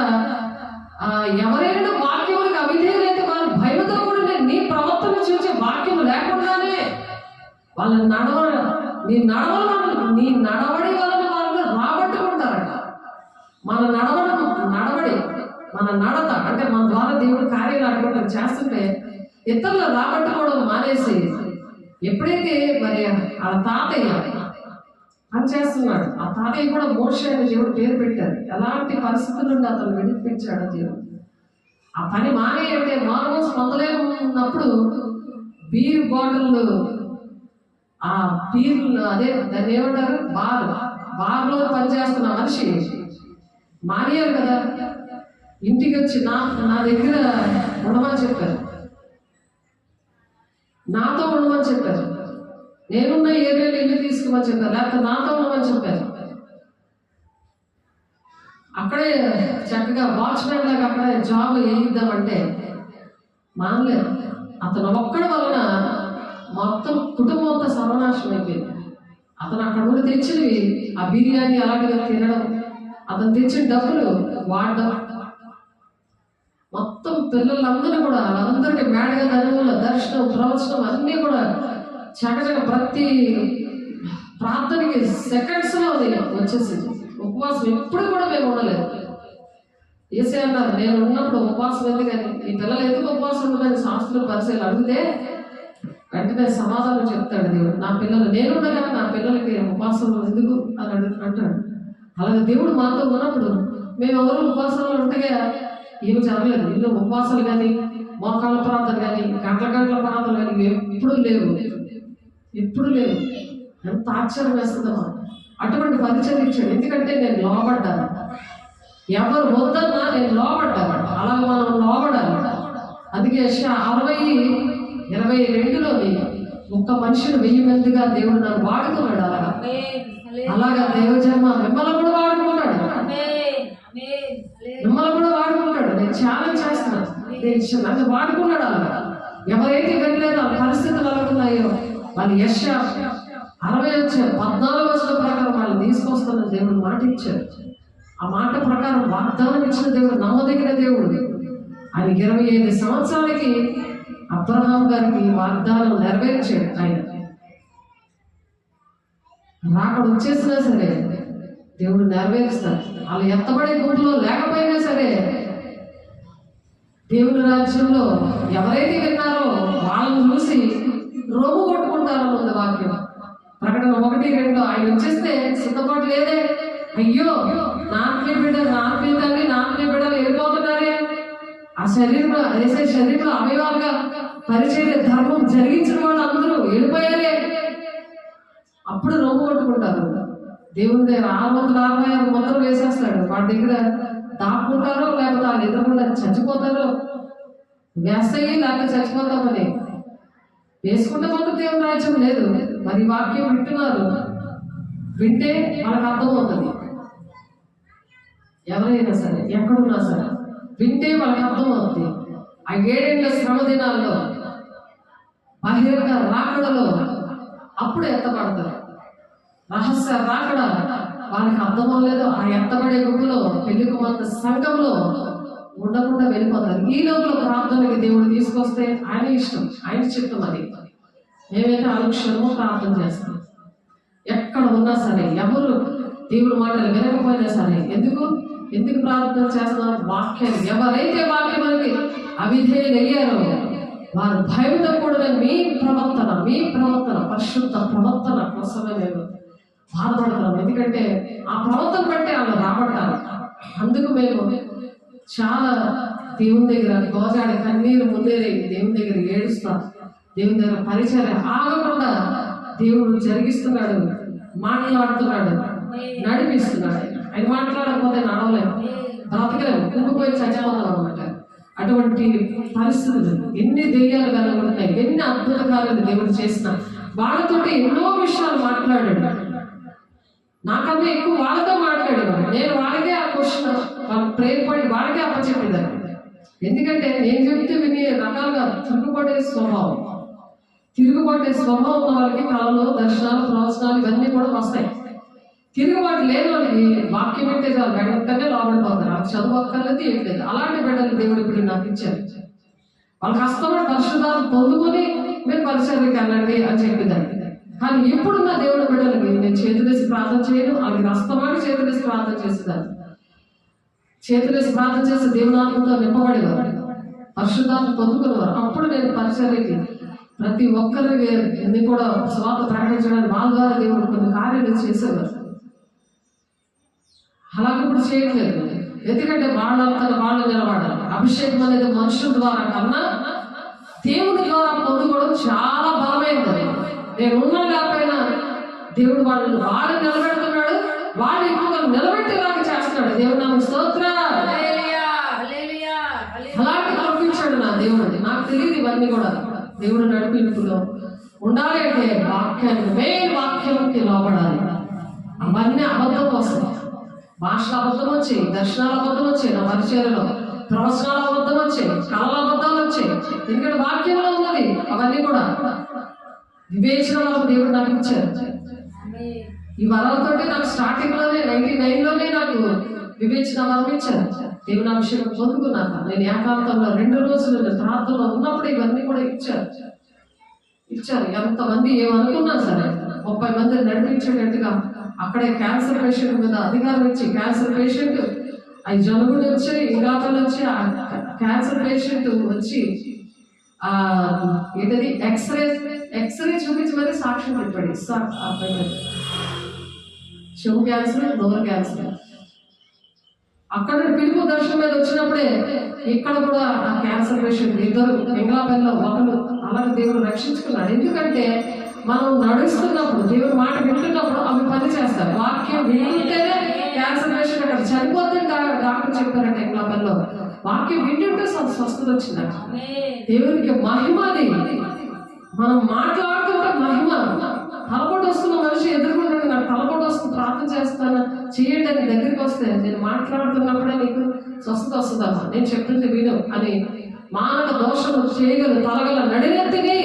[SPEAKER 1] ఎవరైనా వాక్యములకు అవిధేయులైతే వారు భయముతో కూడిన నీ ప్రవర్తన చూసే వాక్యం లేకుండానే వాళ్ళ నీ నడవడి వలన వాళ్ళు రాబట్టుకుంటారట. మన నడత అంటే మన ద్వారా దేవుడు కార్యాలు అటువంటి చేస్తుంటే ఇతరులు రాబట్టుకోవడం మానేసి ఎప్పుడైతే మరి వాళ్ళ తాతయ్య అని చేస్తున్నాడు. ఆ తాతయ్య కూడా మోషే అని దేవుడు పేరు పెట్టారు. ఎలాంటి పరిస్థితుల నుండి అతను విడిపించాడు దేవుడు. ఆ పని మానే అంటే మానవ పొందలేనప్పుడు బీర్ బాటిల్ ఆ బీర్లు అదే దాన్ని ఏమంటారు బార్లో పనిచేస్తున్న మనిషి మానేయాలి కదా. ఇంటికి వచ్చి నా దగ్గర ఉండమని చెప్పారు, నాతో ఉండమని చెప్పారు, నేనున్న ఏరియాలో ఇల్లు తీసుకోమని చెప్పారు, లేకపోతే నాతో ఉండమని చెప్పారు. అక్కడే చక్కగా వాచ్మెన్ లాగా అక్కడే జాబ్ వేయిద్దామంటే మానలేదు. అతను ఒక్కడి వలన మొత్తం కుటుంబం అంతా సర్వనాశనం అయిపోయింది. అతను అక్కడ నుండి తెచ్చినవి ఆ బిర్యానీ అలాంటిగా తినడం, అతను తెచ్చిన డబ్బులు వాడడం, మొత్తం పిల్లలందరూ కూడా వాళ్ళందరికీ మేడగా ధనముల దర్శనం ప్రవచనం అన్నీ కూడా చకచక ప్రతి ప్రార్థనకి సెకండ్స్ లో వచ్చేసింది. ఉపవాసం ఎప్పుడు కూడా మేము ఉండలేదు. ఏసే అన్నారు, నేను ఉన్నప్పుడు ఉపవాసం ఎందుకని, ఈ పిల్లలు ఎందుకు ఉపవాసం ఉండదని శాస్త్రుల పరిశీలన అడిగితే వెంటనే సమాధానం చెప్తాడు దేవుడు. నా పిల్లలు నేనుండగా నా పిల్లలకి ఉపవాసం ఎందుకు అని అంటాడు. అలాగే దేవుడు మాతో ఉన్నప్పుడు మేము ఎవరు ఉపవాసంలో ఉంటగా ఏమి జరగలేదు. ఇల్లు ఉపవాసాలు కానీ మోకాళ్ళ ప్రాంతాలు కానీ గంటల ప్రాంతాలు కానీ ఎప్పుడు లేవు. ఎంత ఆశ్చర్యం వేస్తుందమ్మా. అటువంటి పరిచయం ఇచ్చాడు. ఎందుకంటే నేను లోబడ్డాను. ఎవరు వద్దన్నా నేను లోబడ్డాను. అలా మనం లోబడాలి. అందుకే 60:22లోని ఒక్క మనిషిని 1000 మందిగా దేవుడు నన్ను వాడుకున్నాడు. అలాగా దేవజన్మ మిమ్మల్ని కూడా వాడుకుంటాడు. నేను ఛాలెంజ్ చేస్తున్నాను. నన్ను వాడుకున్నాడు. అలా ఎవరైతే వెళ్ళలేదో ఆ పరిస్థితులు అనుకున్నాయో వాళ్ళు యెషయా 60:14 ప్రకారం వాళ్ళు తీసుకొస్తున్న దేవుడు మాట ఇచ్చారు. ఆ మాట ప్రకారం వాగ్దానం ఇచ్చిన దేవుడు నమ్మదగిన దేవుడు. ఆయన 25 సంవత్సరాలకి అబ్రహాం గారికి వాగ్దానం నెరవేర్చాడు. ఆయన రాకడ వచ్చేసినా సరే దేవుడు నెరవేరుస్తాడు. వాళ్ళు ఎత్తబడే గుంపులో లేకపోయినా సరే దేవుని రాజ్యంలో ఎవరైతే విన్నారో వాళ్ళని చూసి రోగు కొట్టుకుంటారో ఉంది వాక్యం. ప్రకటన 1:2 ఆయన వచ్చేస్తే సిద్ధపాటు లేదే, అయ్యో నా ఆత్మీయ బిడ్డలు వెళ్ళిపోతున్నారే, ఆ శరీరంలో అవయవాలుగా పరిచయ ధర్మం జరిగించిన వాళ్ళు అందరూ వెళ్ళిపోయారే. అప్పుడు రొమ్ము కొట్టుకుంటారు. దేవుని దగ్గర 666 ముద్రలు వేసేస్తాడు. వాడి దగ్గర దాక్కుంటారో లేకపోతే వాళ్ళు ఎదురకుండా చచ్చిపోతారో, వేస్తాయి లేకపోతే చచ్చిపోతామని వేసుకుంటే మాత్రం దేవుని రాజ్యం లేదు. మరి వాక్యం వింటున్నారు, వింటే వాళ్ళకి అర్థమవుతుంది. ఎవరైనా సరే ఎక్కడున్నా సరే వింటే వాళ్ళకి అర్థమవుతుంది. ఆ 7 ఏళ్ల శ్రమ దినాల్లో బహిరంగ రాకడలో అప్పుడు ఎత్తబడతారు. రహస్య రాకడ వాళ్ళకి అర్థమవ్వలేదు. ఆ ఎత్తబడే గుంపులో పెళ్లి కుమార్తె సంఘంలో ఉండకుండా వెళ్ళిపోతారు. ఈ లోపల ప్రార్థనకి దేవుడు తీసుకొస్తే ఆయన ఇష్టం, ఆయన చిత్తం. అది మేమైతే అనుక్షణము ప్రార్థన చేస్తాం. ఎక్కడ ఉన్నా సరే ఎవరు దేవుడి మాటలు వినకపోయినా సరే ఎందుకు ప్రార్థన చేస్తున్నాం? వాక్యం ఎవరైతే వాక్యానికి అవిధేయులు అయ్యారో వారు భయంతో కూడిన మీ ప్రవర్తన పరిశుద్ధ ప్రవర్తన కోసమే మేము బాధపడుతున్నాం. ఎందుకంటే ఆ ప్రవర్తన బట్టి వాళ్ళు రాబట్టాలి. అందుకు మేము చాలా దేవుని దగ్గర గోజాడి కన్నీరు ముందేరే దేవుని దగ్గర ఏడుస్తూ చేస్తా, దేవుని దగ్గర పరిచర్య ఆగకుండా దేవుడు జరిగిస్తున్నాడు, మాట్లాడుతున్నాడు, నడిపిస్తున్నాడు. ఆయన మాట్లాడకపోతే నడవలేము, బ్రతకలేము, కుంగిపోయి చచ్చిపోతాం అనమాట. అటువంటి పరిస్థితులు ఎన్ని దెయ్యాలు కలుగుతున్నాయి, ఎన్ని అద్భుత కార్యాలు దేవుడు చేసిన వాళ్ళతోటి ఎన్నో విషయాలు మాట్లాడాడు. నాకన్నా ఎక్కువ వాళ్ళతో మాట్లాడేవాడు. నేను వాళ్ళకే ఆ క్వశ్చన్ వాళ్ళు ప్రేర్ పడి వాళ్ళకే అప్పచెప్పేదాన్ని. ఎందుకంటే నేను చెప్తే వినే రకాలుగా తిరుగుబడే స్వభావం ఉన్న వాళ్ళకి కళలు, దర్శనాలు, ప్రవచనాలు ఇవన్నీ కూడా వస్తాయి. తిరుగుబాటు లేని వాళ్ళకి వాక్యం వింటే చాలు వెంటనే లోపడిపోతారు. నాకు చదువు అక్కర్లేదు, ఏం లేదు. అలాంటి బిడ్డలు దేవుడు ఇప్పుడు నాకు ఇచ్చారు. వాళ్ళకి కష్టపడి పరిశుద్ధాలు పొందుకొని మీరు పరిచర్యకి వెళ్ళండి అని చెప్పేదాన్ని. కానీ ఇప్పుడున్న దేవుడి బిడ్డలకి నేను చేతులేసి ప్రార్థన చేయను, వాళ్ళకి కష్టపడి చేతులేసి ప్రార్థన చేసేదాన్ని. చేతులేసి ప్రార్థన చేసి దేవునాత్మతో నింపబడేవారు, పరిశుద్ధాలు పొందుకునేవారు. అప్పుడు నేను పరిచర్యకి ప్రతి ఒక్కరిని కూడా స్వాత ప్రకటించడానికి వాళ్ళ ద్వారా దేవుడు కొన్ని కార్యాలు చేసేవారు. అలాగే ఇప్పుడు చేయట్లేదు. ఎందుకంటే వాళ్ళంతా వాళ్ళు నిలబడాలి. అభిషేకం అనేది మనుషుల ద్వారా కన్నా దేవుడి ద్వారా పొందుకోవడం చాలా బలమైనది. నేను ఉన్నా లేకపోయినా దేవుడు వాళ్ళు నిలబెడుతున్నాడు, వాళ్ళు ఎక్కువగా నిలబెట్టేలాగా చేస్తున్నాడు. దేవుడు నాకు స్తోత్ర. అలాంటి కల్పించాడు నా దేవుడు. నాకు తెలియదు ఇవన్నీ కూడా దేవుడు నడిపింపులో ఉండాలి అంటే వాక్యంకి లోపడాలి. అవన్నీ అబద్ధం వస్తాయి. భాషల అబద్ధం వచ్చాయి, దర్శనాల అబద్ధం వచ్చాయి, నా పరిచర్యలో ప్రవచనాల అబద్ధం వచ్చాయి, కళల అబద్ధాలు వచ్చాయి. ఎందుకంటే వాక్యంలో ఉన్నది అవన్నీ కూడా. వివేచన వరకు దేవుడు నాకు ఇచ్చారు. ఈ వరాలతోటి నాకు స్టార్టింగ్ లోనే 99లోనే నాకు వివేచన వరం ఇచ్చారు. దేవుని అభిషేకం పొందుకున్నాక నేను ఏకాంతంలో 2 రోజులు ప్రార్థనలో ఉన్నప్పుడు ఇవన్నీ కూడా ఇచ్చారు. ఎంతమంది ఏమనుకున్నా సరే 30 మందిని నడిపించేటట్టుగా అక్కడే క్యాన్సర్ పేషెంట్ మీద అధికారం ఇచ్చి, క్యాన్సర్ పేషెంట్ అవి జలుబులు వచ్చి ఇంగాపలు వచ్చి ఆ క్యాన్సర్ పేషెంట్ వచ్చి ఏంటది ఎక్స్రే చూపించి మరి సాక్ష్యం చెప్పాడు. చెవు క్యాన్సర్, నోరు క్యాన్సర్. అక్కడ పిలుపు దర్శనం మీద వచ్చినప్పుడే ఇక్కడ కూడా ఆ క్యాన్సర్ పేషెంట్ 2 ఎంగ్లాపల్లిలో ఒకరు అలాగే దేవుడు రక్షించుకున్నాడు. ఎందుకంటే మనం నడుస్తున్నప్పుడు దేవుడు మాట వింటున్నప్పుడు అవి పని చేస్తారు. వాక్యం వింటేనే క్యాన్సర్ పేషెంట్ అక్కడ చనిపోతుంది డాక్టర్ చెప్పారంటే ఎంగ్లాపల్లిలో. వాక్యం వింటుంటే స్వస్థత వచ్చిందట. దేవునికి మహిమది. మనం మాట్లాడుతుంటే మహిమ. తలపోటు వస్తున్న మనిషి ఎదుర్కొంటాడు, నాకు తలపోటు వస్తుంది ప్రార్థన చేస్తాను చేయండి అని దగ్గరికి వస్తే నేను మాట్లాడుతున్నప్పుడే నీకు స్వస్థత వస్తుందమ్మా, నేను చెప్తుంటే విను అని మానవ దోషం చేయగల తలగల నడినెత్తిని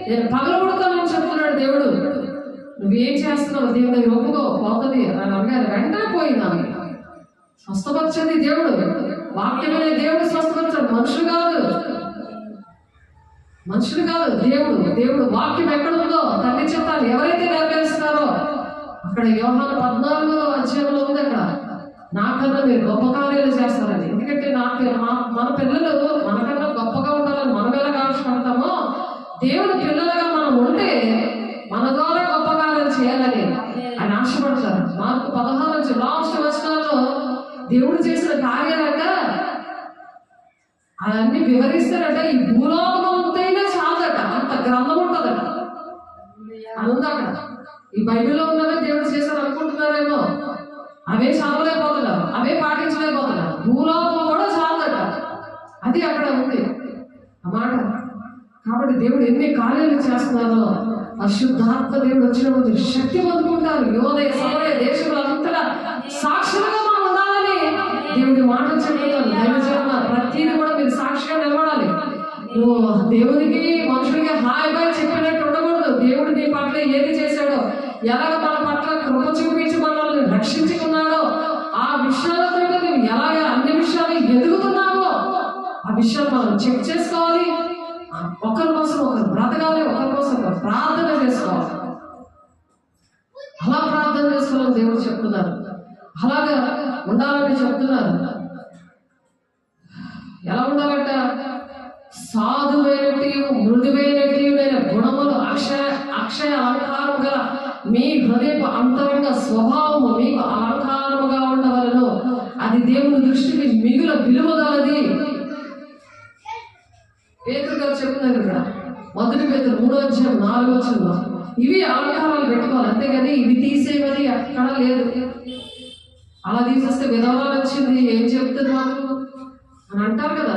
[SPEAKER 1] నేను పగలగొడతానని చెప్తున్నాడు దేవుడు. నువ్వేం చేస్తున్నావు దేవుడు దగ్గర ఒప్పుకో పోతుంది అని అడిగారు. వెంటనే పోయిందా స్వస్థపరిచేది దేవుడు. వాక్యమనే దేవుడు స్వస్థపరిచాడు, మనుషులు కాదు. దేవుడు వాక్యం ఎక్కడుందో తల్లి చెప్పాలి. ఎవరైతే నెరవేరుస్తారో అక్కడ యోహాను 14వ అధ్యాయంలో ఉంది. అక్కడ నాకన్నా మీరు గొప్ప కార్యాలు చేస్తారని. ఎందుకంటే మన పిల్లలు మనకన్నా గొప్పగా ఉండాలని మనం ఎలా ఆశపడతామో దేవుని పిల్లలుగా మనం ఉంటే మన ద్వారా గొప్ప కార్యాలు చేయాలని ఆయన ఆశపడతారు. మార్కు 16 లాస్ట్ వచనాల్లో దేవుడు చేసిన కార్యాలంట అవన్నీ వివరిస్తారట. ఈ భూలోకం అంతైనా చాలదట, అంత గ్రంథం ఉంటుందట. అది ఉంది అక్కడ. ఈ బైబిల్లో ఉన్నదే దేవుడు చేశారు అనుకుంటున్నారేమో. అవే చదవలేకపోతున్నారు, అవే పాటించలేకపోతున్నారు. భూలోకం కూడా చాలదట, అది అక్కడ ఉంది అన్నమాట. కాబట్టి దేవుడు ఎన్ని కార్యాలు చేస్తున్నారో పరిశుద్ధాత్మ దేవుడు వచ్చినప్పుడు శక్తి పొందుకుంటారు. యోదయ సమయ దేశంలో అంతటా సాక్షులుగా మనం ఉండాలని దేవుడి మాట చెప్తున్నారు. దైవజన్మ ప్రతిదీ కూడా మీరు సాక్షిగా నిలబడాలి. నువ్వు దేవునికి మనుషులకి హాయ్ బాయ్ చెప్పినట్టు ఉండకూడదు. దేవుడు నీ పట్ల ఏది చేశాడో, ఎలాగ మన పట్ల కృప చూపించి మనల్ని రక్షించుకున్నాడో ఆ విషయాలతో నువ్వు ఎలాగ అన్ని విషయాలు ఎదుగుతున్నావో ఆ విషయాలు మనం చెక్ చేసుకోవాలి. ఒకరి కోసం ఒకరు బ్రతకాలి, ఒకరి కోసం ఒకరు ప్రార్థన చేసుకోవాలి. అలా ప్రార్థన చేసుకోవాలని దేవుడు చెప్తున్నారు. అలాగా ఉండాలని చెప్తున్నారు. ఎలా ఉండాలంట? సాధువైనట్టు మృదువైనట్టు గుణములు అక్షయ అలంకారము గల మీ హృదయపు అంతరంగ స్వభావము మీకు అలంకారముగా ఉండవలను. అది దేవుని దృష్టికి మిగుల విలువగలది. పేతురు గారు చెప్తున్నారు ఇక్కడ మొదటి పేతురు 3:4 ఇవి అలంకారాలు పెట్టుకోవాలి, అంతేగాని ఇవి తీసేవని అక్కడ లేదు. అలా తీసేస్తే విధవరాలు వచ్చింది ఏం చెప్తుంది మాకు అని అంటారు కదా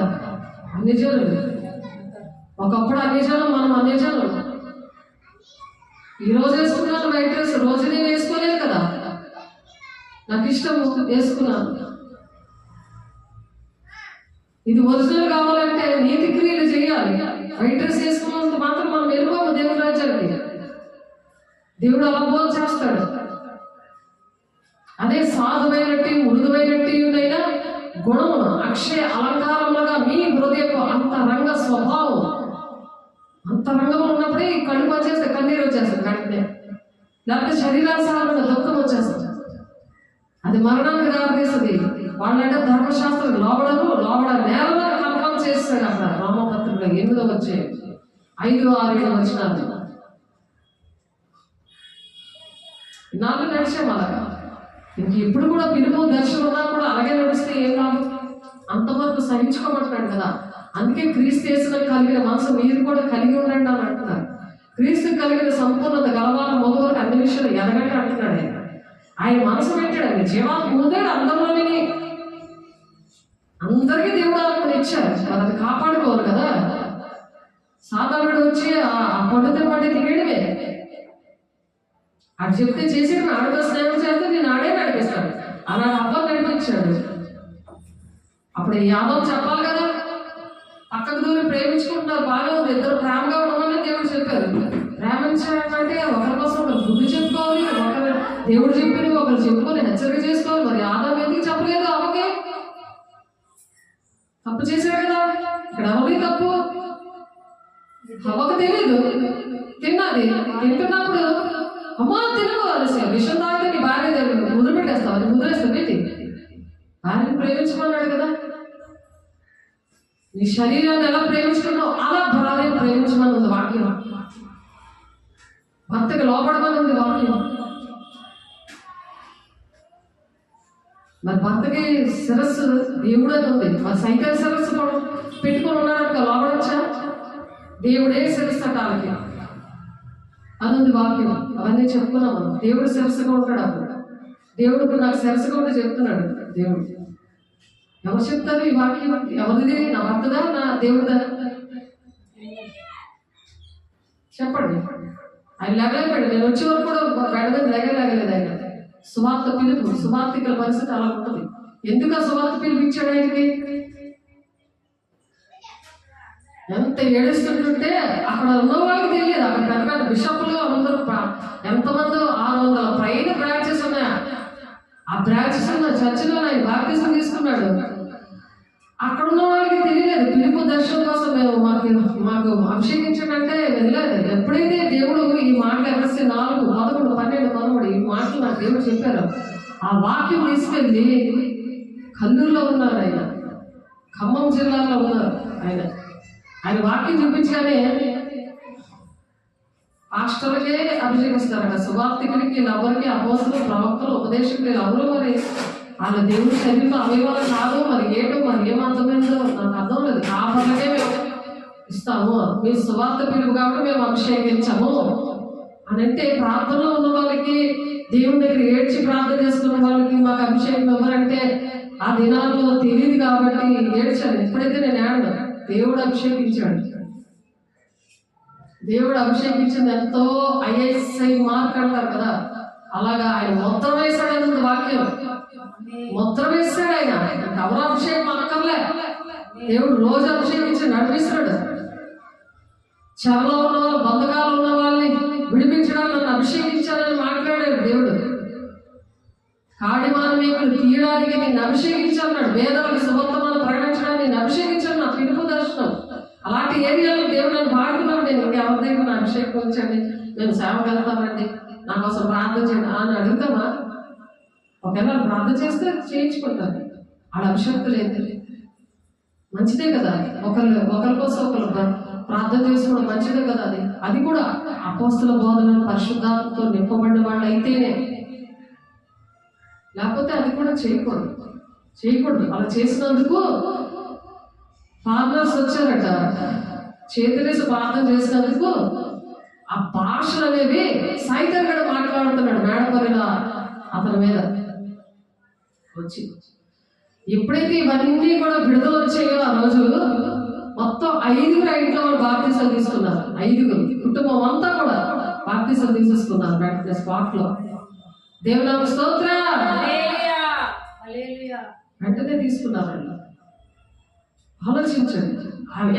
[SPEAKER 1] అన్యజనులు. ఒకప్పుడు అన్యజనం, మనం అన్యజనం. ఈ రోజు వేసుకున్నాను వైట్ డ్రెస్, రోజు నేను వేసుకోలేదు కదా, నాకు ఇష్టం వేసుకున్నాను. ఇది ఒరిజినల్ కావాలంటే నీతి క్రియలు చేయాలి. వైట్ డ్రెస్ వేసుకున్నంత మాత్రం మనం వెళ్ళిపోము దేవుడి రాజ్యానికి. దేవుడు అలా బోధ చేస్తాడు. అదే సాధువైనట్టు మృదువైనట్టునైనా గుణము అక్షయ అలంకారములుగా మీ హృదయపు అంతరంగ స్వభావం, అంతరంగం ఉన్నప్పుడే ఈ కళ్ళు వచ్చేస్తే కన్నీరు వచ్చేస్తుంది వెంటనే, లేకపోతే శరీరానుసారమైన దుఃఖం వచ్చేస్తుంది. అది మరణానికి దారితీస్తుంది. వాళ్ళంటే ధర్మశాస్త్రం లోబడ నేలలో కన్ఫర్మ్ చేస్తాడు. అక్కడ రామపత్రికలో 8వ అధ్యాయం 5, 6, 7 వచనాలు. నాకు నడిచాం అలాగా. ఇంక ఇప్పుడు కూడా పిలుపు దర్శనం ఉన్నా కూడా అలాగే నడిస్తే ఏం కాదు. అంతవరకు సహించుకోమంటున్నాడు కదా. అందుకే క్రీస్తు యేసులో కలిగిన మనసు మీరు కూడా కలిగి ఉండండి అని అంటున్నారు. క్రీస్తు కలిగిన సంపూర్ణత గలవాల మొదటి అన్ని విషయాలు ఎదగండి అంటున్నాడు. ఆయన మనసు పెట్టాడు, జీవాత్మ ముందాడు అందరిలోని. అందరికీ దేవుడు ఆత్మని ఇచ్చారు, మరి అది కాపాడుకోవాలి కదా. సాధారణుడు వచ్చి ఆ పండుగ పట్టి తినేయడమే, అది చెప్తే చేసేది ఆడతో స్నేహం చేస్తే నేను ఆడే నడిపిస్తాను. అలా అబ్బా నడిపించాడు. అప్పుడు యాదవ్ చెప్పాలి కదా, పక్కకు దూరం ప్రేమించుకుంటున్నారు, బాగా ఉంది, ఇద్దరు ప్రేమగా ఉండమని దేవుడు చెప్పారు. ప్రేమించాలంటే ఒకరి కోసం ఒకరు బుద్ధి చెప్పుకోవాలి, ఒకరు దేవుడు చెప్పి ఒకరు చెప్పుకొని హెచ్చరిక చేసుకోవాలి. మరి యాదవ్ ఎందుకు చెప్పలేదు? అమ్మకే తప్పు చేశాడు కదా. ఇక్కడ ఎవరి తప్పు? అవ్వకు తెలియదు, తిన్నది. తింటున్నప్పుడు అమ్మా తినవాలి, విషయం తాగితే నీ భార్య తెలియదు, ముద్ర పెట్టేస్తావు, అది ముద్రేస్తావు ఏంటి? భార్యను ప్రేమించుకున్నాడు కదా. నీ శరీరాన్ని ఎలా ప్రేమించుకున్నావు అలా భార్యను ప్రేమించమని ఉంది వాక్యం. భర్తకు లోపడమని ఉంది వాక్యం. మరి భర్తకి శిరస్సు దేవుడు అని ఉంది, మరి సైతం శిరస్సు పెట్టుకొని ఉన్నాడు, లోపడొచ్చా? దేవుడే శిరస్సు అటాలకి అని ఉంది వాక్యం. అవన్నీ చెప్పుకున్నాం మనం. దేవుడు శిరస్సుగా ఉంటాడు. అప్పుడు దేవుడు నాకు శిరస్సుగా ఉంటే చెప్తున్నాడు. దేవుడు ఎవరు చెప్తారు ఈ వాక్యం? ఎవరిది? నా భర్తదా, నా దేవుడిదా? చెప్పండి. ఆయన లేగలేపాడు. నేను వచ్చే వరకు కూడా బెడదని లేగలేదు ఆయన. సువార్త పిలుపు, సువార్తికల పరిస్థితి అలా ఉంటుంది. ఎందుకు ఆ సువార్త పిలిపించాడు ఆయనకి? ఎంత ఏడుస్తుంటుంటే అక్కడ ఉన్న వాళ్ళకి తెలియదు. అక్కడ పెద్ద పెద్ద బిషప్లు అందరూ ఎంతమంది 600 పైన బ్రాంచెస్ ఉన్నాయా? ఆ బ్రాంచెస్ ఉన్న చర్చిలో ఆయన బాప్టిజం తీసుకున్నాడు. అక్కడ ఉన్న వాళ్ళకి తెలియలేదు. పిలుపు దర్శనం కోసం మాకు అభిషేకించాడంటే వెళ్ళలేదు. ఎప్పుడైతే దేవుడు ఈ మాట ఎర్రసి 4, 11, 12, 13 ఈ మాటలు నాకు దేవుడు చెప్పారు, ఆ వాక్యం తీసుకెళ్ళి కల్లూరులో ఉన్నారు ఆయన, ఖమ్మం జిల్లాలో ఉన్నారు ఆయన వాక్యం చూపించగానే పాస్టర్లకే అభిషేకిస్తారట. సువార్తికులకి ఎవరికి అపోస్తులు, ప్రవక్తలు, ఉపదేశకులు ఎవరు మరి వాళ్ళ దేవుడి శరీరంలో అవయవాలు కాదు. మరి ఏటో మరి ఏమర్థమైందో నాకు అర్థం లేదు. కాపర్లకే మేము ఇస్తాము, మీ సువార్త పిలుపు కాబట్టి మేము అభిషేకించము అని అంటే, ప్రార్థనలో ఉన్న వాళ్ళకి, దేవుని దగ్గర ఏడ్చి ప్రార్థన చేసుకున్న వాళ్ళకి మాకు అభిషేకం ఎవరంటే ఆ దినాల్లో తెలియదు కాబట్టి ఏడ్చాను. ఎప్పుడైతే నేను ఏడను, దేవుడు అభిషేకించాడు. దేవుడు అభిషేకించింది ఎంతో ISI మార్క్ అంటారు కదా, అలాగా ఆయన మొత్తం వేశాడు అన్నది వాక్యం. మొత్తం వేశాడు ఆయన. ఎవరు అభిషేకం అక్కర్లే, దేవుడు రోజు అభిషేకించి నడిపిస్తాడు. చెరలో ఉన్న వాళ్ళు, బంధకాలు ఉన్న వాళ్ళని విడిపించడానికి నన్ను అభిషేకించాలని మాట్లాడాడు దేవుడు. కాడిమానమీకులు తీయడానికి నేను అభిషేకించాలన్నాడు. వేదాలకు సువర్తమానం ప్రకటించడానికి నేను అభిషేకించాను. నా పిలుపు దర్శనం అలాంటి ఏరియాలో దేవుడు నన్ను వాడుకున్నాడు. నేను ఇంకెవరి దగ్గర నా అభిషేకించండి, నేను సేవకు వెళ్తానండి, నా కోసం ప్రార్థన చేయండి అని అడుగుతామా? ఒకవేళ ప్రార్థన చేస్తే చేయించుకుంటాను. ఆడ అభిషేక్తులు ఏంటి? మంచిదే కదా, ఒకరి కోసం ఒకరు ప్రార్థన చేసుకోవడం మంచిదే కదా. అది కూడా అపోస్తల బోధన పరిశుద్ధాత్మతో నింపబడిన వాళ్ళు అయితేనే, లేకపోతే అది కూడా చేయకూడదు. అలా చేసినందుకు ఫార్మర్స్ వచ్చారట, చేతులేసి ప్రార్థన చేసినందుకు ఆ భాషలు అనేవి సైతం కూడా మాట్లాడుతున్నాడు మేడపల్లిలో అతని మీద వచ్చి. ఎప్పుడైతే ఇవన్నీ కూడా విడుదల వచ్చాయో ఆ రోజు మొత్తం 5 ఇంట్లో వాళ్ళు బాప్తీసాలు తీసుకున్నారు. 5 కుటుంబం అంతా కూడా బాప్తీసాలు తీసేసుకున్నారు వెంటనే స్పాట్ లో. దేవుని స్తోత్రం, వెంటనే తీసుకున్నారండి. ఆలోచించండి,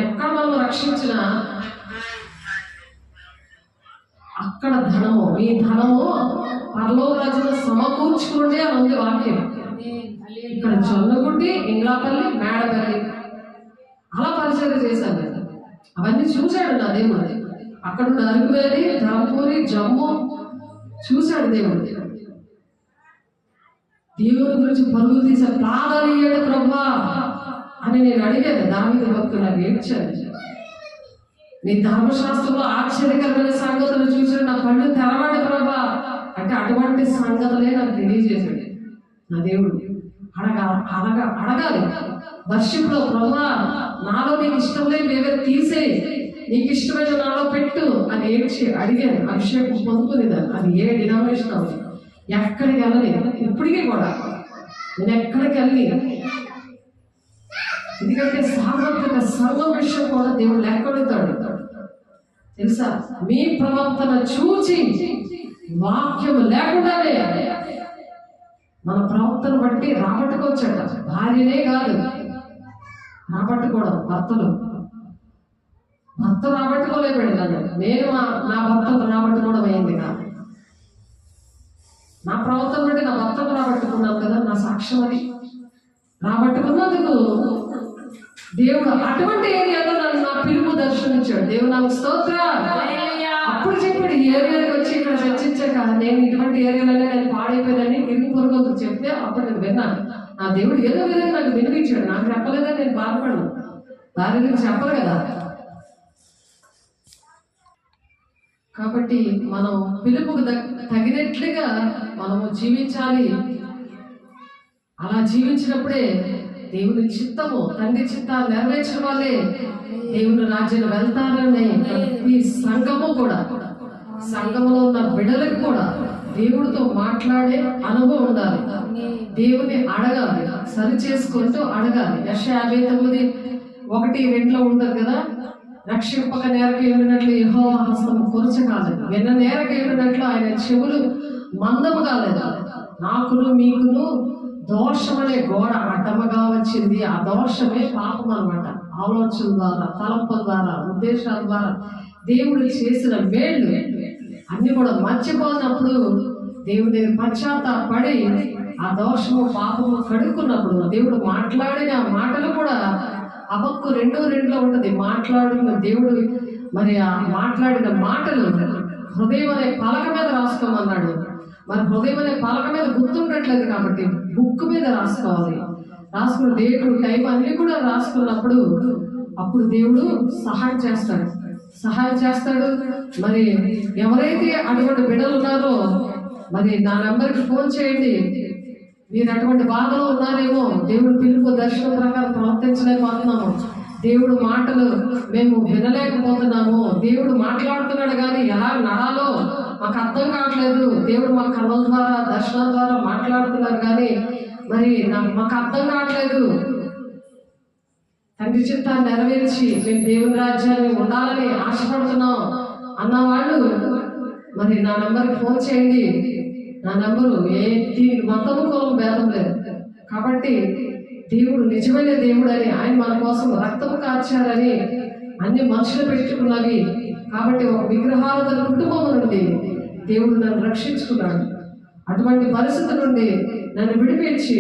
[SPEAKER 1] ఎక్కడ మనం రక్షించినా అక్కడ ధనము, మీ ధనము పరలోక రాజ్యంలో సమకూర్చుకోండి అని ఉంది వాక్యం. ఇక్కడ చొన్నగుడ్డి, ఇంగ్లాపల్లి, మేడపల్లి అలా పరిచయం చేశాను. అవన్నీ చూశాడు నా దేవుడు. అక్కడ అరకువేలి, ధర్మపూరి, జమ్ము చూశాడు దేవుడు. దేవుడి గురించి పరుగులు తీసే పాదాలు ఇయ్యాడు ప్రభా అని నేను అడిగాను. దావీదు భక్తుడు నాకు ఏడ్చాడు. నీ ధర్మశాస్త్రంలో ఆశ్చర్యకరమైన సంగతులు చూసాడు, నా కళ్ళు తెరవండి ప్రభా అంటే అటువంటి సంగతులే నాకు తెలియజేశాడు నా దేవుడు. అడగాలి వర్షిప్ లో, ప్రభా నాలో నీకు ఇష్టం లేని ఏదో తీసేయి, నీకు ఇష్టమైన నాలో పెట్టు అని ఏడ్చి అడిగాను. అభిషేకం పొందుకునేదాన్ని. అది ఏ డినామినేషన్ అవుతుంది, ఎక్కడికి వెళ్ళలేదు. ఇప్పటికీ కూడా నేను ఎక్కడికి వెళ్ళలేదు. ఎందుకంటే సార్వత్రిక సర్వ విషయం కూడా దేవుడు లెక్కడుతాడు తెలుసా. మీ ప్రవర్తన చూచి వాక్యం లేకుండానే మన ప్రవర్తన బట్టి రాబట్టుకోవచ్చట. భార్యనే కాదు రాబట్టుకోవడం, భర్త రాబట్టుకోలేకపోయాడు నన్ను. నేను నా భర్తను రాబట్టుకోవడం అయింది కాదు. నా ప్రవర్తన బట్టి నా భర్తను రాబట్టుకున్నాను కదా, నా సాక్ష్యం అది. రాబట్టుకున్నందుకు దేవుడు అటువంటి ఏరియాలో నన్ను నా పిలుపు దర్శనించాడు. దేవుడు నాకు స్తోత్రం. అప్పుడు చెప్పాడు, ఈ ఏరియాకి వచ్చి ఇక్కడ చర్చించాక నేను ఇటువంటి ఏరియాలోనే నేను పాడైపోయానని ఇరుగు పొరుగు చెప్తే అప్పుడు నేను విన్నాను. నా దేవుడు ఏదో విధంగా నాకు వినిపించాడు. నాకు చెప్పలేదని నేను బాధపడను, దాని గురించి చెప్పరు కదా. కాబట్టి మనం పిలుపుకు తగినట్లుగా మనము జీవించాలి. అలా జీవించినప్పుడే దేవుని చిత్తము, తండ్రి చిత్తాలు నెరవేర్చిన వాళ్ళే దేవుని రాజ్యాన్ని వెళ్తారని ప్రతి సంఘము కూడా, సంఘంలో ఉన్న బిడ్డలకు కూడా దేవుడితో మాట్లాడే అనుభవం ఉండాలి. దేవుని అడగాలి, సరి చేసుకుంటూ అడగాలి. యెషయా 59:1-2 ఉంటుంది కదా, రక్షింపక నేరకు ఏమినట్లు యెహోవా హస్తము కొరచకాలేదు, విన్న నేరకు ఏమినట్లు ఆయన చెవులు మందము కాలేదు. నాకును మీకును దోషం అనే గోడ అడ్డమగా వచ్చింది. ఆ దోషమే పాపం అన్నమాట. ఆలోచన ద్వారా, తలంపుల ద్వారా, ఉద్దేశాల ద్వారా దేవుడు చేసిన మేళ్ళు అన్ని కూడా మర్చిపోయినప్పుడు దేవుడి దగ్గర పశ్చాత్తాపడి ఆ దోషము పాపము కడుక్కున్నప్పుడు దేవుడు మాట్లాడిన మాటలు కూడా హబక్కు 2:2 ఉంటుంది. మాట్లాడిన దేవుడు మరి ఆ మాట్లాడిన మాటలు హృదయం అనే పలక మీద రాసుకోమన్నాడు. మరి హృదయం అనే పలక మీద గుర్తుండట్లేదు కాబట్టి బుక్ మీద రాసుకోవాలి. రాసుకున్న డేటు, టైం అన్ని కూడా రాసుకున్నప్పుడు అప్పుడు దేవుడు సహాయం చేస్తాడు. మరి ఎవరైతే అటువంటి బిడ్డలు ఉన్నారో మరి నా నెంబర్కి ఫోన్ చేయండి. మీరు అటువంటి బాధలో ఉన్నారేమో, దేవుడు పిలుపు దర్శనం ప్రకారం ప్రవర్తించలేకపోతున్నాము, దేవుడు మాటలు మేము వినలేకపోతున్నాము, దేవుడు మాట్లాడుతున్నాడు కానీ ఎలా నడాలో మాకు అర్థం కావట్లేదు, దేవుడు మా కర్మల ద్వారా, దర్శనం ద్వారా మాట్లాడుతున్నారు కానీ మరి మాకు అర్థం కావట్లేదు, తండ్రి చిత్తాన్ని నెరవేర్చి మేము దేవుని రాజ్యాన్ని ఉండాలని ఆశపడుతున్నాం అన్నవాళ్ళు మరి నా నెంబర్కి ఫోన్ చేయండి. నా నెంబరు దీనికి మతము కులం భేదం లేదు. కాబట్టి దేవుడు నిజమైన దేవుడు అని, ఆయన మన కోసం రక్తము కార్చారని అన్ని మనుషులు పెట్టుకున్నవి. కాబట్టి ఒక విగ్రహారాధన కుటుంబం నుండి దేవుడు నన్ను రక్షించుకున్నాడు. అటువంటి పరిస్థితి నుండి నన్ను విడిపించి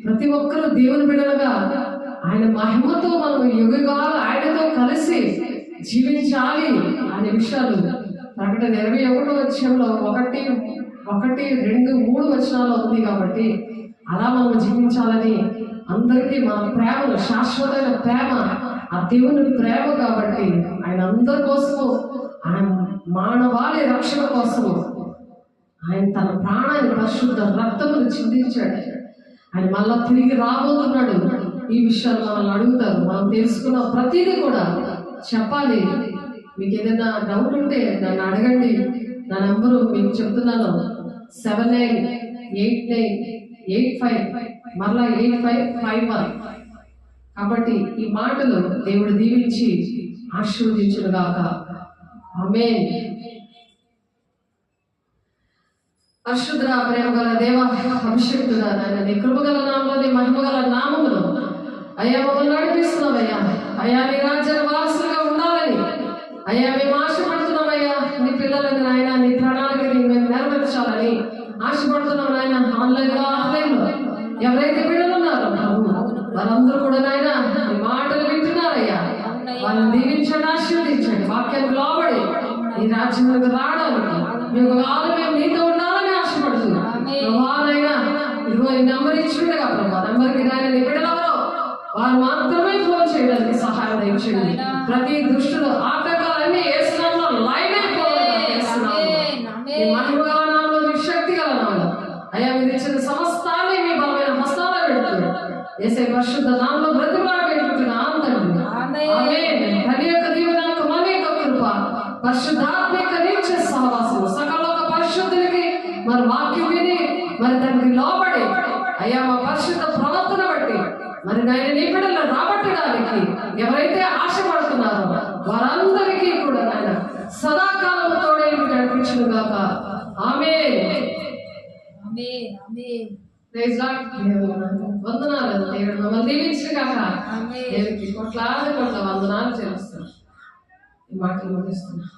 [SPEAKER 1] ప్రతి ఒక్కరూ దేవుని బిడ్డలుగా ఆయన మహిమతో మనం యుగాలు ఆయనతో కలిసి జీవించాలి అనే విషయాలు ప్రకటన 21:1 1, 2, 3 వచనాల్లో ఉంది. కాబట్టి అలా మనం జీవించాలని అందరికీ మన ప్రేమను, శాశ్వతమైన ప్రేమ ఆ దేవుని ప్రేమ కాబట్టి ఆయన అందరి కోసము, ఆయన మానవాళి రక్షణ కోసము ఆయన తన ప్రాణాన్ని, పరిశుద్ధ రక్తమును చిందించాడు. ఆయన మళ్ళా తిరిగి రాబోతున్నాడు. ఈ విషయాలు మనల్ని అడుగుతారు. మనం తెలుసుకున్న ప్రతిదీ కూడా చెప్పాలి. మీకు ఏదైనా డౌట్ ఉంటే నన్ను అడగండి. నా నంబరు మీకు చెప్తున్నాను, 798985 మరలా 8551. కాబట్టి ఈ మాటలు దేవుడు దీవించి ఆశీర్వదించునుగాక. ఆమేన్. పరిశుద్ధ ప్రేమ గల దేవ, అభిషేక్తుడా నాయన, నీ కృపగల నామంలో, నీ మహిమగల నామములో అయ్యా మమ్మల్ని నడిపిస్తున్నావయ్యా. అయ్యా నీ రాజ్యాల వారసులుగా ఉండాలని అయ్యా మేము ఆశపడుతున్నామయ్యా. నీ పిల్లలని నాయన నీ ప్రణాళికని మేము నెరవేర్చాలని ఆశపడుతున్నాం నాయన. ఆన్లైన్ లో ఆఫ్లైన్ లో ఎవరైతే బిడ్డలు ఉన్నారో వాళ్ళందరూ కూడా నాయన నీ మాటలు వింటున్నారయ్యా. వాళ్ళని దీవించండి, ఆశీర్వదించండి. వాక్యానికి లోబడి నీ రాజ్యంలోకి రావడానికి మేము నీతో ఉండాలని ఆశపడుతున్నాం. ప్రభానైనా ఇదిగో ఈ నెంబర్ ఇచ్చిండగా ప్రభా, నెంబర్కి నాయన నీ బిడ్డలెవరో వారు మాత్రమే ఫోన్ చేయడానికి సహాయం దయచేయండి. ప్రతి దుష్టుడు ఆటంకాలన్నీ ఏసునామములో లైన్ అయిపోవాలి. మహిమగల నామములో, నీ శక్తి గల నామములో అయ్యా మీరు ఇచ్చిన సమస్తాన్ని మీ బలమైన హస్తాల్లో పెడుతుంది. యేసయ్య పరిశుద్ధ నామములో బ్రతిమలాడి పెట్టుకుంటున్నాను తండ్రి. ఆమేన్. హరి యొక్క దీవెన, కుమారి యొక్క కృప, పరిశుద్ధాత్మిక నిత్య సహవాసము సకలోక పరిశుద్ధులకి మరి వాక్యం విని మరి దానికి లోబడి అయ్యా మా పరిశుద్ధ ప్రవర్తన బట్టి మరి నాయన నీ బిడ్డలను రాబట్టడానికి ఎవరైతే ఆశపడుతున్నారో వారందరికీ కూడా నాయన సదాకాలం తోడే నడిపించును గాక. ఆమేన్. వందనాలు. దేవుడు మమ్మల్ని దీవించును గాక. దేవుడికి కోట్లాది కోట్ల వందనాలు చెల్లిస్తున్నాను. ఈ మాటలు ముగిస్తున్నాను.